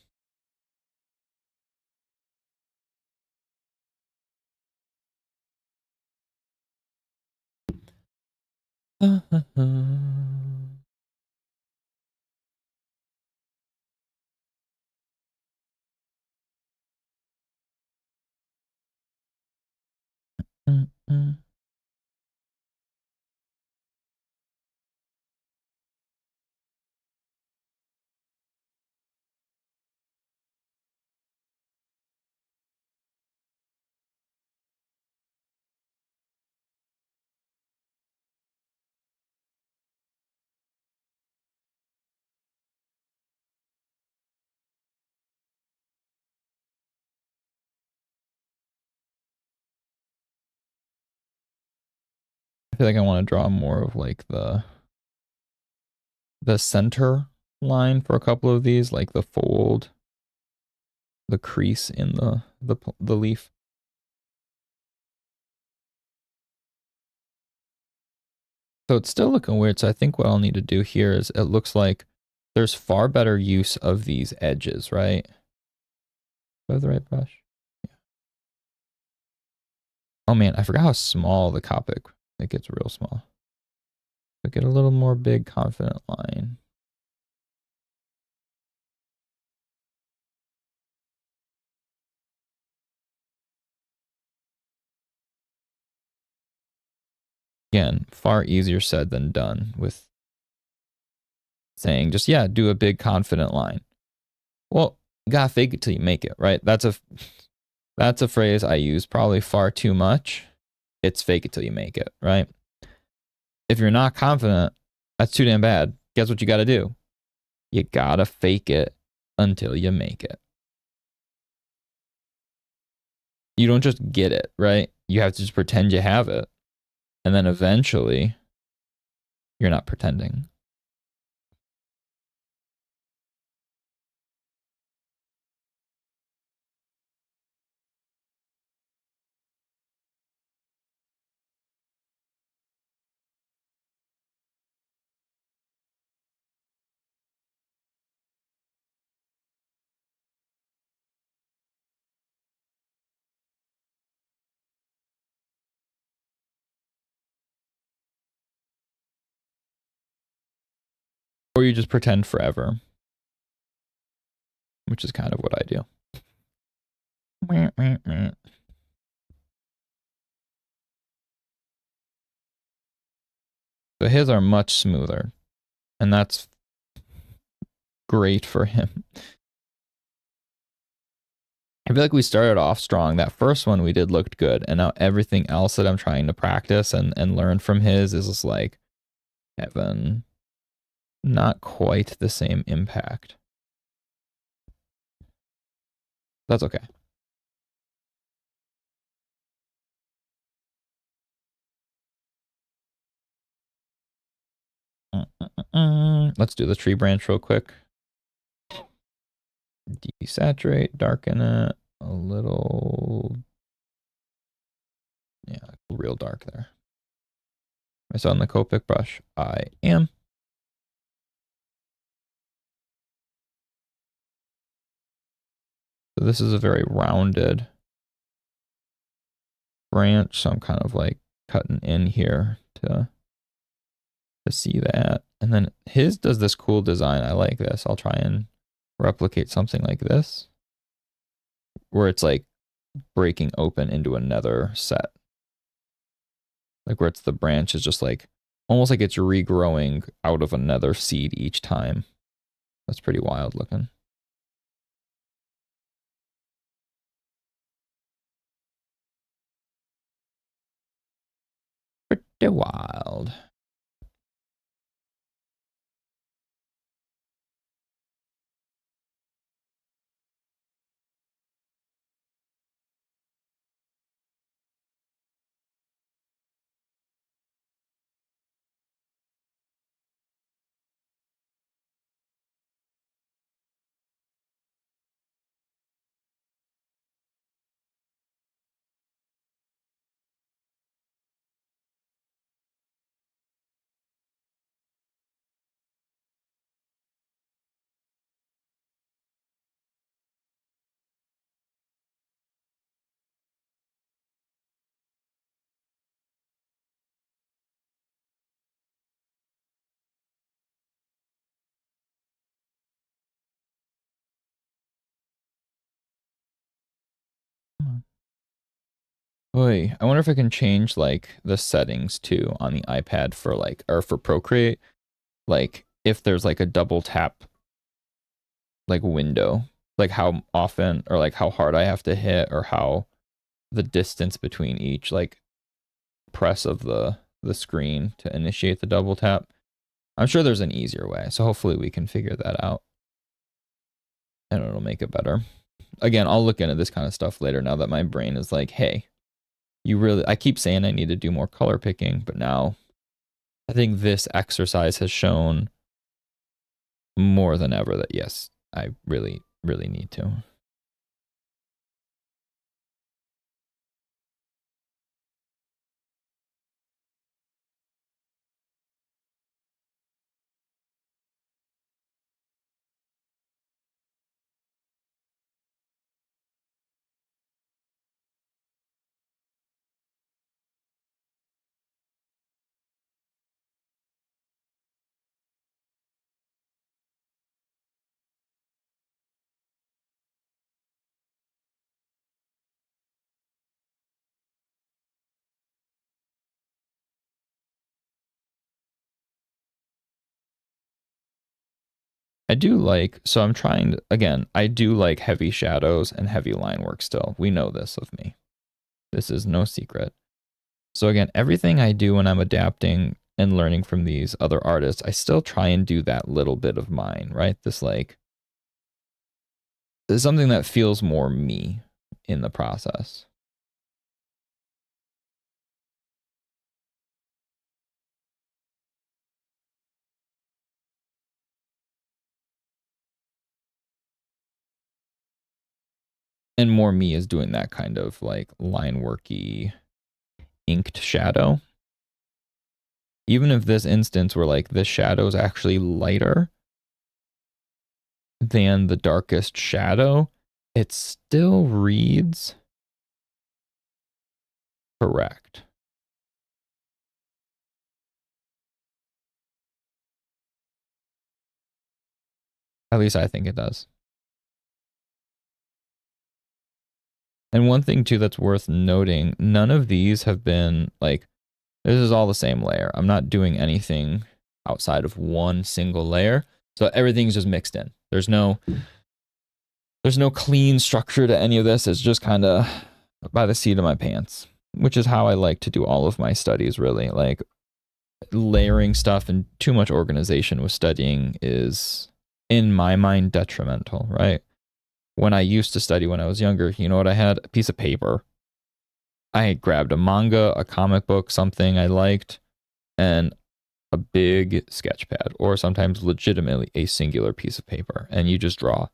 Speaker 1: I feel like I want to draw more of like the center line for a couple of these, like the fold, the crease in the leaf. So it's still looking weird. So I think what I'll need to do here is it looks like there's far better use of these edges, right? Do I have the right brush? Yeah. Oh man, I forgot how small the Copic. It gets real small. So get a little more big, confident line. Again, far easier said than done with saying just, yeah, do a big, confident line. Well, you gotta fake it till you make it, right? That's a phrase I use probably far too much. It's fake it till you make it, right? If you're not confident, that's too damn bad. Guess what you gotta do? You gotta fake it until you make it. You don't just get it, right? You have to just pretend you have it. And then eventually, you're not pretending. Or you just pretend forever, which is kind of what I do. So his are much smoother, and that's great for him. I feel like we started off strong. That first one we did looked good, and now everything else that I'm trying to practice and learn from his is just like, Evan, not quite the same impact. That's okay. Let's do the tree branch real quick. Desaturate, darken it a little. Yeah, real dark there. Am I still on the Copic brush? I am. So this is a very rounded branch, so I'm kind of like cutting in here to see that. And then his does this cool design. I like this. I'll try and replicate something like this, where it's like breaking open into another set. Like where it's the branch is just like, almost like it's regrowing out of another seed each time. That's pretty wild looking. Pretty wild. Oy, I wonder if I can change like the settings too on the iPad for like, or for Procreate. Like if there's like a double tap like window, like how often or like how hard I have to hit or how the distance between each like press of the screen to initiate the double tap. I'm sure there's an easier way. So hopefully we can figure that out. And it'll make it better. Again, I'll look into this kind of stuff later now that my brain is like, hey, I keep saying I need to do more color picking, but now I think this exercise has shown more than ever that yes, I really, really need to. I do like, so I'm trying to, again, I do like heavy shadows and heavy line work still. We know this of me. This is no secret. So again, everything I do when I'm adapting and learning from these other artists, I still try and do that little bit of mine, right? This like, something that feels more me in the process. And more me is doing that kind of like line worky inked shadow. Even if this instance where like this shadow is actually lighter than the darkest shadow, it still reads correct. At least I think it does. And one thing too that's worth noting, none of these have been like, this is all the same layer. I'm not doing anything outside of one single layer. So everything's just mixed in. There's no clean structure to any of this. It's just kind of by the seat of my pants, which is how I like to do all of my studies, really. Like layering stuff and too much organization with studying is, in my mind, detrimental, right? When I used to study when I was younger, you know what I had? A piece of paper. I grabbed a manga, a comic book, something I liked, and a big sketch pad, or sometimes legitimately a singular piece of paper, and you just draw.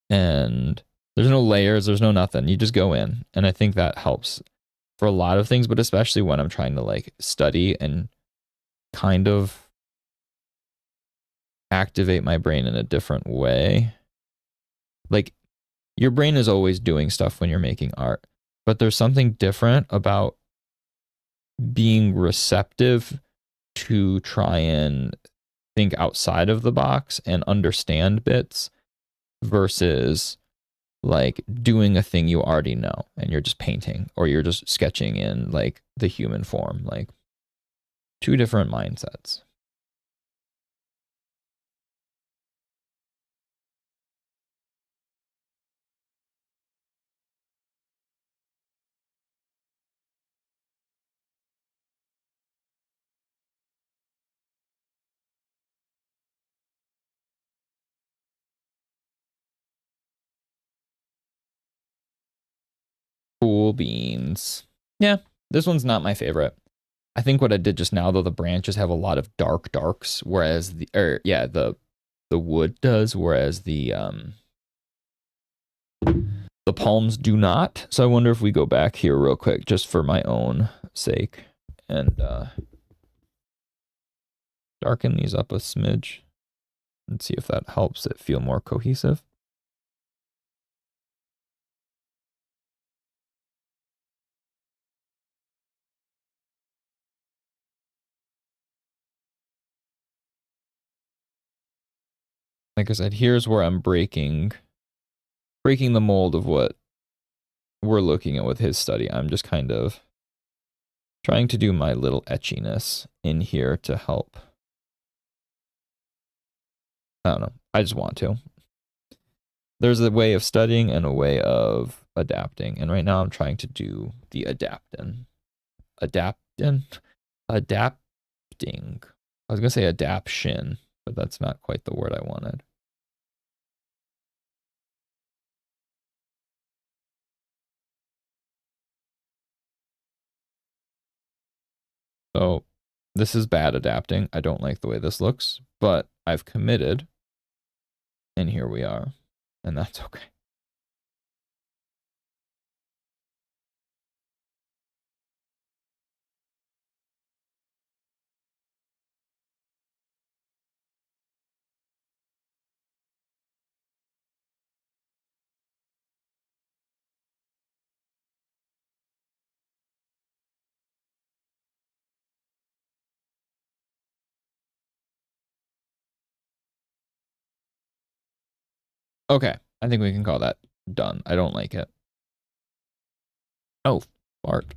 Speaker 1: And there's no layers, there's no nothing. You just go in. And I think that helps for a lot of things, but especially when I'm trying to like study and kind of activate my brain in a different way. Like your brain is always doing stuff when you're making art, but there's something different about being receptive to try and think outside of the box and understand bits versus like doing a thing you already know and you're just painting or you're just sketching in like the human form. Like two different mindsets. Cool beans. Yeah, this one's not my favorite. I think what I did just now, though, the branches have a lot of dark darks, whereas the wood does, whereas the palms do not. So I wonder if we go back here real quick, just for my own sake, and darken these up a smidge and see if that helps it feel more cohesive. Like I said, here's where I'm breaking the mold of what we're looking at with his study. I'm just kind of trying to do my little etchiness in here to help. I don't know. I just want to. There's a way of studying and a way of adapting. And right now I'm trying to do the adapting. Adapting? Adapting. I was going to say adaption, but that's not quite the word I wanted. So this is bad adapting. I don't like the way this looks, but I've committed, and here we are, and that's okay. Okay, I think we can call that done. I don't like it. Oh, fart.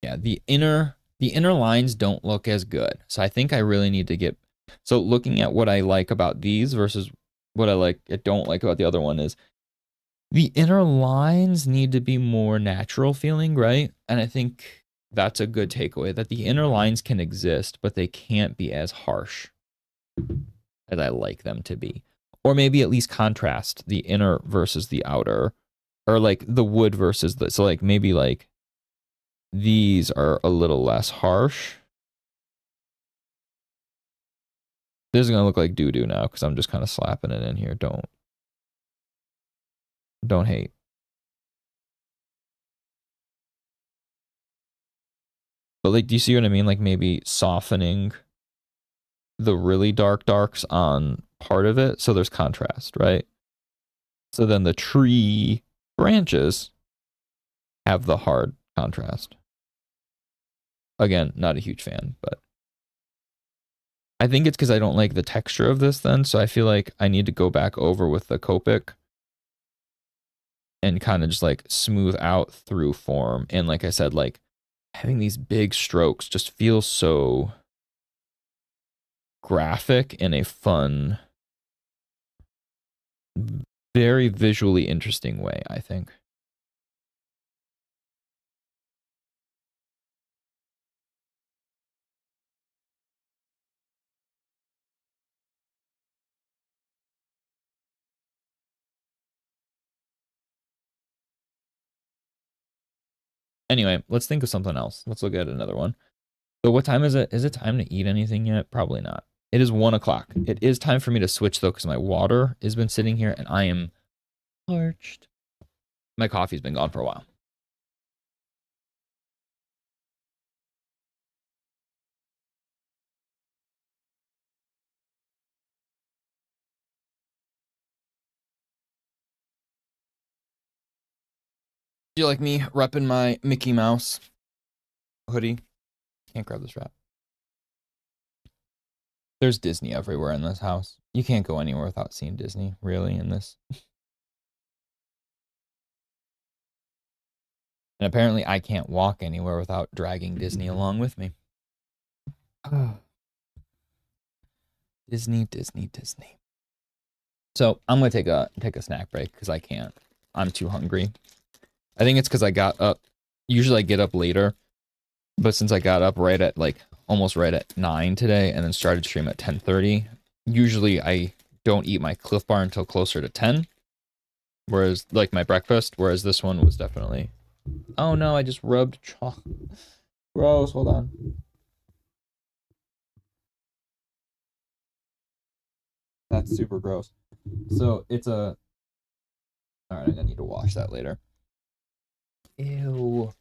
Speaker 1: Yeah, the inner lines don't look as good. So I think I really need to get, so looking at what I like about these versus what I don't like about the other one is the inner lines need to be more natural feeling, right? And I think that's a good takeaway, that the inner lines can exist, but they can't be as harsh as I like them to be. Or maybe at least contrast the inner versus the outer, or like the wood versus the, so like maybe like these are a little less harsh. This is gonna look like doo-doo now because I'm just kind of slapping it in here. Don't hate. But like, do you see what I mean? Like maybe softening the really dark darks on part of it so there's contrast, right? So then the tree branches have the hard contrast. Again, not a huge fan, but I think it's because I don't like the texture of this then, so I feel like I need to go back over with the Copic and kind of just like smooth out through form. And like I said, like having these big strokes just feels so graphic in a fun, very visually interesting way, I think. Anyway, let's think of something else. Let's look at another one. So what time is it? Is it time to eat anything yet? Probably not. It is 1 o'clock. It is time for me to switch though, because my water has been sitting here and I am parched. My coffee's been gone for a while. Do you like me repping my Mickey Mouse hoodie? Can't grab this wrap. There's Disney everywhere in this house. You can't go anywhere without seeing Disney, really, in this. And apparently I can't walk anywhere without dragging Disney along with me. Disney, Disney, Disney. So I'm gonna take a snack break because I can't. I'm too hungry. I think it's because I got up. Usually I get up later, but since I got up right at like almost right at 9 today and then started stream at 10:30, usually I don't eat my Cliff Bar until closer to 10. Whereas like my breakfast, whereas this one was definitely. Oh no, I just rubbed chocolate. Gross, hold on. That's super gross. So it's a. All right, I'm gonna need to wash that later. Ew.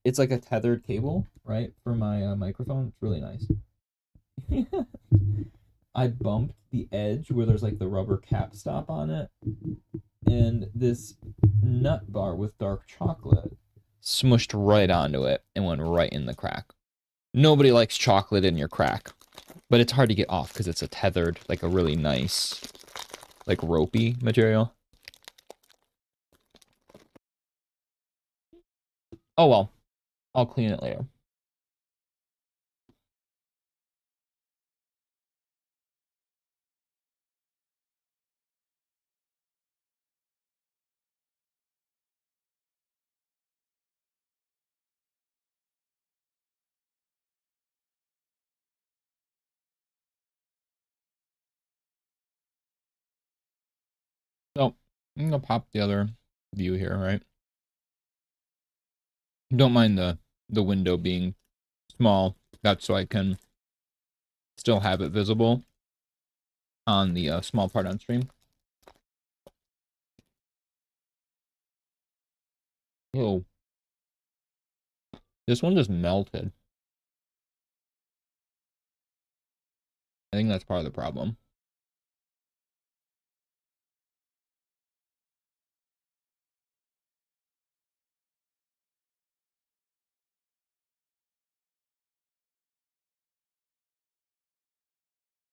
Speaker 1: It's like a tethered cable, right, for my microphone. It's really nice. I bumped the edge where there's like the rubber cap stop on it, and this nut bar with dark chocolate smushed right onto it and went right in the crack. Nobody likes chocolate in your crack, but it's hard to get off because it's a tethered, like a really nice, like ropey material. Oh well, I'll clean it later. I'm gonna pop the other view here, right? Don't mind the window being small. That's so I can still have it visible on the small part on stream. Oh, this one just melted. I think that's part of the problem.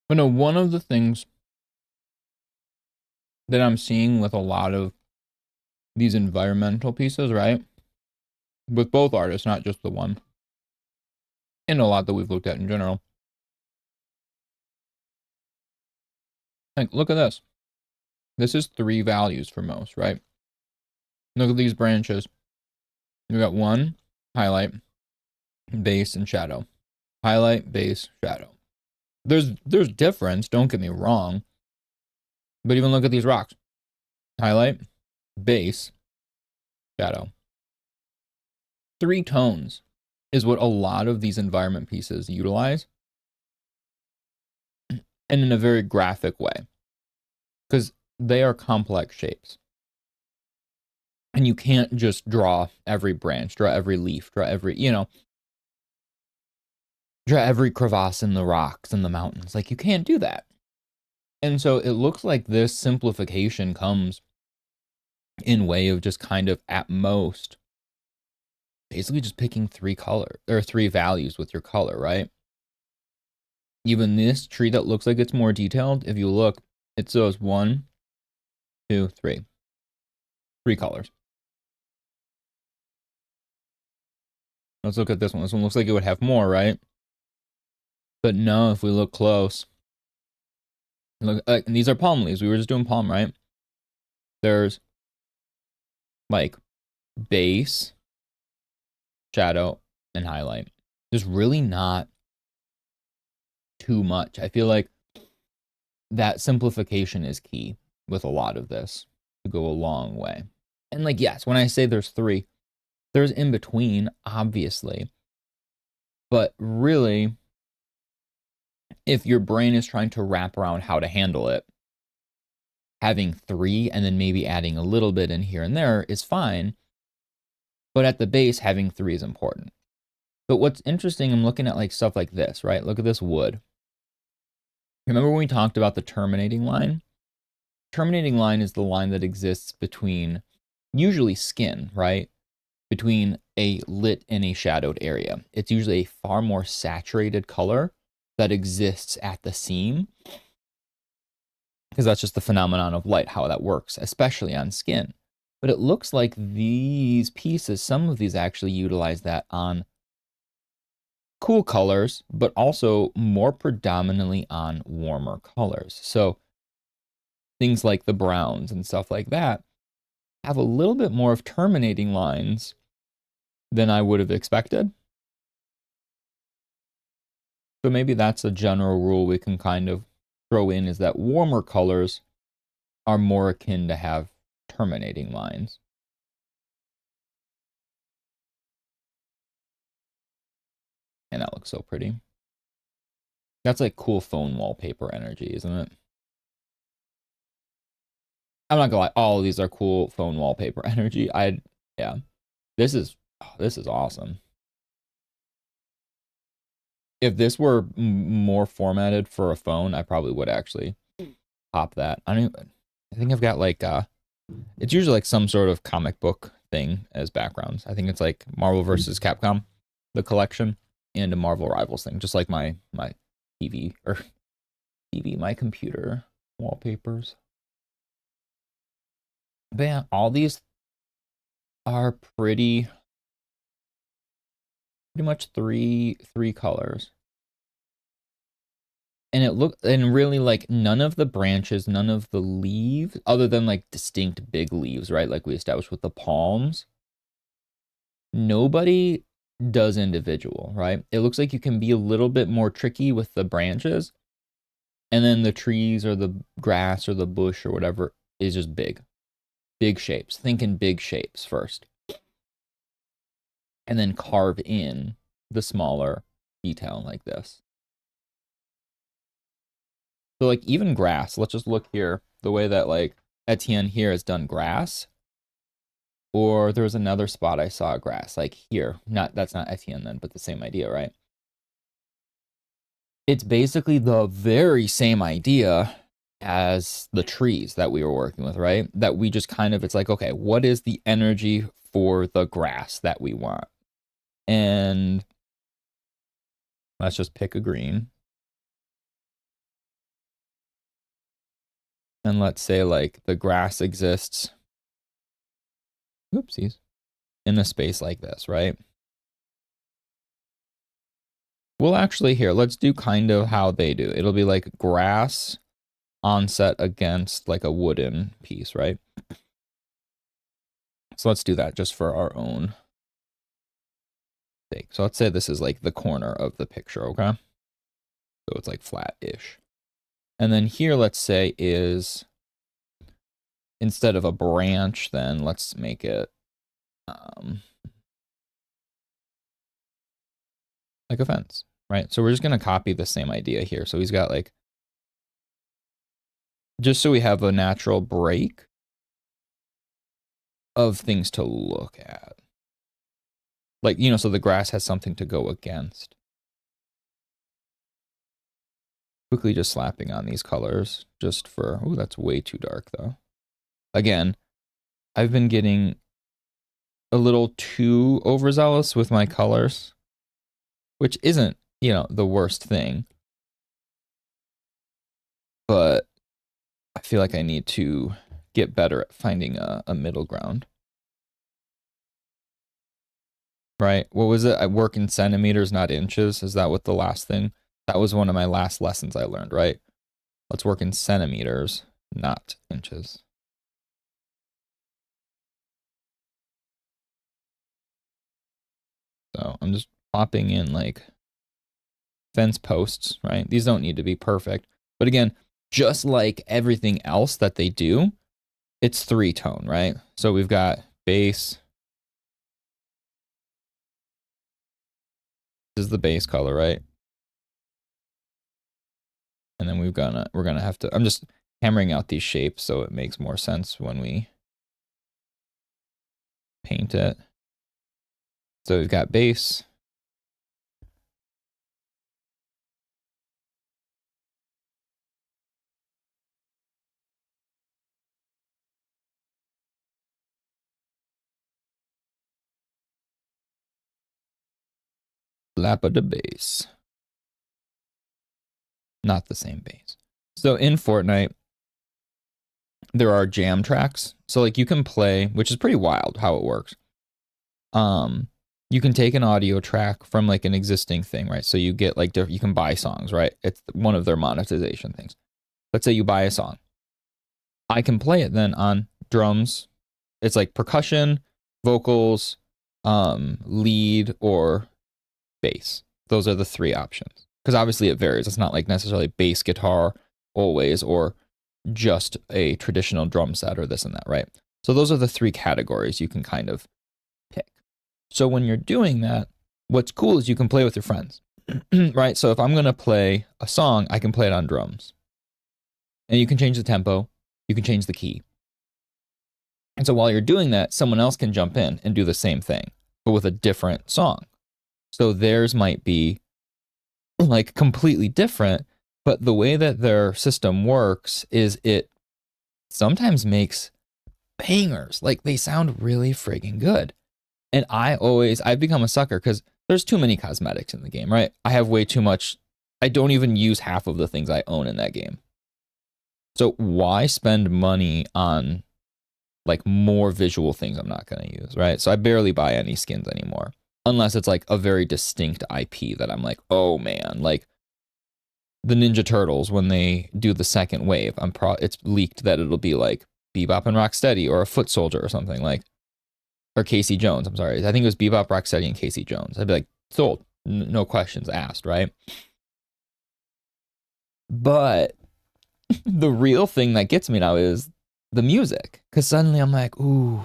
Speaker 1: But no, one of the things that I'm seeing with a lot of these environmental pieces, right? With both artists, not just the one, and a lot that we've looked at in general. Like, look at this. This is 3 values for most, right? Look at these branches. We got 1, highlight, base, and shadow. Highlight, base, shadow. There's difference, don't get me wrong. But even look at these rocks. Highlight, base, shadow. 3 tones is what a lot of these environment pieces utilize. And in a very graphic way. Because they are complex shapes. And you can't just draw every branch, draw every leaf, draw every, draw every crevasse in the rocks and the mountains. Like, you can't do that. And so it looks like this simplification comes in way of just kind of, at most, basically just picking 3 values with your color, right? Even this tree that looks like it's more detailed, if you look, it shows 1, 2, 3. 3 colors. Let's look at this one. This one looks like it would have more, right? But no, if we look close, look, and these are palm leaves. We were just doing palm, right? There's like base, shadow, and highlight. There's really not too much. I feel like that simplification is key with a lot of this to go a long way. And like, yes, when I say there's 3, there's in between, obviously. But really, if your brain is trying to wrap around how to handle it, having 3 and then maybe adding a little bit in here and there is fine. But at the base, having 3 is important. But what's interesting, I'm looking at like stuff like this, right? Look at this wood. Remember when we talked about the terminating line? Terminating line is the line that exists between usually skin, right? Between a lit and a shadowed area. It's usually a far more saturated color that exists at the seam, because that's just the phenomenon of light, how that works, especially on skin. But it looks like these pieces, some of these actually utilize that on cool colors, but also more predominantly on warmer colors. So things like the browns and stuff like that have a little bit more of terminating lines than I would have expected. So maybe that's a general rule we can kind of throw in, is that warmer colors are more akin to have terminating lines. And that looks so pretty. That's like cool phone wallpaper energy, isn't it? I'm not gonna lie, all of these are cool phone wallpaper energy. Yeah. This is awesome. If this were more formatted for a phone, I probably would actually pop that. I think I've got like it's usually like some sort of comic book thing as backgrounds. I think it's like Marvel versus Capcom, the collection, and a Marvel Rivals thing, just like my TV or my computer wallpapers. But yeah, all these are pretty much three colors. And really, like, none of the branches, none of the leaves, other than like distinct big leaves, right? Like we established with the palms, nobody does individual, right? It looks like you can be a little bit more tricky with the branches, and then the trees or the grass or the bush or whatever is just big. big shapes. Think in big shapes first. And then carve in the smaller detail like this. So like even grass, let's just look here, the way that like Etienne here has done grass. Or there was another spot I saw grass, like here. That's not Etienne then, but the same idea, right? It's basically the very same idea as the trees that we were working with, right? That we just kind of, it's like, okay, what is the energy for the grass that we want? And let's just pick a green. And let's say like the grass exists, oopsies, in a space like this, right? We'll actually, here, let's do kind of how they do. It'll be like grass onset against like a wooden piece, right? So let's do that just for our own sake. So let's say this is like the corner of the picture, okay? So it's like flat-ish. And then here, let's say is, instead of a branch, then let's make it like a fence, right? So we're just going to copy the same idea here. So he's got like, just so we have a natural break of things to look at. Like, you know, so the grass has something to go against. Quickly just slapping on these colors just for, oh, that's way too dark though. Again, I've been getting a little too overzealous with my colors, which isn't, you know, the worst thing. But I feel like I need to get better at finding a middle ground. Right? What was it? I work in centimeters, not inches. Is that what the last thing? That was one of my last lessons I learned, right? Let's work in centimeters, not inches. So I'm just popping in like fence posts, right? These don't need to be perfect. But again, just like everything else that they do, it's 3-tone, right? So we've got base. This is the base color, right? And then we're gonna have to, I'm just hammering out these shapes so it makes more sense when we paint it. So we've got base. Lap of the base. Not the same base. So in Fortnite, there are jam tracks. So like you can play, which is pretty wild how it works. You can take an audio track from like an existing thing, right? So you get like, you can buy songs, right? It's one of their monetization things. Let's say you buy a song. I can play it then on drums. It's like percussion, vocals, lead, or bass. Those are the 3 options. Because obviously it varies. It's not like necessarily bass guitar always, or just a traditional drum set or this and that, right? So those are the 3 categories you can kind of pick. So when you're doing that, what's cool is you can play with your friends, right? So if I'm going to play a song, I can play it on drums. And you can change the tempo, you can change the key. And so while you're doing that, someone else can jump in and do the same thing, but with a different song. So theirs might be like completely different, but the way that their system works is it sometimes makes bangers. Like they sound really friggin' good. And I've become a sucker because there's too many cosmetics in the game, right? I have way too much. I don't even use half of the things I own in that game. So why spend money on like more visual things I'm not going to use, right? So I barely buy any skins anymore, unless it's like a very distinct IP that I'm like, oh man, like the Ninja Turtles, when they do the second wave, it's leaked that it'll be like Bebop and Rocksteady or a Foot Soldier or something like, or Casey Jones. I'm sorry. I think it was Bebop, Rocksteady, and Casey Jones. I'd be like, sold. No questions asked, right? But the real thing that gets me now is the music, because suddenly I'm like, ooh,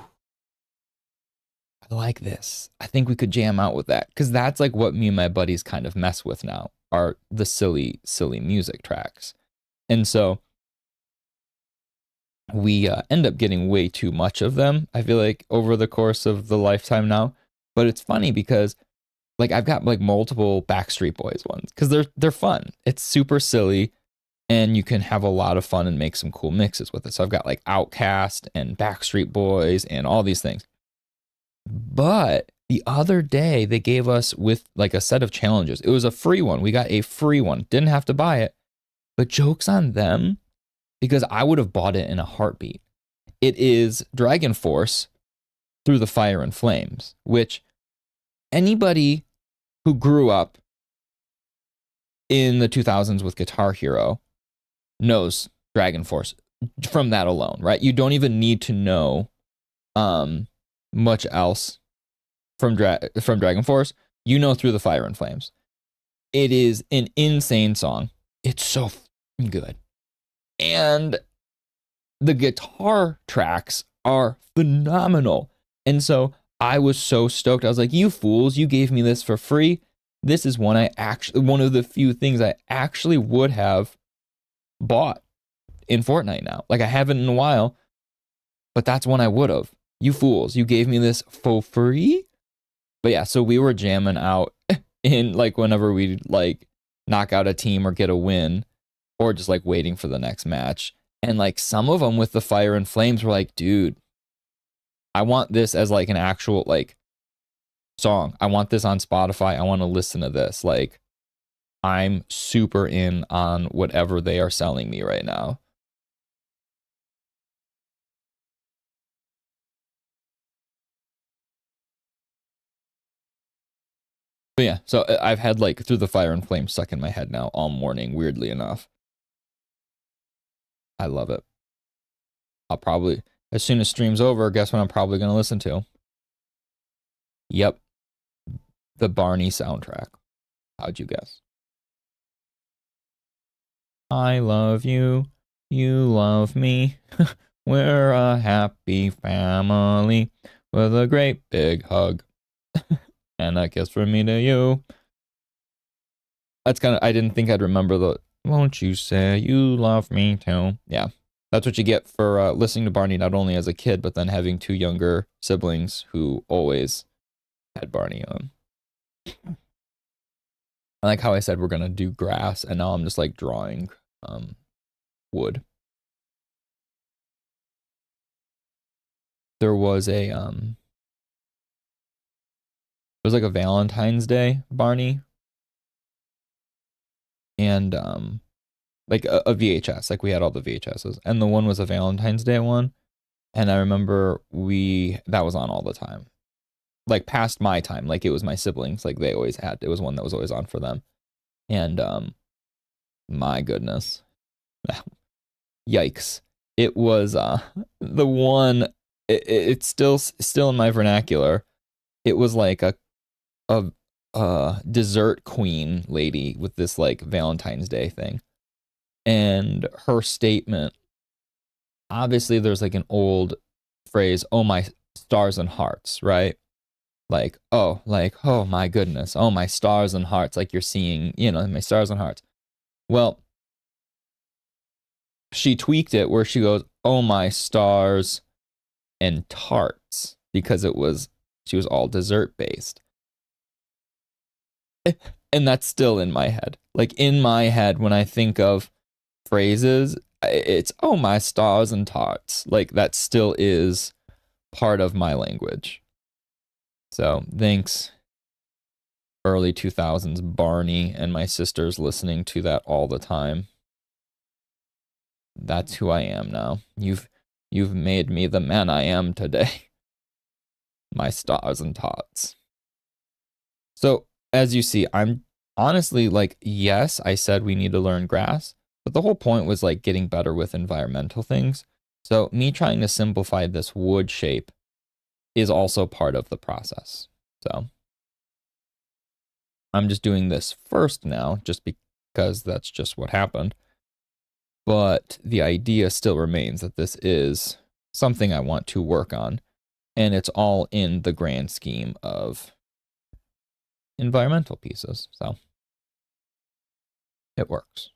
Speaker 1: I like this. I think we could jam out with that, because that's like what me and my buddies kind of mess with now, are the silly, silly music tracks. And so we end up getting way too much of them, I feel like, over the course of the lifetime now. But it's funny because like I've got like multiple Backstreet Boys ones because they're fun. It's super silly, and you can have a lot of fun and make some cool mixes with it. So I've got like Outkast and Backstreet Boys and all these things. But the other day they gave us with like a set of challenges. It was a free one. We got a free one. Didn't have to buy it. But joke's on them, because I would have bought it in a heartbeat. It is Dragon Force Through the Fire and Flames, which anybody who grew up in the 2000s with Guitar Hero knows Dragon Force from that alone, right? You don't even need to know much else from Dragon Force. You know Through the Fire and Flames. It is an insane song. It's so good. And the guitar tracks are phenomenal. And so I was so stoked. I was like, you fools, you gave me this for free. This is one of the few things I actually would have bought in Fortnite now. Like, I haven't in a while, but that's one I would have. You fools, you gave me this for free? But yeah, so we were jamming out in like whenever we like knock out a team or get a win, or just like waiting for the next match. And like some of them with the Fire and Flames were like, dude, I want this as like an actual like song. I want this on Spotify. I want to listen to this. Like, I'm super in on whatever they are selling me right now. But yeah, so I've had like Through the Fire and Flames stuck in my head now all morning, weirdly enough. I love it. I'll probably, as soon as stream's over, guess what I'm probably going to listen to? Yep. The Barney soundtrack. How'd you guess? I love you. You love me. We're a happy family with a great big hug and a kiss from me to you. That's kind of, I didn't think I'd remember the, won't you say you love me too? Yeah. That's what you get for listening to Barney not only as a kid, but then having two younger siblings who always had Barney on. I like how I said we're going to do grass, and now I'm just like drawing wood. There was a it was like a Valentine's Day Barney, and like a VHS, like we had all the VHSs, and the one was a Valentine's Day one, and I remember that was on all the time, like past my time, like it was my siblings, like they always had, it was one that was always on for them. And my goodness, yikes, it was the one, it's still in my vernacular. It was like a dessert queen lady with this like Valentine's Day thing, and her statement, obviously there's like an old phrase, oh my stars and hearts, right? Like, oh my goodness, oh my stars and hearts, like you're seeing, you know, my stars and hearts. Well, she tweaked it where she goes, oh my stars and tarts, because she was all dessert based. And that's still in my head. Like in my head, when I think of phrases, it's, oh my stars and tarts. Like that still is part of my language. So thanks, early 2000s Barney, and my sister's listening to that all the time. That's who I am now. You've made me the man I am today. My stars and tots. So as you see, I'm honestly like, yes, I said we need to learn grass, but the whole point was like getting better with environmental things. So me trying to simplify this wood shape is also part of the process. So I'm just doing this first now, just because that's just what happened. But the idea still remains that this is something I want to work on. And it's all in the grand scheme of environmental pieces. So it works.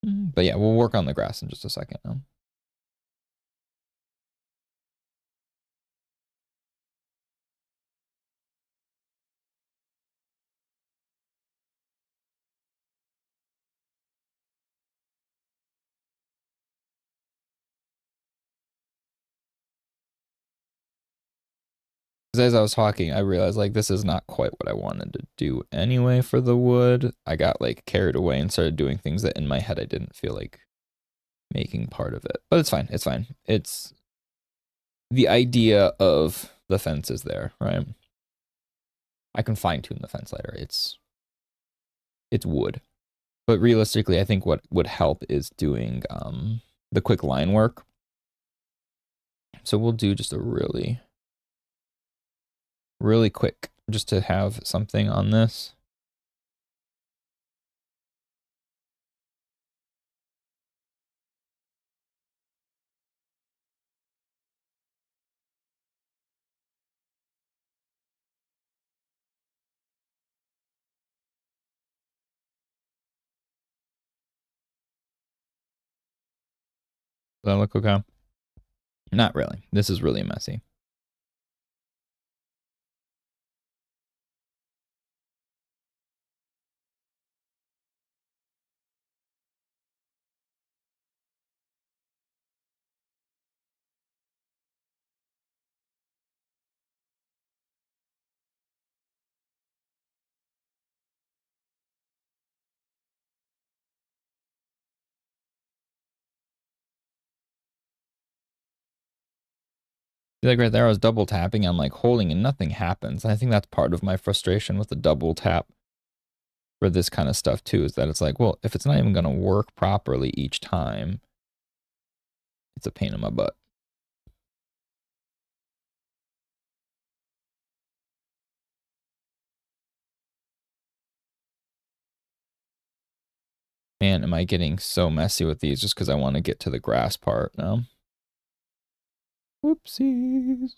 Speaker 1: But yeah, we'll work on the grass in just a second now. As I was talking, I realized like this is not quite what I wanted to do anyway for the wood. I got like carried away and started doing things that in my head I didn't feel like making part of it. But it's fine. It's fine. It's the idea of the fence is there, right? I can fine tune the fence later. It's wood. But realistically, I think what would help is doing the quick line work. So we'll do just a really quick, just to have something on this. Does that look okay? Not really. This is really messy. Like right there, I was double tapping. I'm like holding and nothing happens. I think that's part of my frustration with the double tap for this kind of stuff too, is that it's like, well, if it's not even going to work properly each time, it's a pain in my butt. Man, am I getting so messy with these just because I want to get to the grass part now. Whoopsies.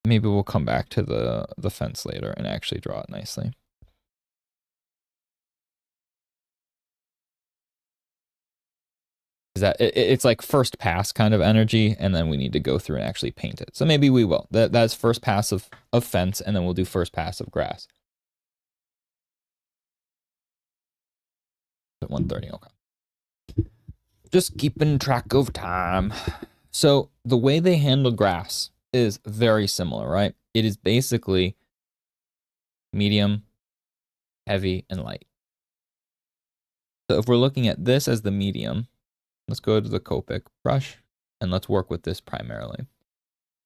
Speaker 1: Maybe we'll come back to the fence later and actually draw it nicely. Is that it's like first pass kind of energy, and then we need to go through and actually paint it. So maybe we will. That's first pass of fence, and then we'll do first pass of grass. At 1:30, okay. Just keeping track of time. So the way they handle grass is very similar, right? It is basically medium, heavy, and light. So if we're looking at this as the medium, let's go to the Copic brush and let's work with this primarily.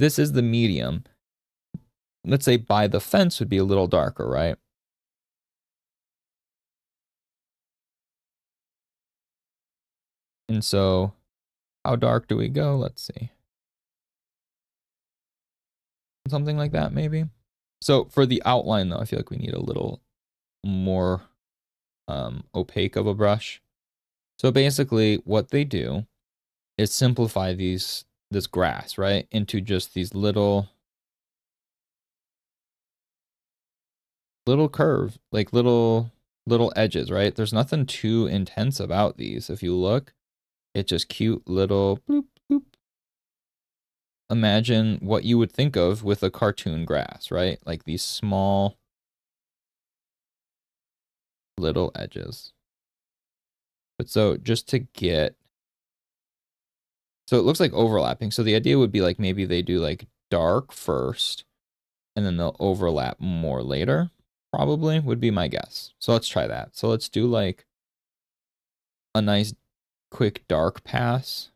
Speaker 1: This is the medium. Let's say by the fence would be a little darker, right? And so how dark do we go? Let's see. Something like that, maybe. So for the outline, though, I feel like we need a little more opaque of a brush. So basically what they do is simplify this grass, right, into just these little curve, like little edges, right? There's nothing too intense about these. If you look, it's just cute little bloop, bloop. Imagine what you would think of with a cartoon grass, right? Like these small little edges. But so just to get, so it looks like overlapping. So the idea would be like maybe they do like dark first and then they'll overlap more later, probably would be my guess. So let's try that. So let's do like a nice quick dark pass.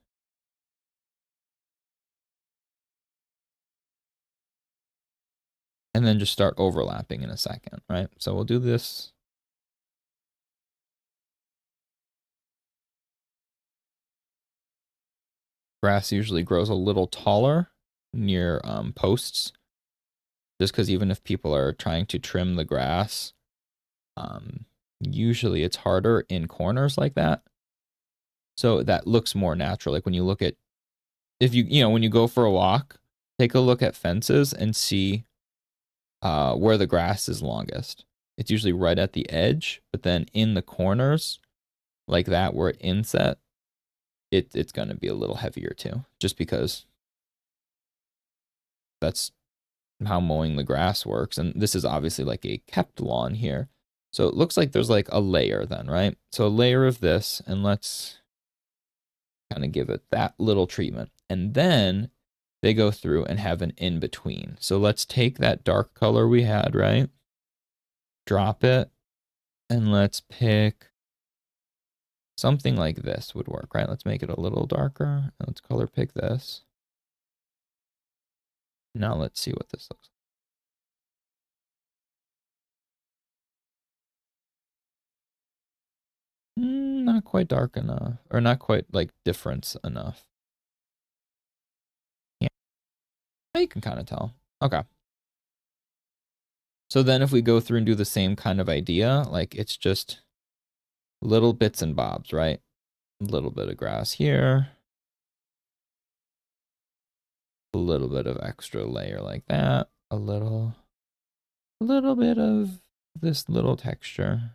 Speaker 1: And then just start overlapping in a second, right? So we'll do this. Grass usually grows a little taller near posts, just because even if people are trying to trim the grass, usually it's harder in corners like that. So that looks more natural. Like when you look at, if you know, when you go for a walk, take a look at fences and see where the grass is longest. It's usually right at the edge, but then in the corners, like that where it inset, it's going to be a little heavier too, just because that's how mowing the grass works. And this is obviously like a kept lawn here. So it looks like there's like a layer then, right? So a layer of this, and let's kind of give it that little treatment. And then they go through and have an in between. So let's take that dark color we had, right? Drop it, and let's pick something like this would work, right? Let's make it a little darker. Let's color pick this. Now let's see what this looks like. Not quite dark enough, or not quite like difference enough. Yeah, you can kind of tell. Okay. So then if we go through and do the same kind of idea, like it's just little bits and bobs, right? A little bit of grass here. A little bit of extra layer like that. A little bit of this little texture.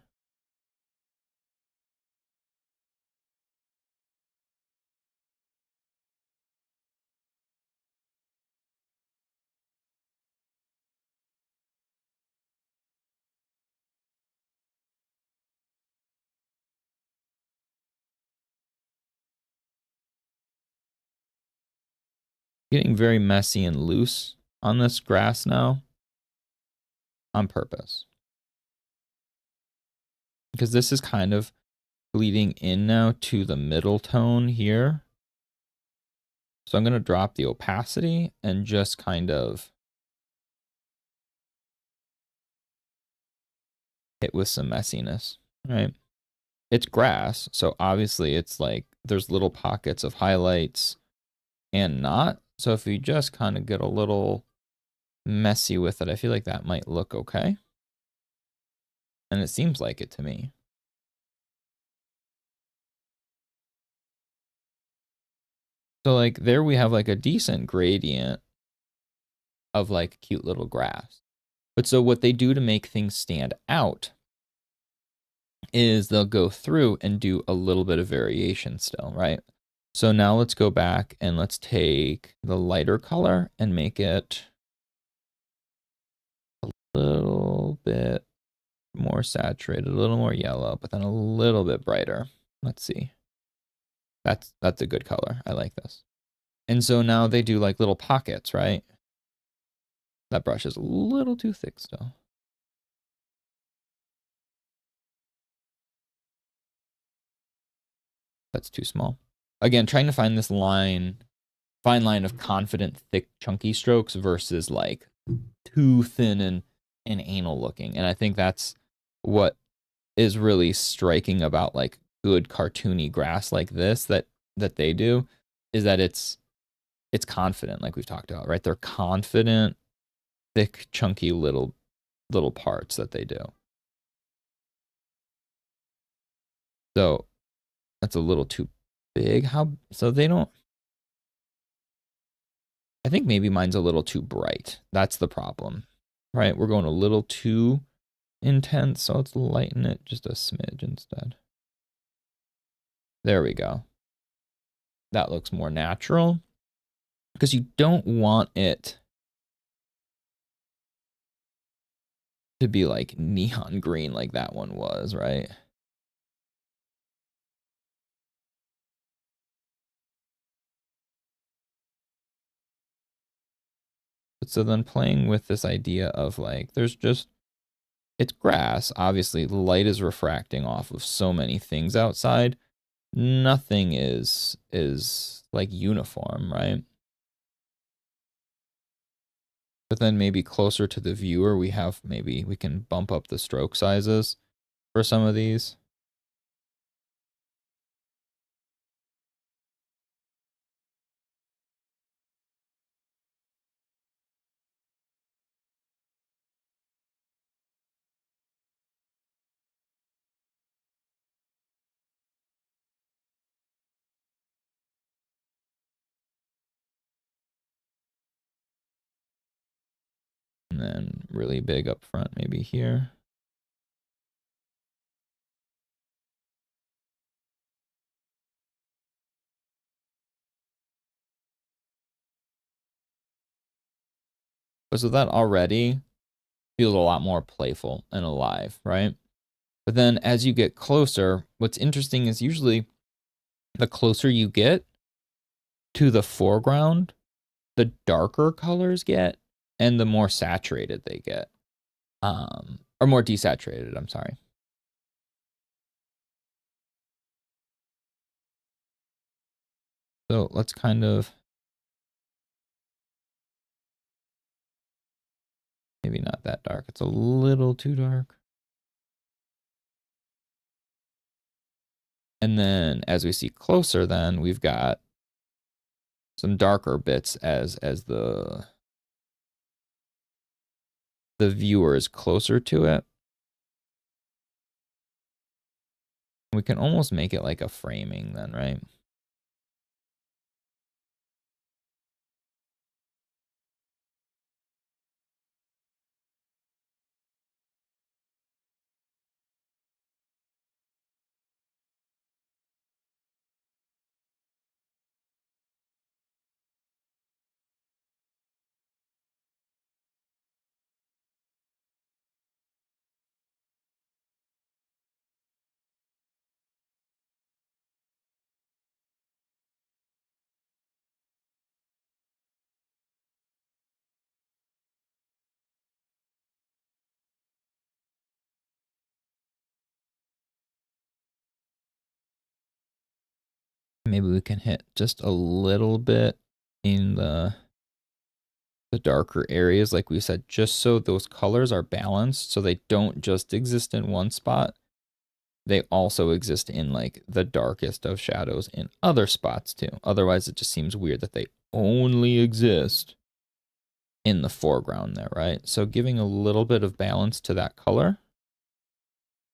Speaker 1: Getting very messy and loose on this grass now on purpose. Because this is kind of bleeding in now to the middle tone here. So I'm going to drop the opacity and just kind of hit with some messiness, right? It's grass, so obviously it's like there's little pockets of highlights and not. So if you just kind of get a little messy with it, I feel like that might look okay. And it seems like it to me. So like there we have like a decent gradient of like cute little grass. But so what they do to make things stand out is they'll go through and do a little bit of variation still, right? So now let's go back and let's take the lighter color and make it a little bit more saturated, a little more yellow, but then a little bit brighter. Let's see. That's a good color. I like this. And so now they do like little pockets, right? That brush is a little too thick still. That's too small. Again, trying to find this line, fine line of confident, thick, chunky strokes versus like too thin and anal looking. And I think that's what is really striking about like good cartoony grass like this that they do, is that it's confident, like we've talked about, right? They're confident, thick, chunky little parts that they do. So that's a little too big. So they don't, I think maybe mine's a little too bright. That's the problem, right? We're going a little too intense, so let's lighten it just a smidge instead. There we go. That looks more natural, because you don't want it to be like neon green like that one was, right? But so then playing with this idea of like, there's just, it's grass. Obviously, the light is refracting off of so many things outside. Nothing is like uniform, right? But then maybe closer to the viewer, maybe we can bump up the stroke sizes for some of these. And then really big up front, maybe here. But so that already feels a lot more playful and alive, right? But then as you get closer, what's interesting is usually the closer you get to the foreground, the darker colors get and the more saturated they get. Or more desaturated, I'm sorry. So let's kind of, maybe not that dark. It's a little too dark. And then as we see closer, then we've got some darker bits as the viewer is closer to it. We can almost make it like a framing then, right? Maybe we can hit just a little bit in the darker areas, like we said, just so those colors are balanced, so they don't just exist in one spot. They also exist in like the darkest of shadows in other spots too. Otherwise, it just seems weird that they only exist in the foreground there, right? So giving a little bit of balance to that color.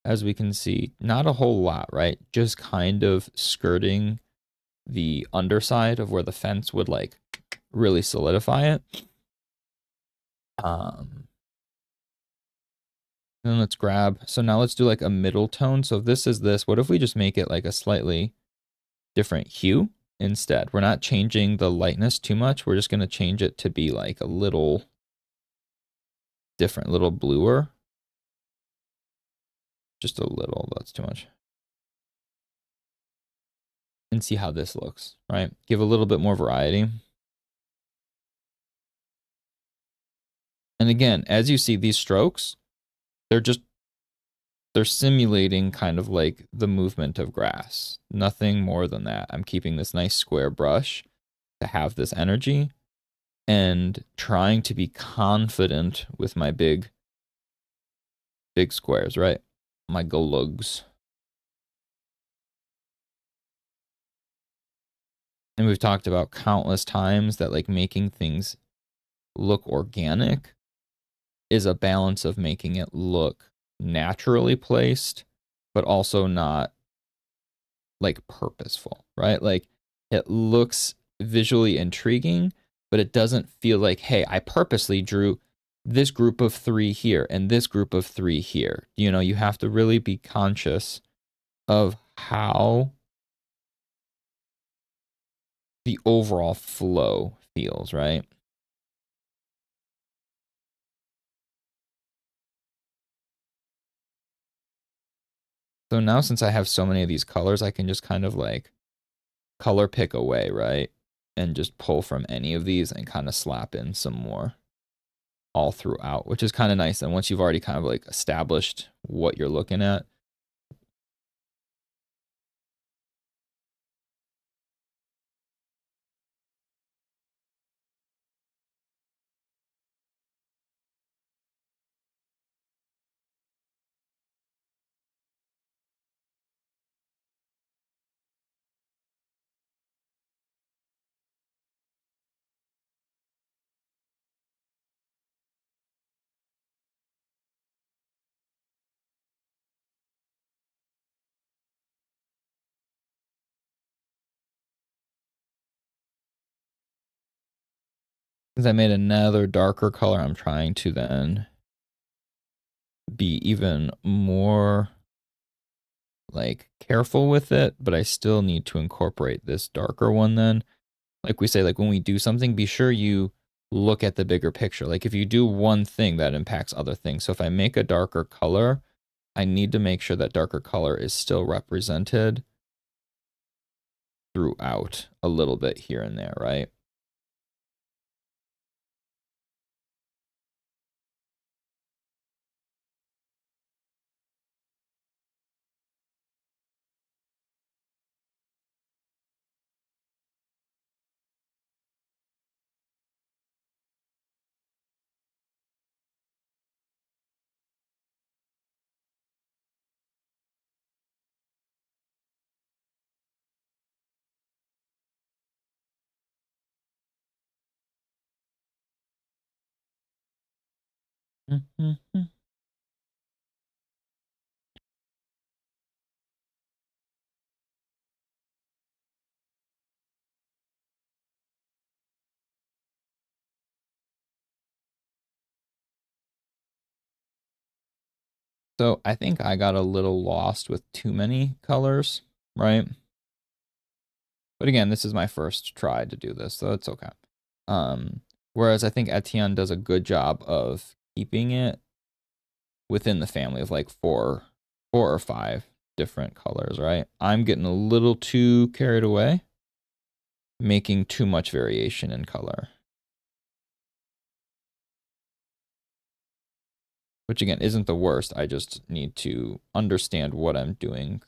Speaker 1: As we can see, not a whole lot, right? Just kind of skirting the underside of where the fence would like really solidify it. Then let's grab, so now let's do like a middle tone. So if this is this, what if we just make it like a slightly different hue instead? We're not changing the lightness too much. We're just going to change it to be like a little different, little bluer. Just a little, that's too much. And see how this looks, right? Give a little bit more variety. And again, as you see these strokes, they're simulating kind of like the movement of grass. Nothing more than that. I'm keeping this nice square brush to have this energy and trying to be confident with my big squares, right? My glugs. And we've talked about countless times that like making things look organic is a balance of making it look naturally placed, but also not like purposeful, right? Like it looks visually intriguing, but it doesn't feel like, hey, I purposely drew this group of 3 here and this group of 3 here. You know, you have to really be conscious of how the overall flow feels, right? So now since I have so many of these colors, I can just kind of like color pick away, right? And just pull from any of these and kind of slap in some more all throughout, which is kind of nice. And once you've already kind of like established what you're looking at, Since I made another darker color, I'm trying to then be even more like careful with it, but I still need to incorporate this darker one then. Like we say, like when we do something, be sure you look at the bigger picture. Like if you do one thing, that impacts other things. So if I make a darker color, I need to make sure that darker color is still represented throughout a little bit here and there, right? Mm-hmm. So I think I got a little lost with too many colors, right? But again, this is my first try to do this, so it's okay. Whereas I think Etienne does a good job of keeping it within the family of like four or five different colors, right? I'm getting a little too carried away, making too much variation in color. Which again isn't the worst. I just need to understand what I'm doing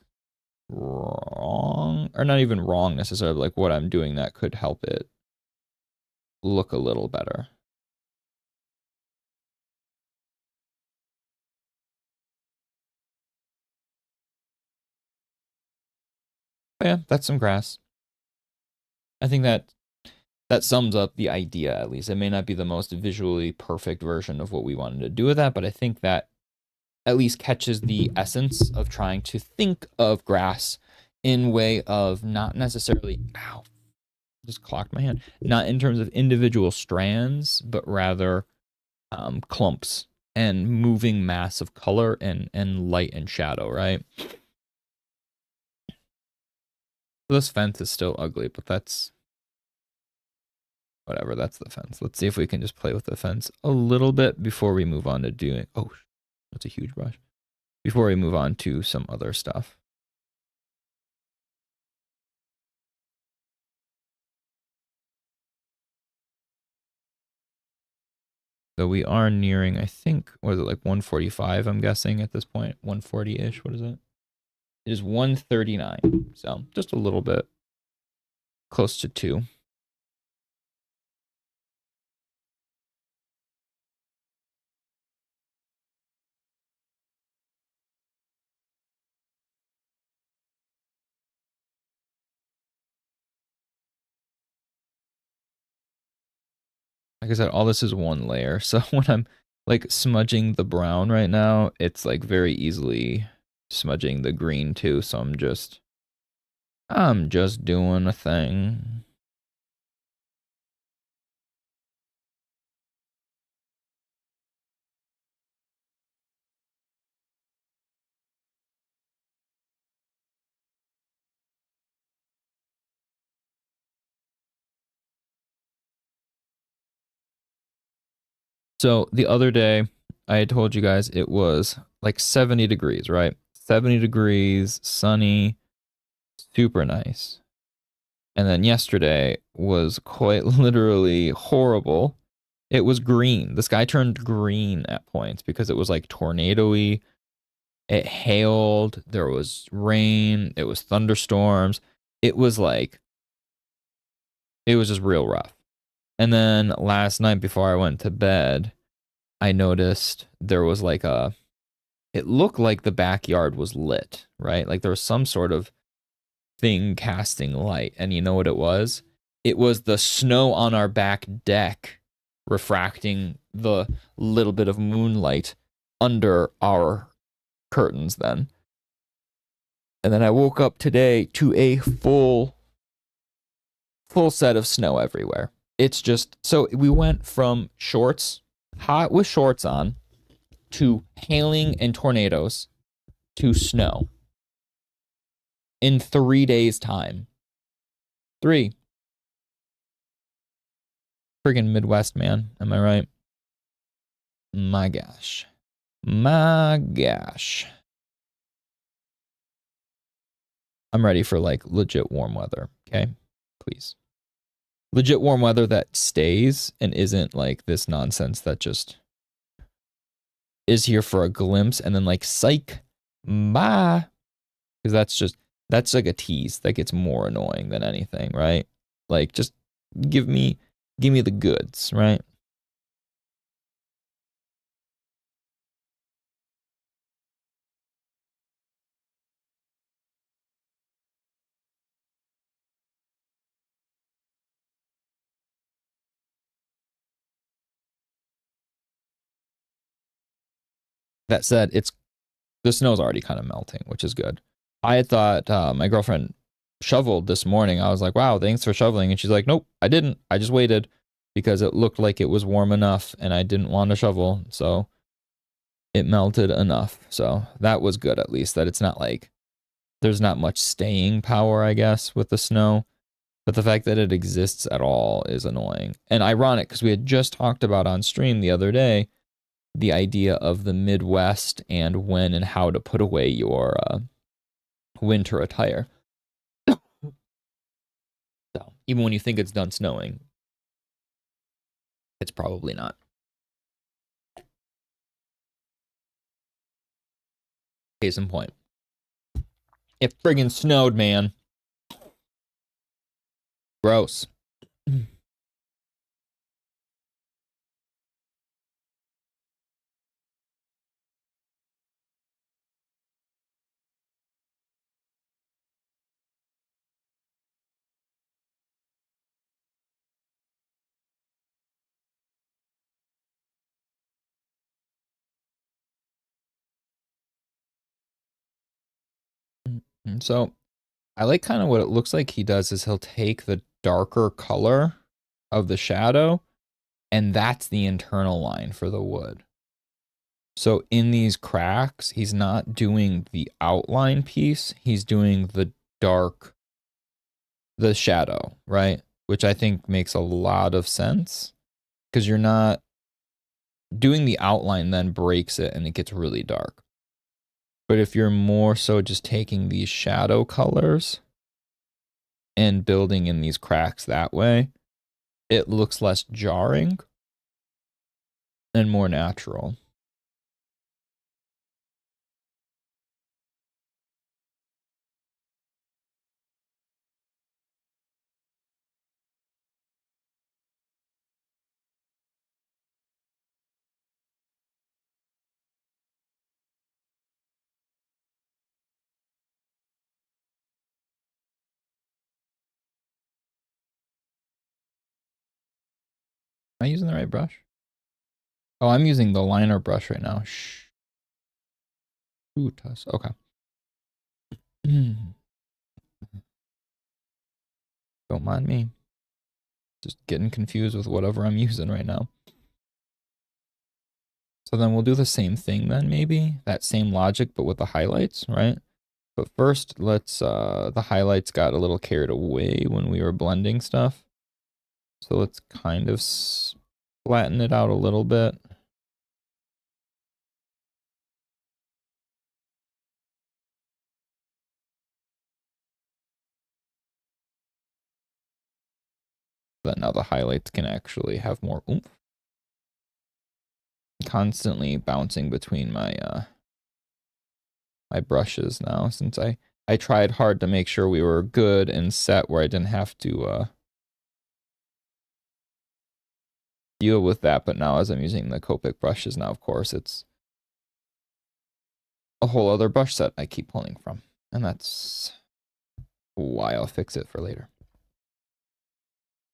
Speaker 1: wrong, or not even wrong necessarily, like what I'm doing that could help it look a little better. But yeah, that's some grass. I think that sums up the idea, at least. It may not be the most visually perfect version of what we wanted to do with that, but I think that at least catches the essence of trying to think of grass in way of not necessarily, ow, just clocked my hand, not in terms of individual strands, but rather clumps and moving mass of color and light and shadow, right? This fence is still ugly, but that's whatever, that's the fence. Let's see if we can just play with the fence a little bit before we move on to doing, oh, that's a huge brush. Before we move on to some other stuff. So we are nearing, I think, what is it, like 145, I'm guessing at this point? 140-ish, what is it? It is 139, so just a little bit close to 2. Like I said, all this is one layer, so when I'm like smudging the brown right now, it's like very easily smudging the green too, so I'm just doing a thing. So the other day, I had told you guys it was like 70 degrees, right? 70 degrees, sunny, super nice. And then yesterday was quite literally horrible. It was green. The sky turned green at points because it was like tornado-y. It hailed, there was rain, it was thunderstorms. It was like, it was just real rough. And then last night before I went to bed, I noticed there was like it looked like the backyard was lit, right? Like there was some sort of thing casting light. And you know what it was? It was the snow on our back deck refracting the little bit of moonlight under our curtains then. And then I woke up today to a full set of snow everywhere. it's just, so we went from shorts, hot with shorts on, to hailing and tornadoes, to snow in 3 days' time. 3. Friggin' Midwest, man. Am I right? My gosh. My gosh. I'm ready for like legit warm weather. Okay? Please. Legit warm weather that stays and isn't like this nonsense that just is here for a glimpse and then like psych, bye. Because that's like a tease that gets more annoying than anything, right? Like just give me the goods, right? That said, the snow's already kind of melting, which is good. I had thought my girlfriend shoveled this morning. I was like, wow, thanks for shoveling. And she's like, nope, I didn't. I just waited because it looked like it was warm enough and I didn't want to shovel. So it melted enough. So that was good, at least, that it's not like there's not much staying power, I guess, with the snow. But the fact that it exists at all is annoying. And ironic because we had just talked about on stream the other day the idea of the Midwest and when and how to put away your winter attire. So even when you think it's done snowing, it's probably not. Case in point. It friggin' snowed, man. Gross. So I like kind of what it looks like he does is he'll take the darker color of the shadow, and that's the internal line for the wood. So in these cracks, he's not doing the outline piece, he's doing the dark, the shadow, right? Which I think makes a lot of sense because you're not doing the outline then breaks it and it gets really dark. But if you're more so just taking these shadow colors and building in these cracks that way, it looks less jarring and more natural. Am I using the right brush? Oh, I'm using the liner brush right now. Shh. Ooh, okay. Don't mind me. Just getting confused with whatever I'm using right now. So then we'll do the same thing then, maybe? That same logic, but with the highlights, right? But first, let's, the highlights got a little carried away when we were blending stuff. So let's kind of flatten it out a little bit. But now the highlights can actually have more oomph. Constantly bouncing between my my brushes now, since I tried hard to make sure we were good and set where I didn't have to deal with that. But now as I'm using the Copic brushes now, of course, it's a whole other brush set I keep pulling from. And that's why I'll fix it for later.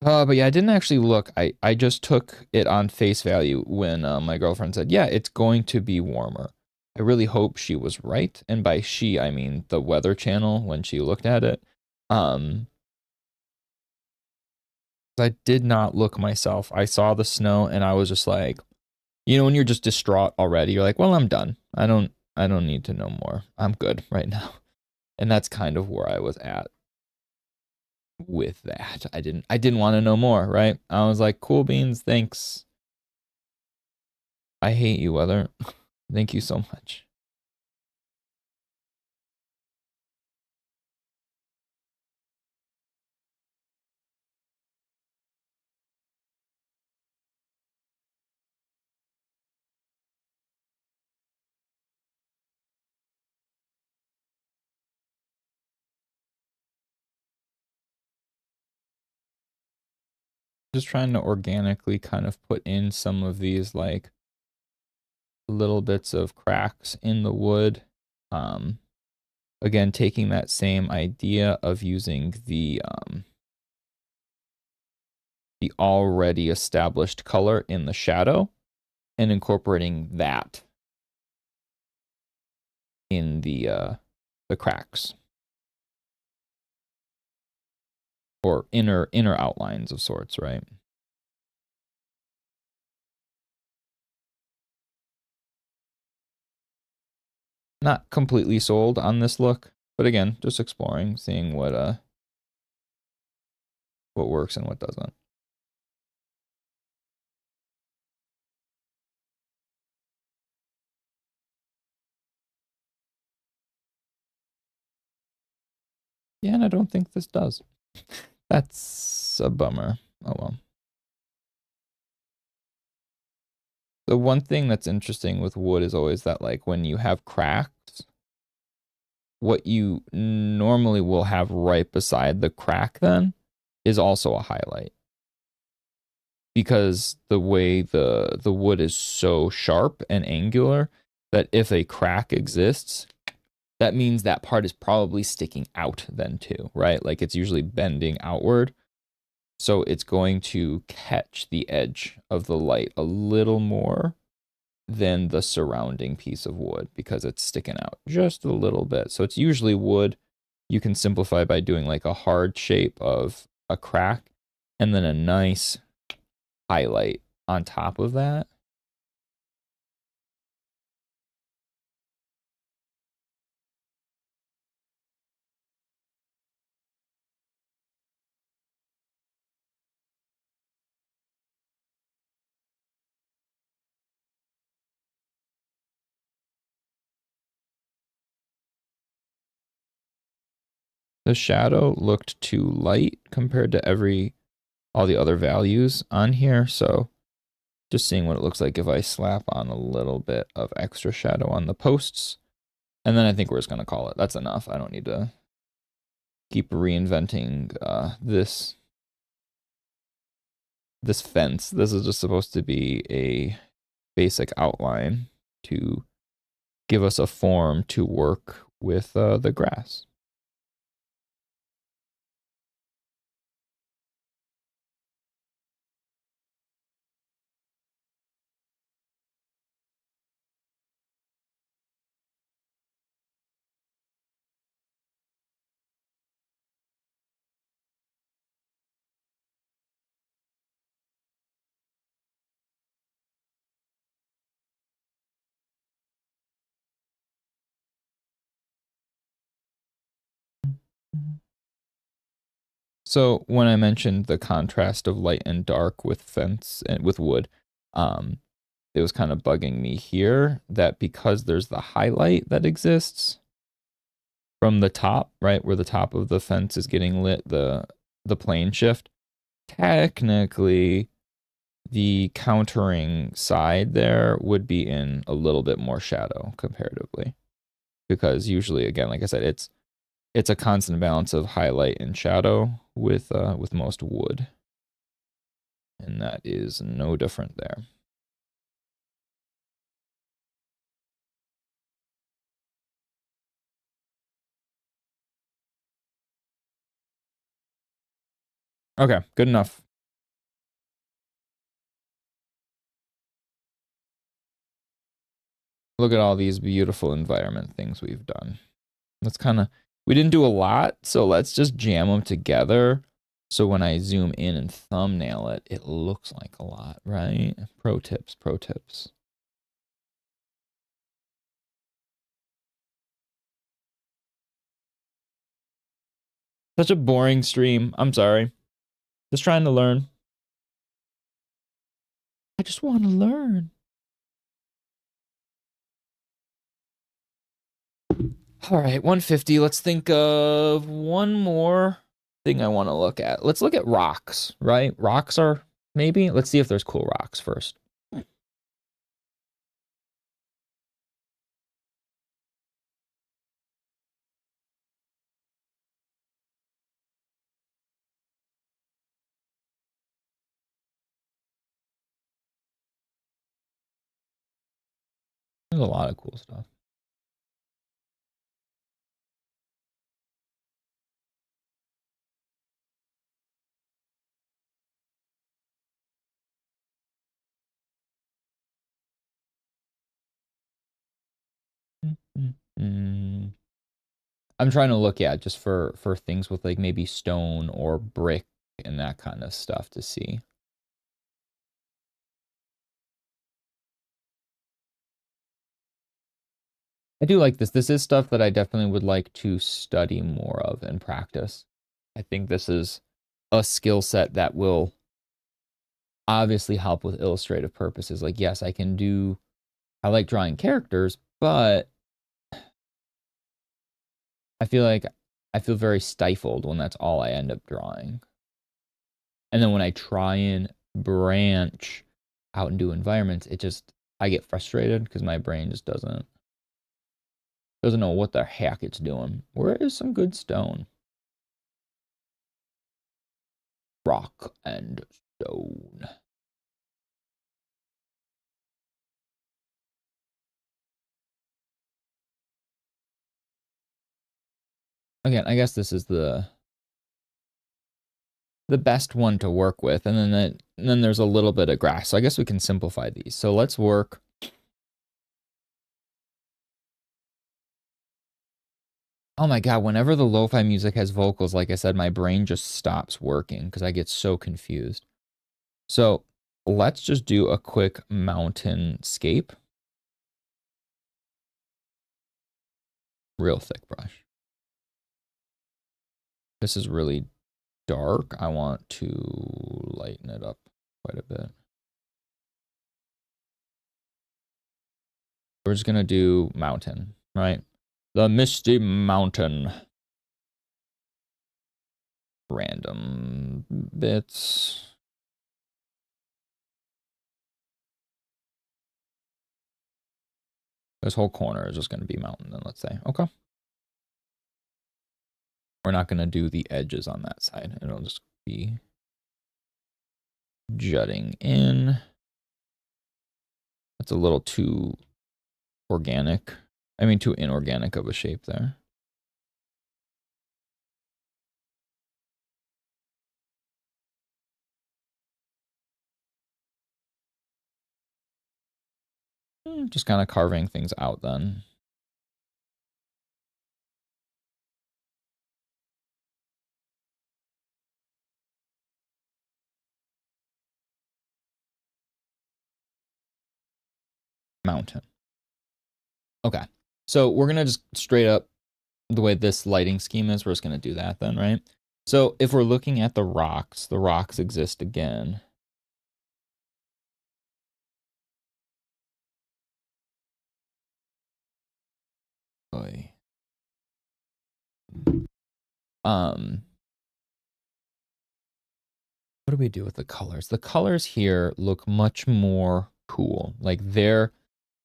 Speaker 1: But yeah, I didn't actually look. I just took it on face value when my girlfriend said, yeah, it's going to be warmer. I really hope she was right. And by she, I mean the Weather Channel when she looked at it. I did not look myself. I saw the snow and I was just like, you know, when you're just distraught already, you're like, well, I'm done. I don't need to know more. I'm good right now. And that's kind of where I was at with that. I didn't want to know more, right? I was like, cool beans, thanks. I hate you, weather. Thank you so much. Just trying to organically kind of put in some of these like little bits of cracks in the wood. Again, taking that same idea of using the already established color in the shadow and incorporating that in the cracks or inner outlines of sorts, right? Not completely sold on this look, but again, just exploring, seeing what works and what doesn't. Yeah, and I don't think this does. That's a bummer. Oh well. The one thing that's interesting with wood is always that like when you have cracks, what you normally will have right beside the crack then is also a highlight. Because the way the wood is so sharp and angular that if a crack exists, that means that part is probably sticking out then too, right? Like it's usually bending outward. So it's going to catch the edge of the light a little more than the surrounding piece of wood because it's sticking out just a little bit. So it's usually wood. You can simplify by doing like a hard shape of a crack and then a nice highlight on top of that. The shadow looked too light compared to all the other values on here. So just seeing what it looks like if I slap on a little bit of extra shadow on the posts. And then I think we're just going to call it. That's enough. I don't need to keep reinventing this fence. This is just supposed to be a basic outline to give us a form to work with the grass. So when I mentioned the contrast of light and dark with fence and with wood, it was kind of bugging me here that because there's the highlight that exists from the top, right, where the top of the fence is getting lit, the plane shift, technically the countering side there would be in a little bit more shadow comparatively. Because usually, again, like I said, it's a constant balance of highlight and shadow with most wood. And that is no different there. Okay, good enough. Look at all these beautiful environment things we've done. That's kind of, we didn't do a lot, so let's just jam them together So when I zoom in and thumbnail it, it looks like a lot, right? Pro tips, pro tips. Such a boring stream. I'm sorry. Just trying to learn. I just want to learn. All right, 150. Let's think of one more thing I want to look at. Let's look at rocks, right? Rocks are maybe. Let's see if there's cool rocks first. There's a lot of cool stuff. I'm trying to look at just for things with like maybe stone or brick and that kind of stuff to see. I do like this. This is stuff that I definitely would like to study more of and practice. I think this is a skill set that will obviously help with illustrative purposes. Like, yes, I like drawing characters, but I feel very stifled when that's all I end up drawing. And then when I try and branch out and do environments, I get frustrated because my brain just doesn't know what the heck it's doing. Where is some good stone? Rock and stone. Again, I guess this is the best one to work with, and then there's a little bit of grass. So I guess we can simplify these. So let's work. Oh my God, whenever the lo-fi music has vocals, like I said, my brain just stops working because I get so confused. So let's just do a quick mountainscape. Real thick brush. This is really dark. I want to lighten it up quite a bit. We're just going to do mountain, right? The misty mountain. Random bits. This whole corner is just going to be mountain then, let's say. Okay. We're not going to do the edges on that side. It'll just be jutting in. That's a little too organic. I mean, too inorganic of a shape there. Just kind of carving things out then. Mountain. Okay. So we're going to just straight up, the way this lighting scheme is, we're just going to do that then, right? So if we're looking at the rocks exist again. Boy. What do we do with the colors? The colors here look much more cool. Like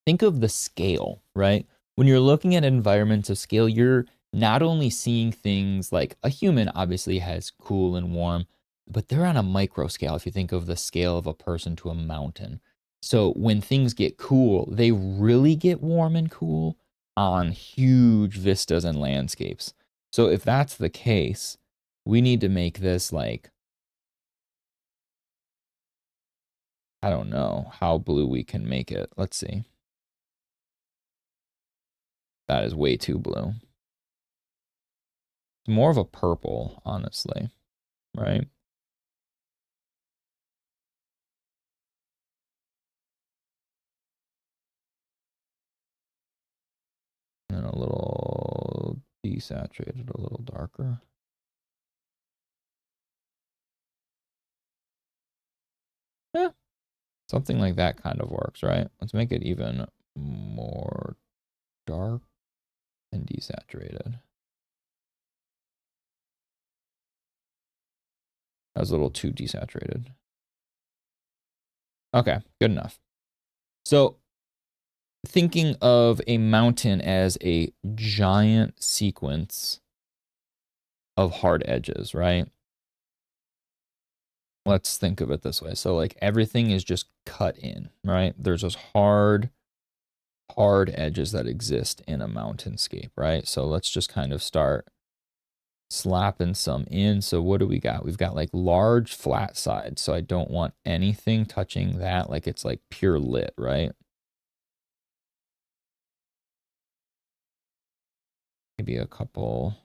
Speaker 1: think of the scale, right? When you're looking at environments of scale, you're not only seeing things like a human obviously has cool and warm, but they're on a micro scale if you think of the scale of a person to a mountain. So when things get cool, they really get warm and cool on huge vistas and landscapes. So if that's the case, we need to make this like, I don't know how blue we can make it. Let's see. That is way too blue. It's more of a purple, honestly, right? desaturated a little darker. Yeah, something like that kind of works, right? Let's make it even more dark and desaturated. That was a little too desaturated. Okay, good enough. So thinking of a mountain as a giant sequence of hard edges, right? Let's think of it this way. So like everything is just cut in, right? There's those hard edges that exist in a mountainscape, right? So let's just kind of start slapping some in. So what do we got? We've got like large flat sides. So I don't want anything touching that. Like it's like pure lit, right? Maybe a couple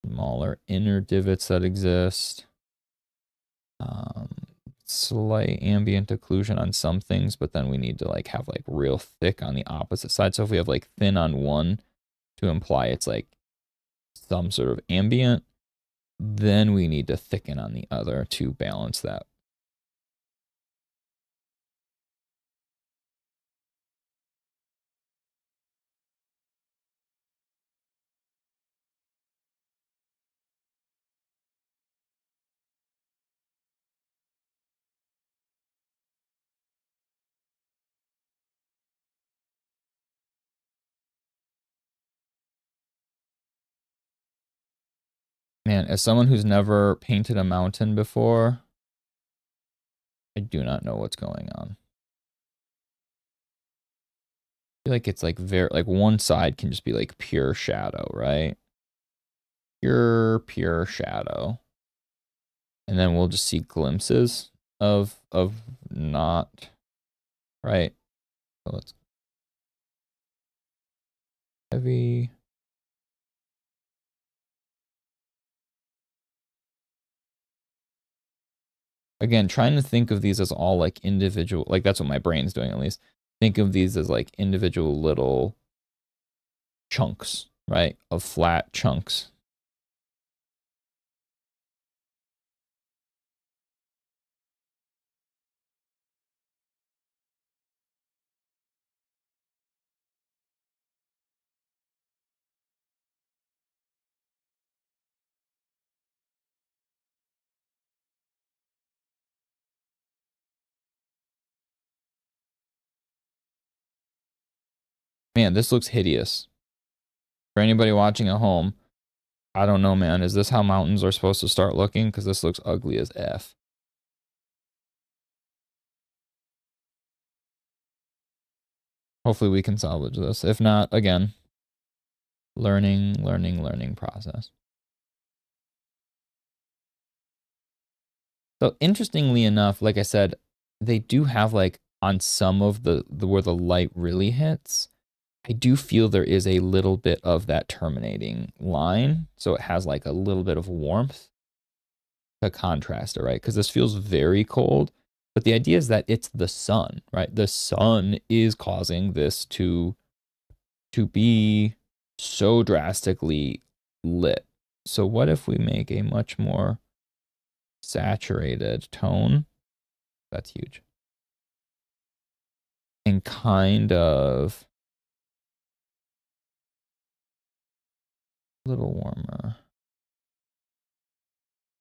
Speaker 1: smaller inner divots that exist. Slight ambient occlusion on some things, but then we need to like have like real thick on the opposite side. So if we have like thin on one to imply it's like some sort of ambient, then we need to thicken on the other to balance that. Man, as someone who's never painted a mountain before, I do not know what's going on. I feel like it's like very, like one side can just be like pure shadow, right? Pure shadow. And then we'll just see glimpses of not, right? So let's heavy. Again, trying to think of these as all like individual, like that's what my brain's doing at least. Think of these as like individual little chunks, right? Of flat chunks. Man, this looks hideous. For anybody watching at home, I don't know, man. Is this how mountains are supposed to start looking? Because this looks ugly as F. Hopefully we can salvage this. If not, again, learning process. So interestingly enough, like I said, they do have like on some of the where the light really hits, I do feel there is a little bit of that terminating line. So it has like a little bit of warmth to contrast it, right? Because this feels very cold. But the idea is that it's the sun, right? The sun is causing this to be so drastically lit. So what if we make a much more saturated tone? That's huge. And kind of a little warmer.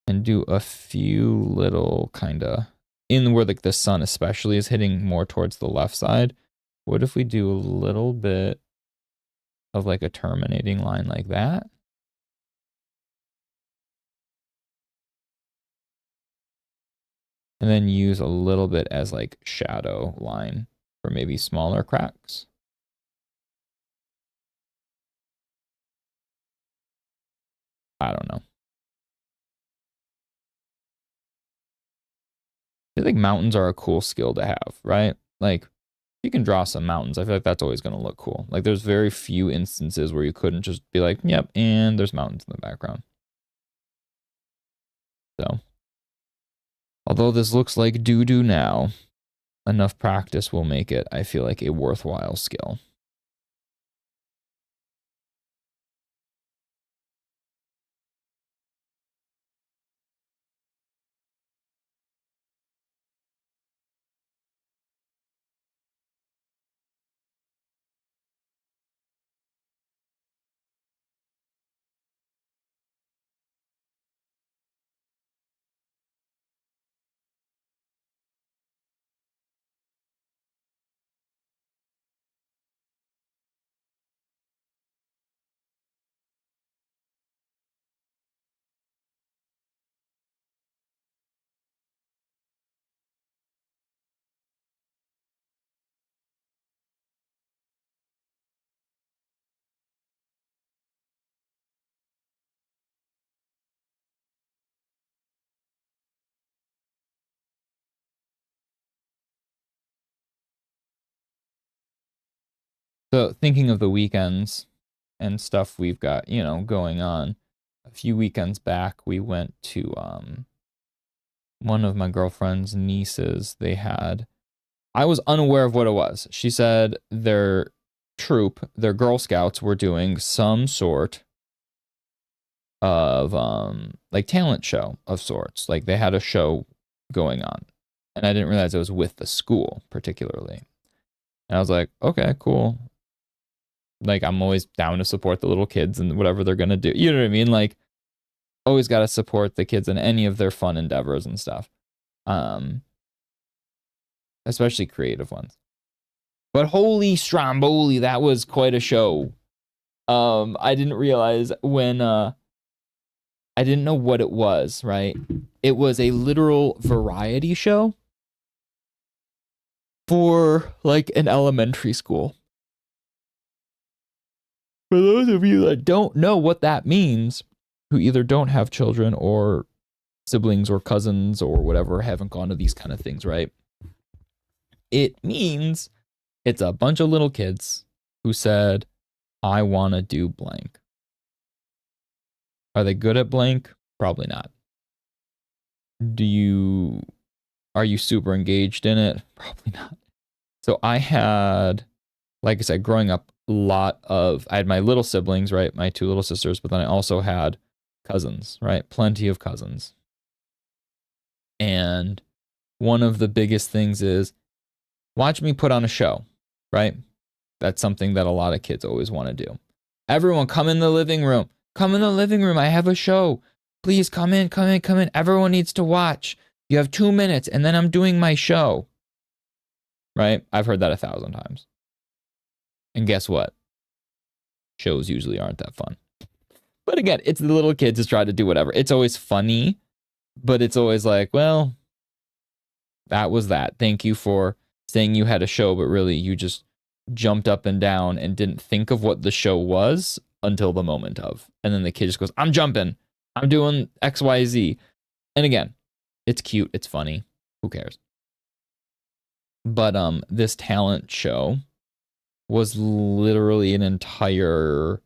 Speaker 1: And do a few little kind of in where like the sun especially is hitting more towards the left side. What if we do a little bit of like a terminating line like that? And then use a little bit as like shadow line for maybe smaller cracks. I don't know. I feel like mountains are a cool skill to have, right? Like you can draw some mountains. I feel like that's always going to look cool. Like there's very few instances where you couldn't just be like, yep, and there's mountains in the background. So, although this looks like doo-doo now, enough practice will make it, I feel like, a worthwhile skill. So thinking of the weekends and stuff we've got, you know, going on. A few weekends back, we went to one of my girlfriend's nieces. I was unaware of what it was. She said their troop, their Girl Scouts, were doing some sort of like talent show of sorts. Like they had a show going on. And I didn't realize it was with the school particularly. And I was like, okay, cool. Like I'm always down to support the little kids and whatever they're gonna do. You know what I mean? Like always gotta support the kids in any of their fun endeavors and stuff. Especially creative ones. But holy Stromboli, that was quite a show. I didn't realize when I didn't know what it was, right? It was a literal variety show for like an elementary school. For those of you that don't know what that means, who either don't have children or siblings or cousins or whatever, haven't gone to these kind of things, right? It means it's a bunch of little kids who said, I want to do blank. Are they good at blank? Probably not. Are you super engaged in it? Probably not. So I had, like I said, growing up, I had my little siblings, right? My two little sisters, but then I also had cousins, right? Plenty of cousins. And one of the biggest things is watch me put on a show, right? That's something that a lot of kids always want to do. Everyone come in the living room. Come in the living room. I have a show. Please come in, come in, come in. Everyone needs to watch. You have 2 minutes and then I'm doing my show. Right? I've heard that 1,000 times. And guess what? Shows usually aren't that fun. But again, it's the little kids just try to do whatever. It's always funny, but it's always like, well, that was that. Thank you for saying you had a show, but really you just jumped up and down and didn't think of what the show was until the moment of. And then the kid just goes, I'm jumping. I'm doing XYZ. And again, it's cute. It's funny. Who cares? But this talent show was literally an entire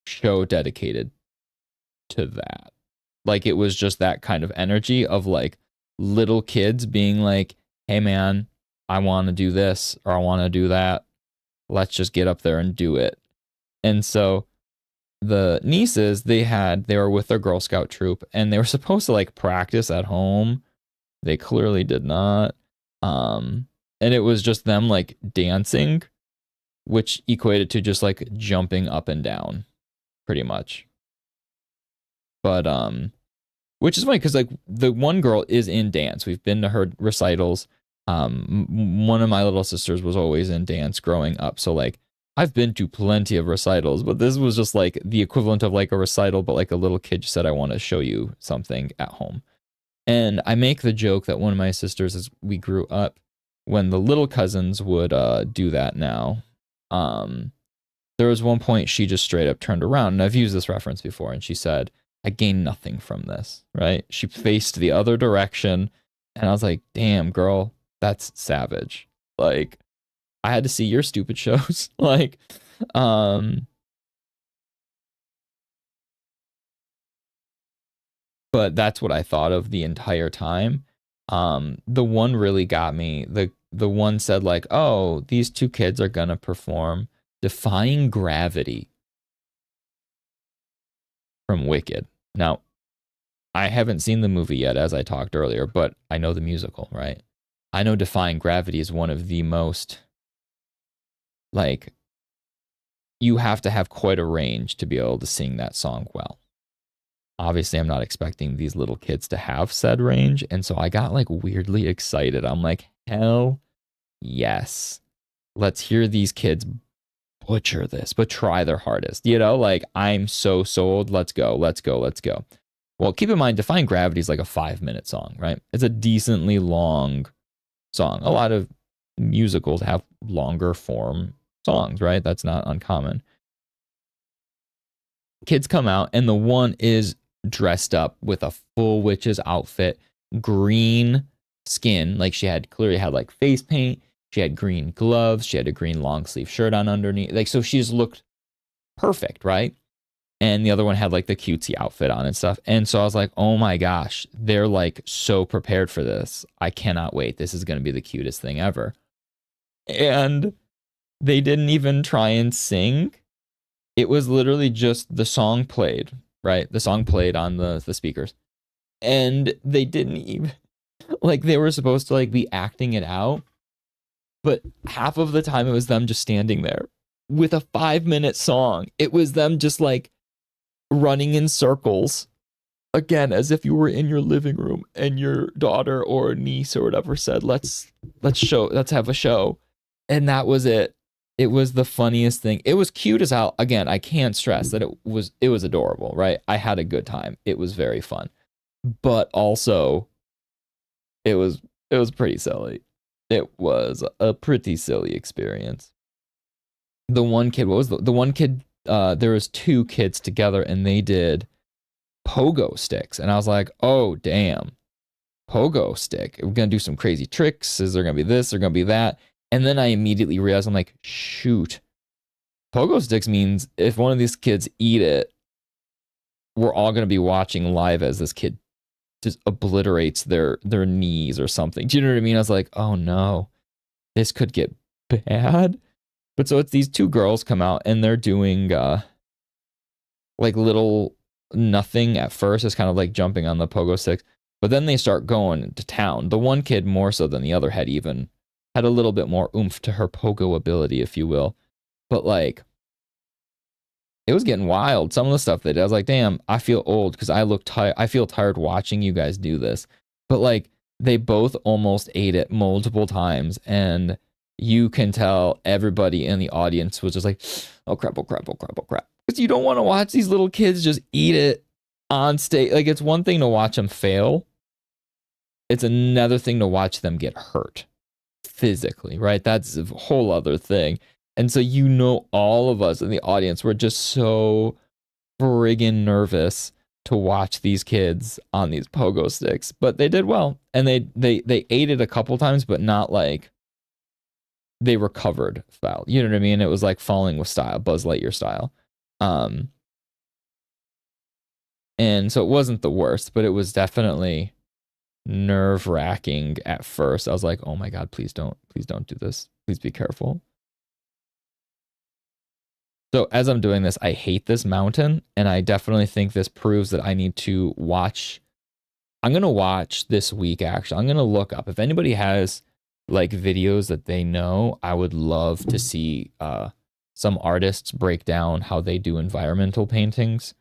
Speaker 1: show dedicated to that. Like it was just that kind of energy of like little kids being like, hey man, I want to do this or I want to do that. Let's just get up there and do it. And so the nieces, they were with their Girl Scout troop and they were supposed to like practice at home. They clearly did not. And it was just them like dancing, which equated to just like jumping up and down pretty much. But which is funny because like the one girl is in dance. We've been to her recitals. One of my little sisters was always in dance growing up. So like I've been to plenty of recitals, but this was just like the equivalent of like a recital, but like a little kid just said, I want to show you something at home. And I make the joke that one of my sisters, as we grew up, when the little cousins would do that now, there was one point she just straight up turned around, and I've used this reference before, and she said, I gained nothing from this, right? She faced the other direction, and I was like, damn, girl, that's savage. Like, I had to see your stupid shows. Like, but that's what I thought of the entire time. The one really got me. The one said like, oh, these two kids are gonna perform Defying Gravity from Wicked. Now, I haven't seen the movie yet, as I talked earlier, but I know the musical, right? I know Defying Gravity is one of the most, like, you have to have quite a range to be able to sing that song well. Obviously, I'm not expecting these little kids to have said range, and so I got like weirdly excited. I'm like, hell yes. Let's hear these kids butcher this, but try their hardest. You know, like I'm so sold. Let's go, let's go, let's go. Well, keep in mind, Defying Gravity is like a 5-minute song, right? It's a decently long song. A lot of musicals have longer form songs, right? That's not uncommon. Kids come out, and the one is dressed up with a full witch's outfit, green skin, like she had clearly had like face paint, She had green gloves. She had a green long sleeve shirt on underneath. Like, so she just looked perfect, right? And the other one had like the cutesy outfit on and stuff. And so I was like, oh my gosh, they're like so prepared for this. I cannot wait. This is going to be the cutest thing ever. And they didn't even try and sing. It was literally just the song played, right? The song played on the speakers. And they didn't even, like, they were supposed to like be acting it out. But half of the time it was them just standing there with a 5-minute song. It was them just like running in circles, again, as if you were in your living room and your daughter or niece or whatever said, let's have a show. And that was it. It was the funniest thing. It was cute as hell. Again, I can't stress that it was adorable, right? I had a good time. It was very fun. But also it was pretty silly. It was a pretty silly experience. The one kid, what was the one kid, there was 2 kids together and they did pogo sticks. And I was like, oh, damn. Pogo stick. We're going to do some crazy tricks. Is there going to be this? Is there going to be that? And then I immediately realized, I'm like, shoot. Pogo sticks means if one of these kids eat it, we're all going to be watching live as this kid just obliterates their knees or something. Do you know what I mean? I was like, oh no, this could get bad. But so it's these 2 girls come out and they're doing like little nothing at first. It's kind of like jumping on the pogo sticks. But then they start going to town. The one kid more so than the other had a little bit more oomph to her pogo ability, if you will. But like, it was getting wild. Some of the stuff they did, I was like, damn, I feel old because I look tired. I feel tired watching you guys do this. But like, they both almost ate it multiple times. And you can tell everybody in the audience was just like, oh crap, oh crap, oh crap, oh crap. Because you don't want to watch these little kids just eat it on stage. Like, it's one thing to watch them fail. It's another thing to watch them get hurt physically, right? That's a whole other thing. And so, all of us in the audience were just so friggin' nervous to watch these kids on these pogo sticks. But they did well. And they ate it a couple times, but not like they recovered style. You know what I mean? It was like falling with style, Buzz Lightyear style. And so it wasn't the worst, but it was definitely nerve-wracking at first. I was like, oh my God, please don't do this. Please be careful. So as I'm doing this, I hate this mountain, and I definitely think this proves that I need to watch. I'm going to watch this week, actually. I'm going to look up. If anybody has like videos that they know, I would love to see some artists break down how they do environmental paintings,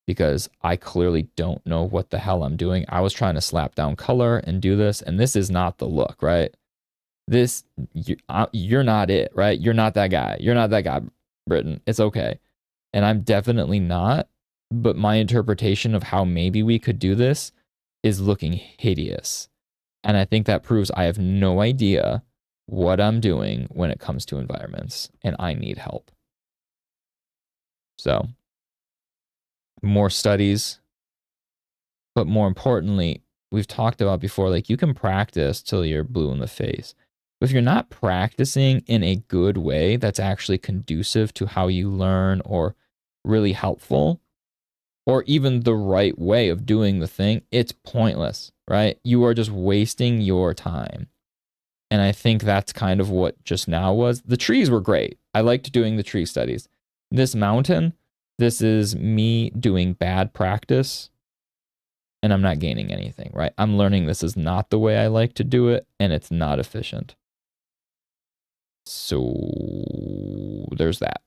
Speaker 1: because I clearly don't know what the hell I'm doing. I was trying to slap down color and do this, and this is not the look, right? You're not it, right? You're not that guy. You're not that guy, Britton. It's okay. And I'm definitely not, but my interpretation of how maybe we could do this is looking hideous. And I think that proves I have no idea what I'm doing when it comes to environments, and I need help. So, more studies, but more importantly, we've talked about before, like, you can practice till you're blue in the face. But if you're not practicing in a good way that's actually conducive to how you learn or really helpful, or even the right way of doing the thing, it's pointless, right? You are just wasting your time. And I think that's kind of what just now was. The trees were great. I liked doing the tree studies. This mountain, this is me doing bad practice, and I'm not gaining anything, right? I'm learning this is not the way I like to do it, and it's not efficient. So there's that.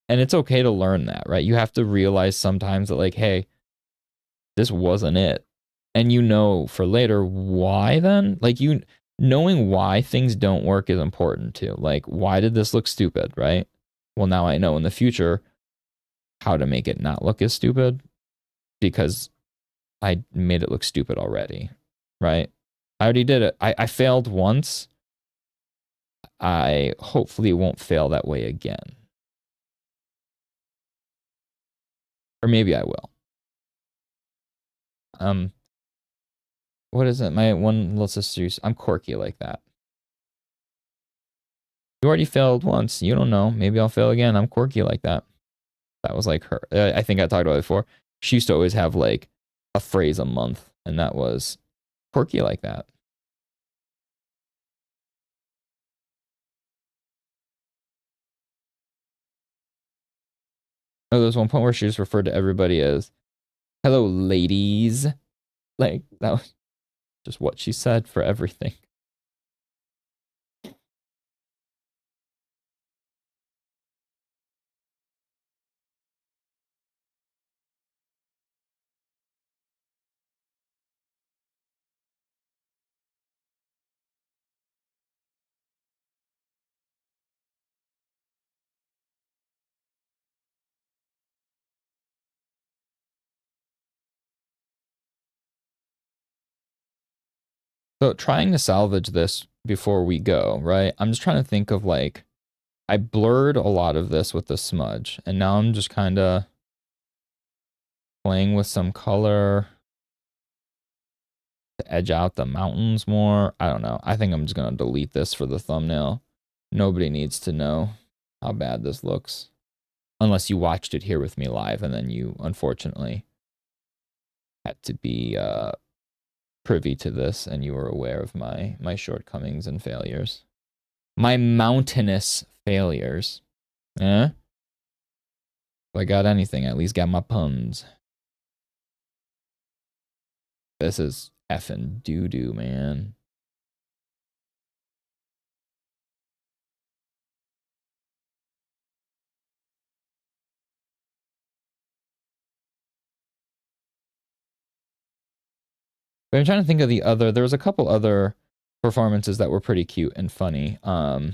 Speaker 1: And it's okay to learn that, right? You have to realize sometimes that, like, hey, this wasn't it. And for later why then? Like, knowing why things don't work is important too. Like, why did this look stupid, right? Well, now I know in the future how to make it not look as stupid, because I made it look stupid already, right? I already did it. I failed once. I hopefully won't fail that way again. Or maybe I will. What is it? My one little sister, I'm quirky like that. You already failed once. You don't know. Maybe I'll fail again. I'm quirky like that. That was like her. I think I talked about it before. She used to always have like a phrase a month, and that was quirky like that. Oh, there was one point where she just referred to everybody as "hello, ladies." Like that was just what she said for everything. So trying to salvage this before we go, right? I'm just trying to think of like I blurred a lot of this with the smudge, and now I'm just kind of playing with some color to edge out the mountains more. I don't know. I think I'm just going to delete this for the thumbnail. Nobody needs to know how bad this looks. Unless you watched it here with me live, and then you, unfortunately, had to be privy to this, and you were aware of my shortcomings and failures. My mountainous failures. Eh? If I got anything, I at least got my puns. This is effing doo-doo, man. But I'm trying to think of the other. There was a couple other performances that were pretty cute and funny. A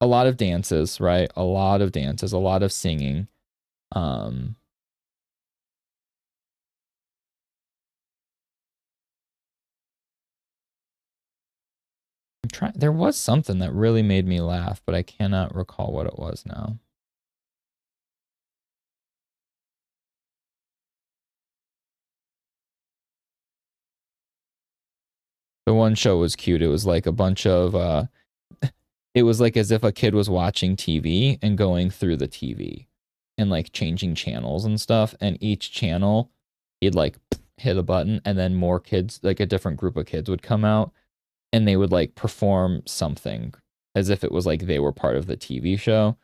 Speaker 1: lot of dances, right? A lot of dances, a lot of singing. I'm trying. There was something that really made me laugh, but I cannot recall what it was now. The one show was cute. It was like a bunch of it was like as if a kid was watching TV and going through the TV and like changing channels and stuff. And each channel, he'd like hit a button, and then more kids, like a different group of kids, would come out and they would like perform something as if it was like they were part of the TV show.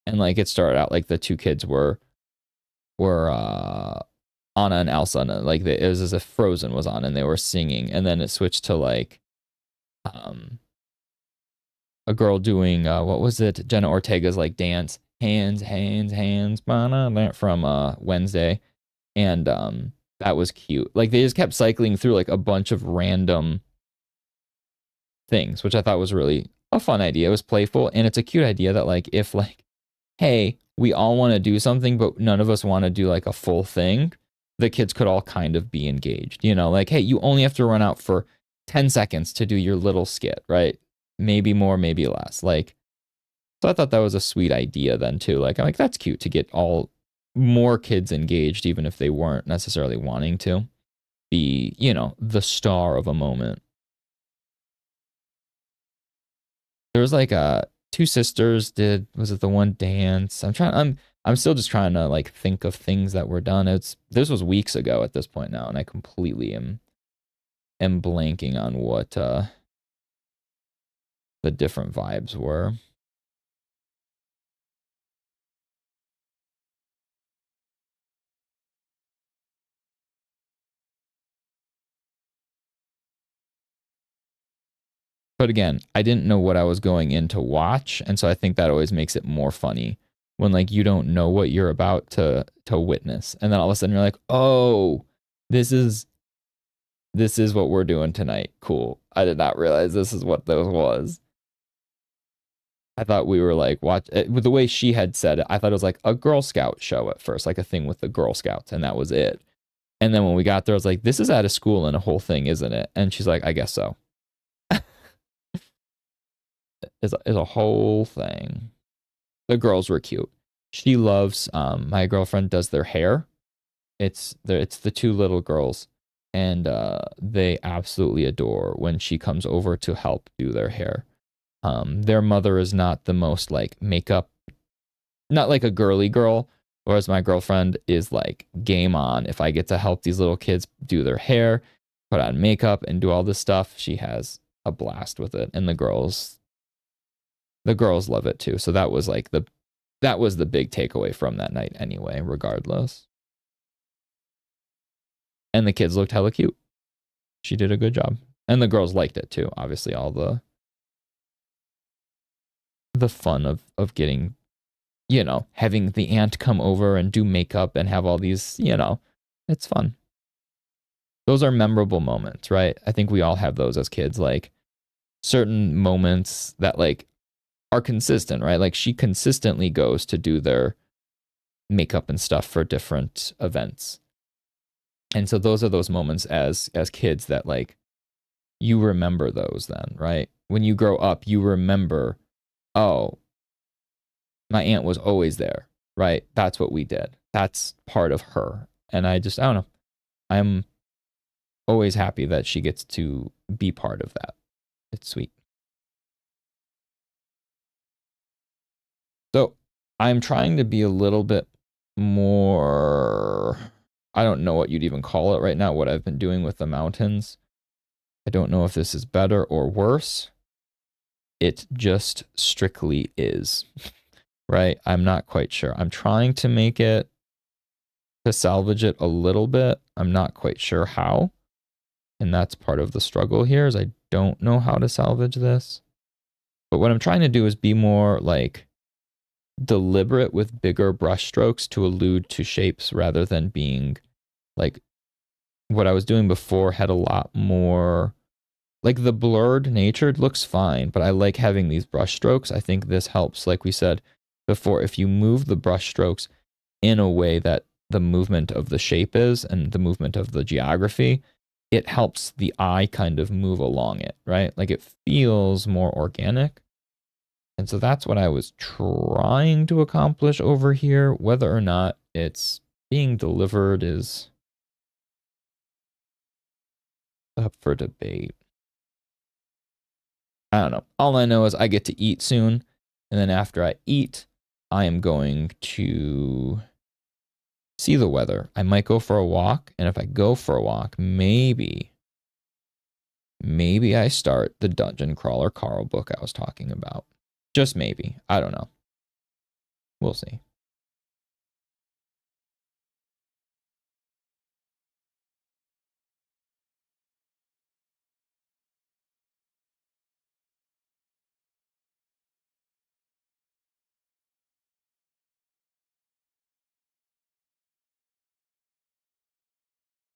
Speaker 1: And like it started out like the two kids were Anna and Elsa, and like it was as if Frozen was on and they were singing, and then it switched to like a girl doing what was it? Jenna Ortega's like dance, hands, hands, hands, from Wednesday, and that was cute. Like they just kept cycling through like a bunch of random things, which I thought was really a fun idea. It was playful, and it's a cute idea that like if like, hey, we all want to do something, but none of us want to do like a full thing, the kids could all kind of be engaged. You know, like, hey, you only have to run out for 10 seconds to do your little skit, right? Maybe more, maybe less. Like, so I thought that was a sweet idea then too. Like, I'm like, that's cute to get all more kids engaged, even if they weren't necessarily wanting to be, you know, the star of a moment. There was like two sisters did, was it the one dance? I'm still just trying to like think of things that were done. This was weeks ago at this point now, and I completely am blanking on what the different vibes were. But again, I didn't know what I was going in to watch, and so I think that always makes it more funny when like you don't know what you're about to witness, and then all of a sudden you're like, "Oh, this is what we're doing tonight. Cool. I did not realize this is what this was." I thought we were like with the way she had said it, I thought it was like a Girl Scout show at first, like a thing with the Girl Scouts, and that was it. And then when we got there, I was like, "This is at a school and a whole thing, isn't it?" And she's like, "I guess so." Is a whole thing. The girls were cute. She loves my girlfriend does their hair. It's the two little girls, and they absolutely adore when she comes over to help do their hair. Their mother is not the most like makeup, not like a girly girl, whereas my girlfriend is like game on. If I get to help these little kids do their hair, put on makeup, and do all this stuff, she has a blast with it. And the girls love it too. So that was like that was the big takeaway from that night anyway, regardless. And the kids looked hella cute. She did a good job. And the girls liked it too. Obviously, all the fun of getting, having the aunt come over and do makeup and have all these, it's fun. Those are memorable moments, right? I think we all have those as kids, like certain moments that like are consistent, right? Like she consistently goes to do their makeup and stuff for different events. And so those are those moments as kids that like you remember those then, right? When you grow up, you remember, oh, my aunt was always there, right? That's what we did. That's part of her. And I don't know. I'm always happy that she gets to be part of that. It's sweet. So I'm trying to be a little bit more, I don't know what you'd even call it right now, what I've been doing with the mountains. I don't know if this is better or worse. It just strictly is, right? I'm not quite sure. I'm trying to make it, to salvage it a little bit. I'm not quite sure how. And that's part of the struggle here is I don't know how to salvage this. But what I'm trying to do is be more like deliberate with bigger brush strokes to allude to shapes rather than being like what I was doing before had a lot more like the blurred nature looks fine, but I like having these brush strokes. I think this helps, like we said before, if you move the brush strokes in a way that the movement of the shape is and the movement of the geography, it helps the eye kind of move along it, right? Like it feels more organic. And so that's what I was trying to accomplish over here. Whether or not it's being delivered is up for debate. I don't know. All I know is I get to eat soon. And then after I eat, I am going to see the weather. I might go for a walk. And if I go for a walk, maybe I start the Dungeon Crawler Carl book I was talking about. Just maybe. I don't know. We'll see.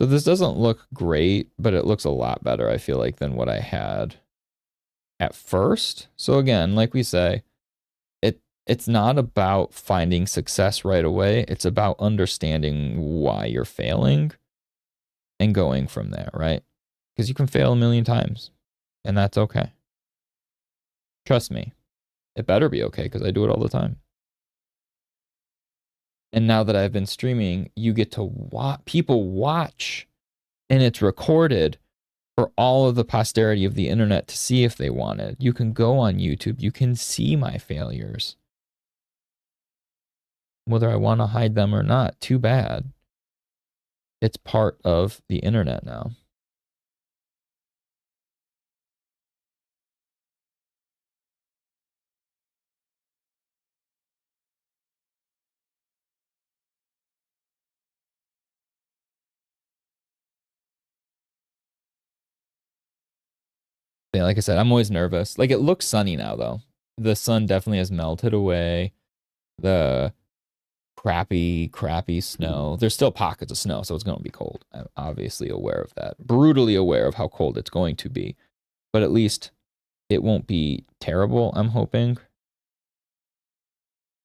Speaker 1: So this doesn't look great, but it looks a lot better, I feel like, than what I had at first. So again, like we say, it's not about finding success right away. It's about understanding why you're failing and going from there, right? Because you can fail a million times, and that's okay. Trust me. It better be okay because I do it all the time. And now that I've been streaming, you get to people watch, and it's recorded for all of the posterity of the internet to see if they want it. You can go on YouTube. You can see my failures. Whether I want to hide them or not, too bad. It's part of the internet now. Yeah, like I said, I'm always nervous. Like it looks sunny now though. The sun definitely has melted away. The crappy snow. There's still pockets of snow, so it's going to be cold. I'm obviously aware of that. Brutally aware of how cold it's going to be. But at least it won't be terrible, I'm hoping.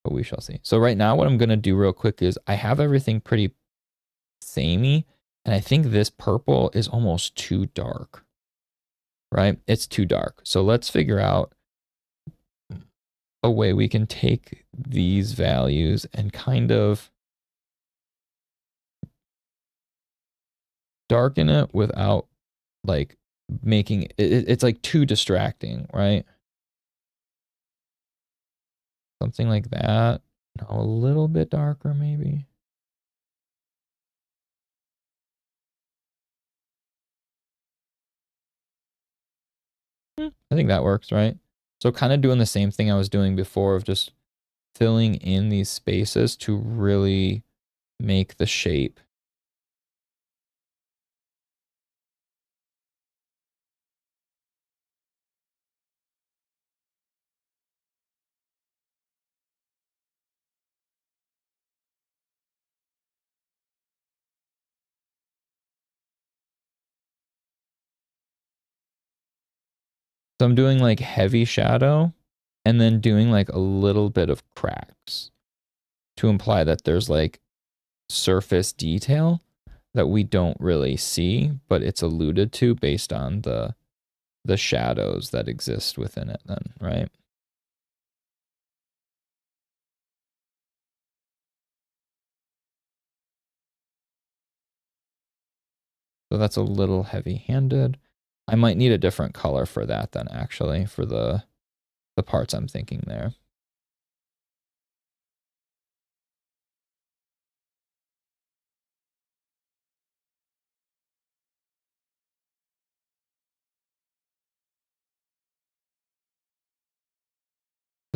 Speaker 1: But we shall see. So right now what I'm going to do real quick is I have everything pretty samey, and I think this purple is almost too dark. Right? It's too dark. So let's figure out a way we can take these values and kind of darken it without like making it's like too distracting, right? Something like that. No, a little bit darker maybe. I think that works, right? So kind of doing the same thing I was doing before of just filling in these spaces to really make the shape. So I'm doing like heavy shadow and then doing like a little bit of cracks to imply that there's like surface detail that we don't really see, but it's alluded to based on the shadows that exist within it then, right? So that's a little heavy-handed. I might need a different color for that then actually for the parts I'm thinking there.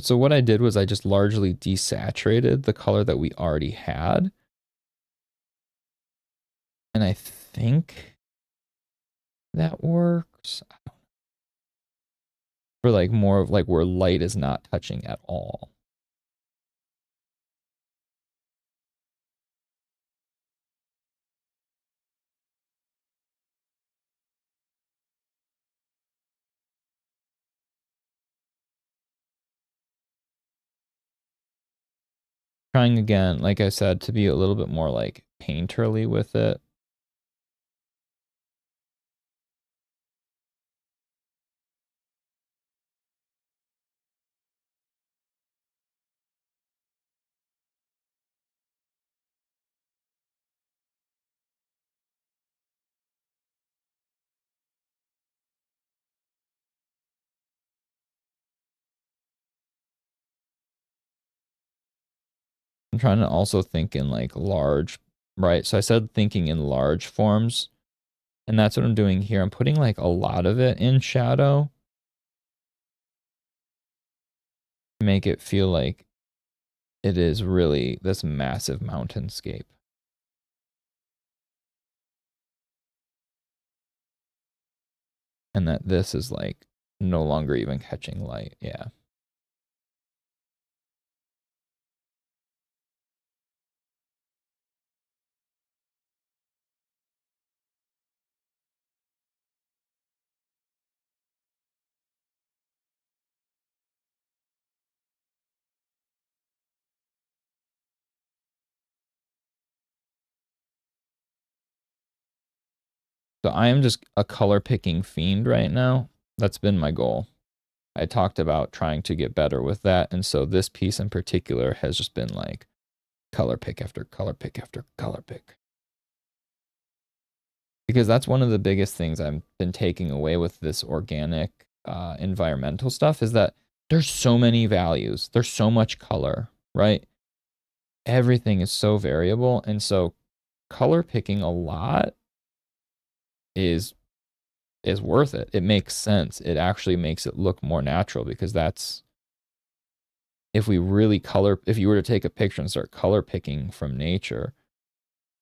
Speaker 1: So what I did was I just largely desaturated the color that we already had. And I think that works. For like more of like where light is not touching at all. Trying again, like I said, to be a little bit more like painterly with it. I'm trying to also think in like large, right? So I said thinking in large forms, and that's what I'm doing here. I'm putting like a lot of it in shadow to make it feel like it is really this massive mountainscape. And that this is like no longer even catching light. Yeah. So I am just a color picking fiend right now. That's been my goal. I talked about trying to get better with that. And so this piece in particular has just been like color pick after color pick after color pick. Because that's one of the biggest things I've been taking away with this organic environmental stuff is that there's so many values. There's so much color, right? Everything is so variable. And so color picking a lot is worth it. It makes sense. It actually makes it look more natural because that's if we really color if you were to take a picture and start color picking from nature,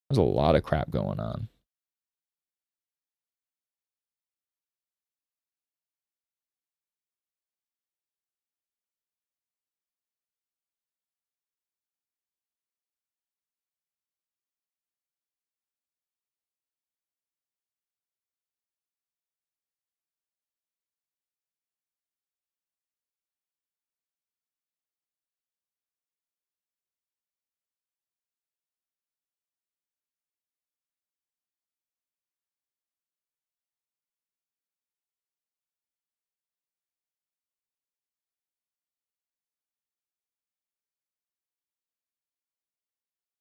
Speaker 1: there's a lot of crap going on.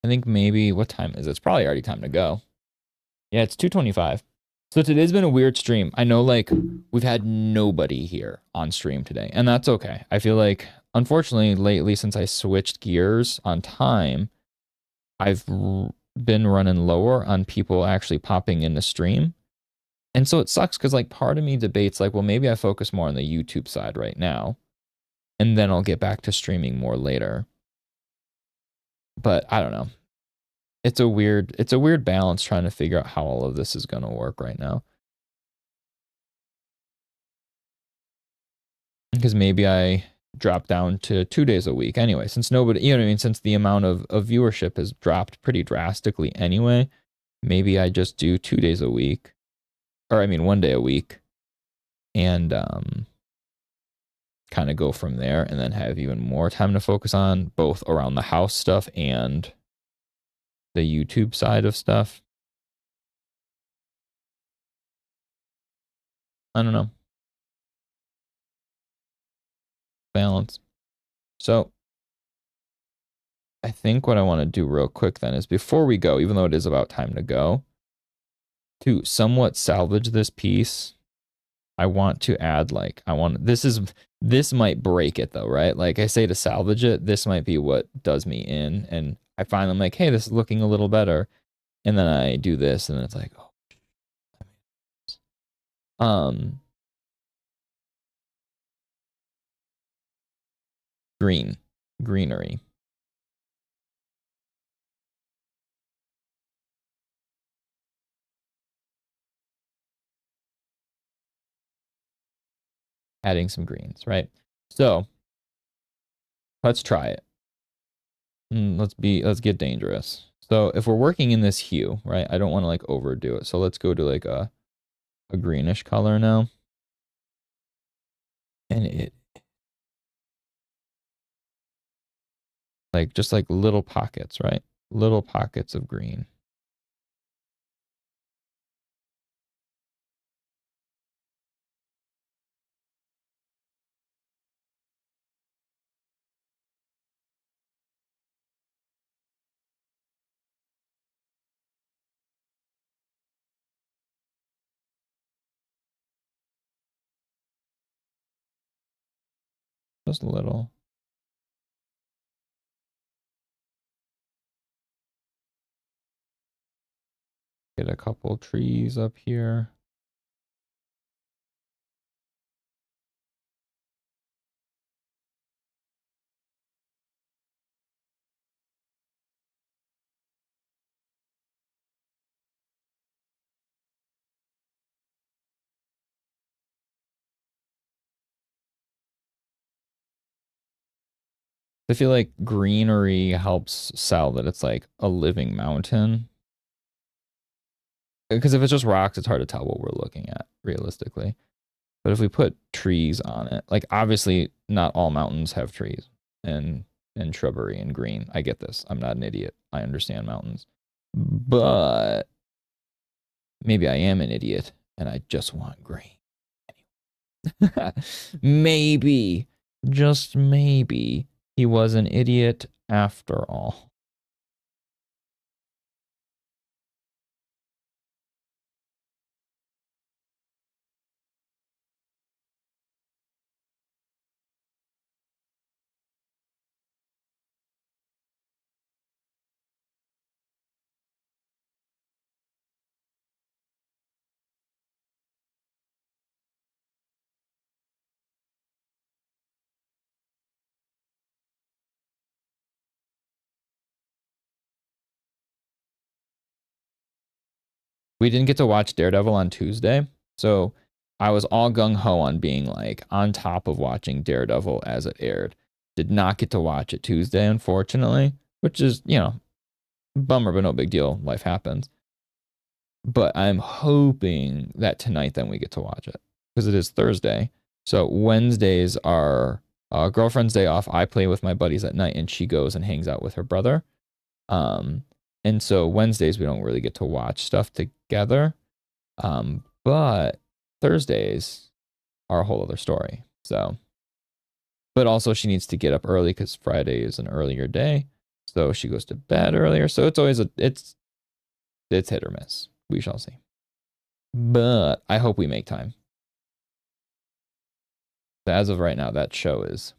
Speaker 1: I think maybe what time is it? It's probably already time to go. Yeah, it's 2:25. So today's been a weird stream. I know like we've had nobody here on stream today, and that's okay. I feel like unfortunately lately since I switched gears on time, I've been running lower on people actually popping in the stream. And so it sucks because like part of me debates like, well, maybe I focus more on the YouTube side right now, and then I'll get back to streaming more later. But I don't know. It's a weird balance trying to figure out how all of this is going to work right now. Because maybe I drop down to 2 days a week anyway, since nobody, you know what I mean? Since the amount of viewership has dropped pretty drastically anyway, maybe I just do 2 days a week, or I mean 1 day a week, and kind of go from there, and then have even more time to focus on both around the house stuff and the YouTube side of stuff. I don't know. Balance. So I think what I want to do real quick then is before we go, even though it is about time to go, to somewhat salvage this piece, I want to add like, this might break it though, right? Like I say to salvage it, this might be what does me in. And I find I'm like, hey, this is looking a little better. And then I do this and then it's like, oh, greenery. Adding some greens, right? So let's try it. Let's get dangerous. So if we're working in this hue, right? I don't want to like overdo it. So let's go to like a greenish color now. And it like just like little pockets, right? Little pockets of green. Just a little. Get a couple trees up here. I feel like greenery helps sell that it's like a living mountain. Because if it's just rocks, it's hard to tell what we're looking at realistically. But if we put trees on it, like obviously not all mountains have trees and shrubbery and green. I get this. I'm not an idiot. I understand mountains. But maybe I am an idiot and I just want green. Maybe, just maybe, he was an idiot after all. We didn't get to watch Daredevil on Tuesday, so I was all gung-ho on being like on top of watching Daredevil as it aired. Did not get to watch it Tuesday, unfortunately, which is, you know, bummer, but no big deal. Life happens. But I'm hoping that tonight then we get to watch it because it is Thursday. So Wednesdays are girlfriend's day off. I play with my buddies at night and she goes and hangs out with her brother. And so Wednesdays we don't really get to watch stuff together. But Thursdays are a whole other story. So, but also she needs to get up early because Friday is an earlier day. So she goes to bed earlier. So it's always it's hit or miss. We shall see.
Speaker 2: but I hope we make time. As of right now, that show is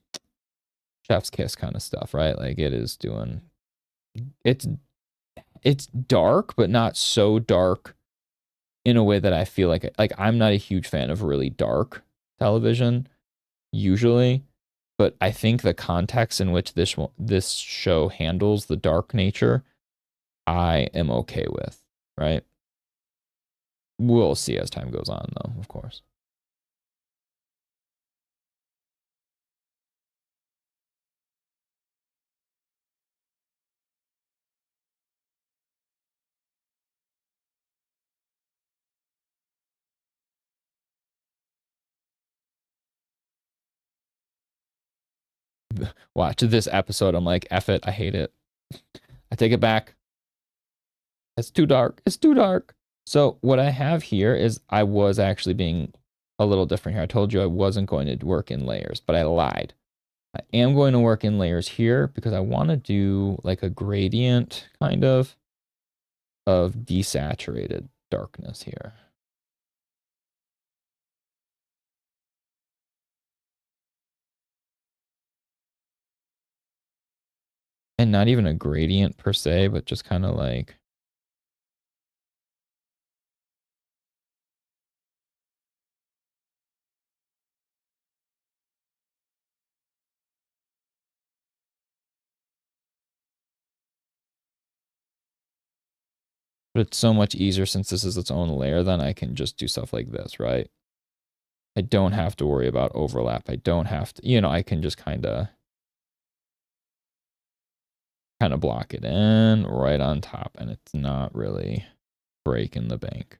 Speaker 2: chef's kiss kind of stuff, right? Like it is doing it's it's dark, but not so dark in a way that I feel like I'm not a huge fan of really dark television usually, but I think the context in which this show handles the dark nature, I am okay with, right? We'll see as time goes on, though, of course. Watch this episode. I'm like, F it. I hate it. I take it back. It's too dark. It's too dark. So what I have here is I was actually being a little different here. I told you I wasn't going to work in layers, but I lied. I am going to work in layers here because I want to do like a gradient kind of desaturated darkness here. And not even a gradient per se, but just kind of like but it's so much easier since this is its own layer, then I can just do stuff like this, right? I don't have to worry about overlap. I don't have to, I can just kind of block it in right on top, and it's not really breaking the bank.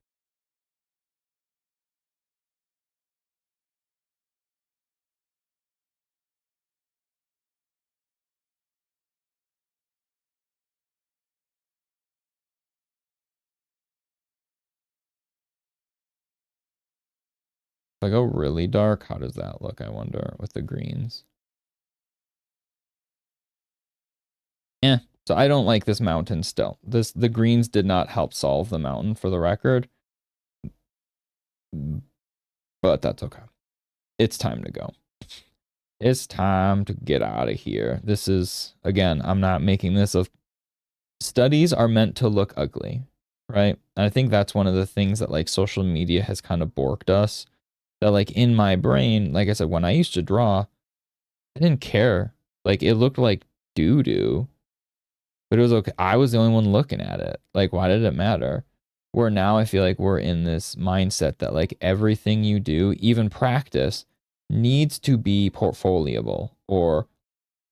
Speaker 2: If I go really dark, how does that look, I wonder, with the greens? Yeah, so I don't like this mountain still. The greens did not help solve the mountain, for the record. But that's okay. It's time to go. It's time to get out of here. This is, again, I'm not making this of studies are meant to look ugly, right? And I think that's one of the things that like social media has kind of borked us. That like in my brain, like I said, when I used to draw, I didn't care. Like it looked like doo doo, but it was okay. I was the only one looking at it. Like, why did it matter? Where now I feel like we're in this mindset that like everything you do, even practice, needs to be portfolioable or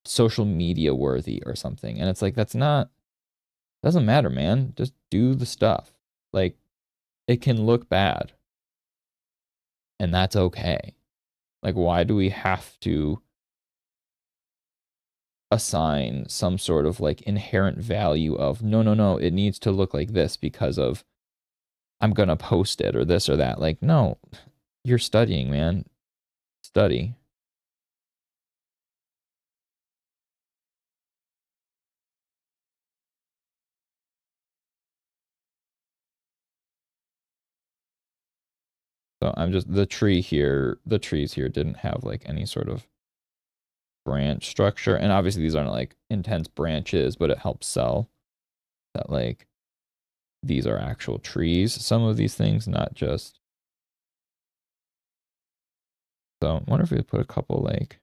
Speaker 2: social media worthy or something. And it's like, that's not, doesn't matter, man. Just do the stuff. Like, it can look bad, and that's okay. Like, why do we have to assign some sort of like inherent value of no, no, no, it needs to look like this because of I'm gonna post it or this or that? Like, no, you're studying, man. Study. So I'm just the trees here didn't have like any sort of branch structure. And obviously these aren't like intense branches, but it helps sell that like these are actual trees. Some of these things, not just. So I wonder if we put a couple like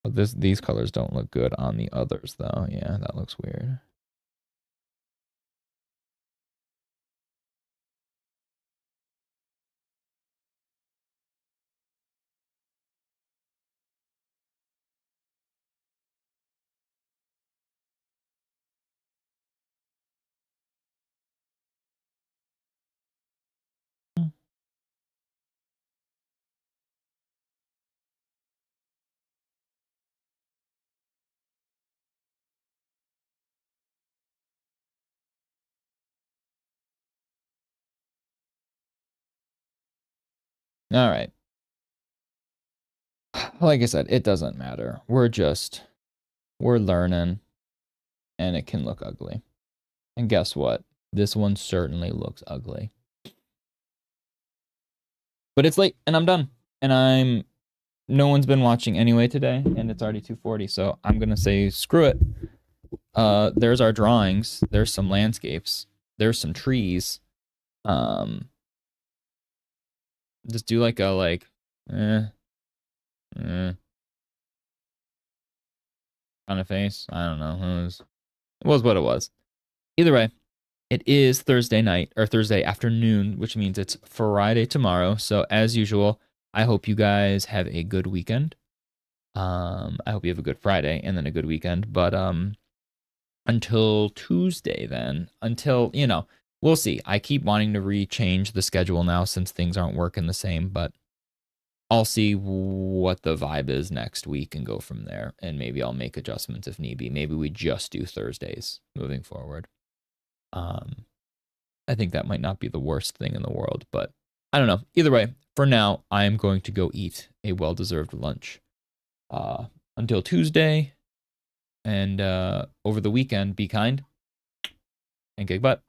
Speaker 2: these colors don't look good on the others though. Yeah, that looks weird. All right. Like I said, it doesn't matter. We're learning, and it can look ugly. And guess what? This one certainly looks ugly. But it's late and I'm done. And no one's been watching anyway today, and it's already 2:40, so I'm gonna say screw it. There's our drawings. There's some landscapes. There's some trees. Just do like a kind of face. I don't know. It was what it was. Either way, it is Thursday night or Thursday afternoon, which means it's Friday tomorrow. So as usual, I hope you guys have a good weekend. I hope you have a good Friday and then a good weekend. But until Tuesday then, we'll see. I keep wanting to rechange the schedule now since things aren't working the same, but I'll see what the vibe is next week and go from there. And maybe I'll make adjustments if need be. Maybe we just do Thursdays moving forward. I think that might not be the worst thing in the world, but I don't know. Either way, for now, I am going to go eat a well-deserved lunch. Until Tuesday, and over the weekend, be kind and kick butt.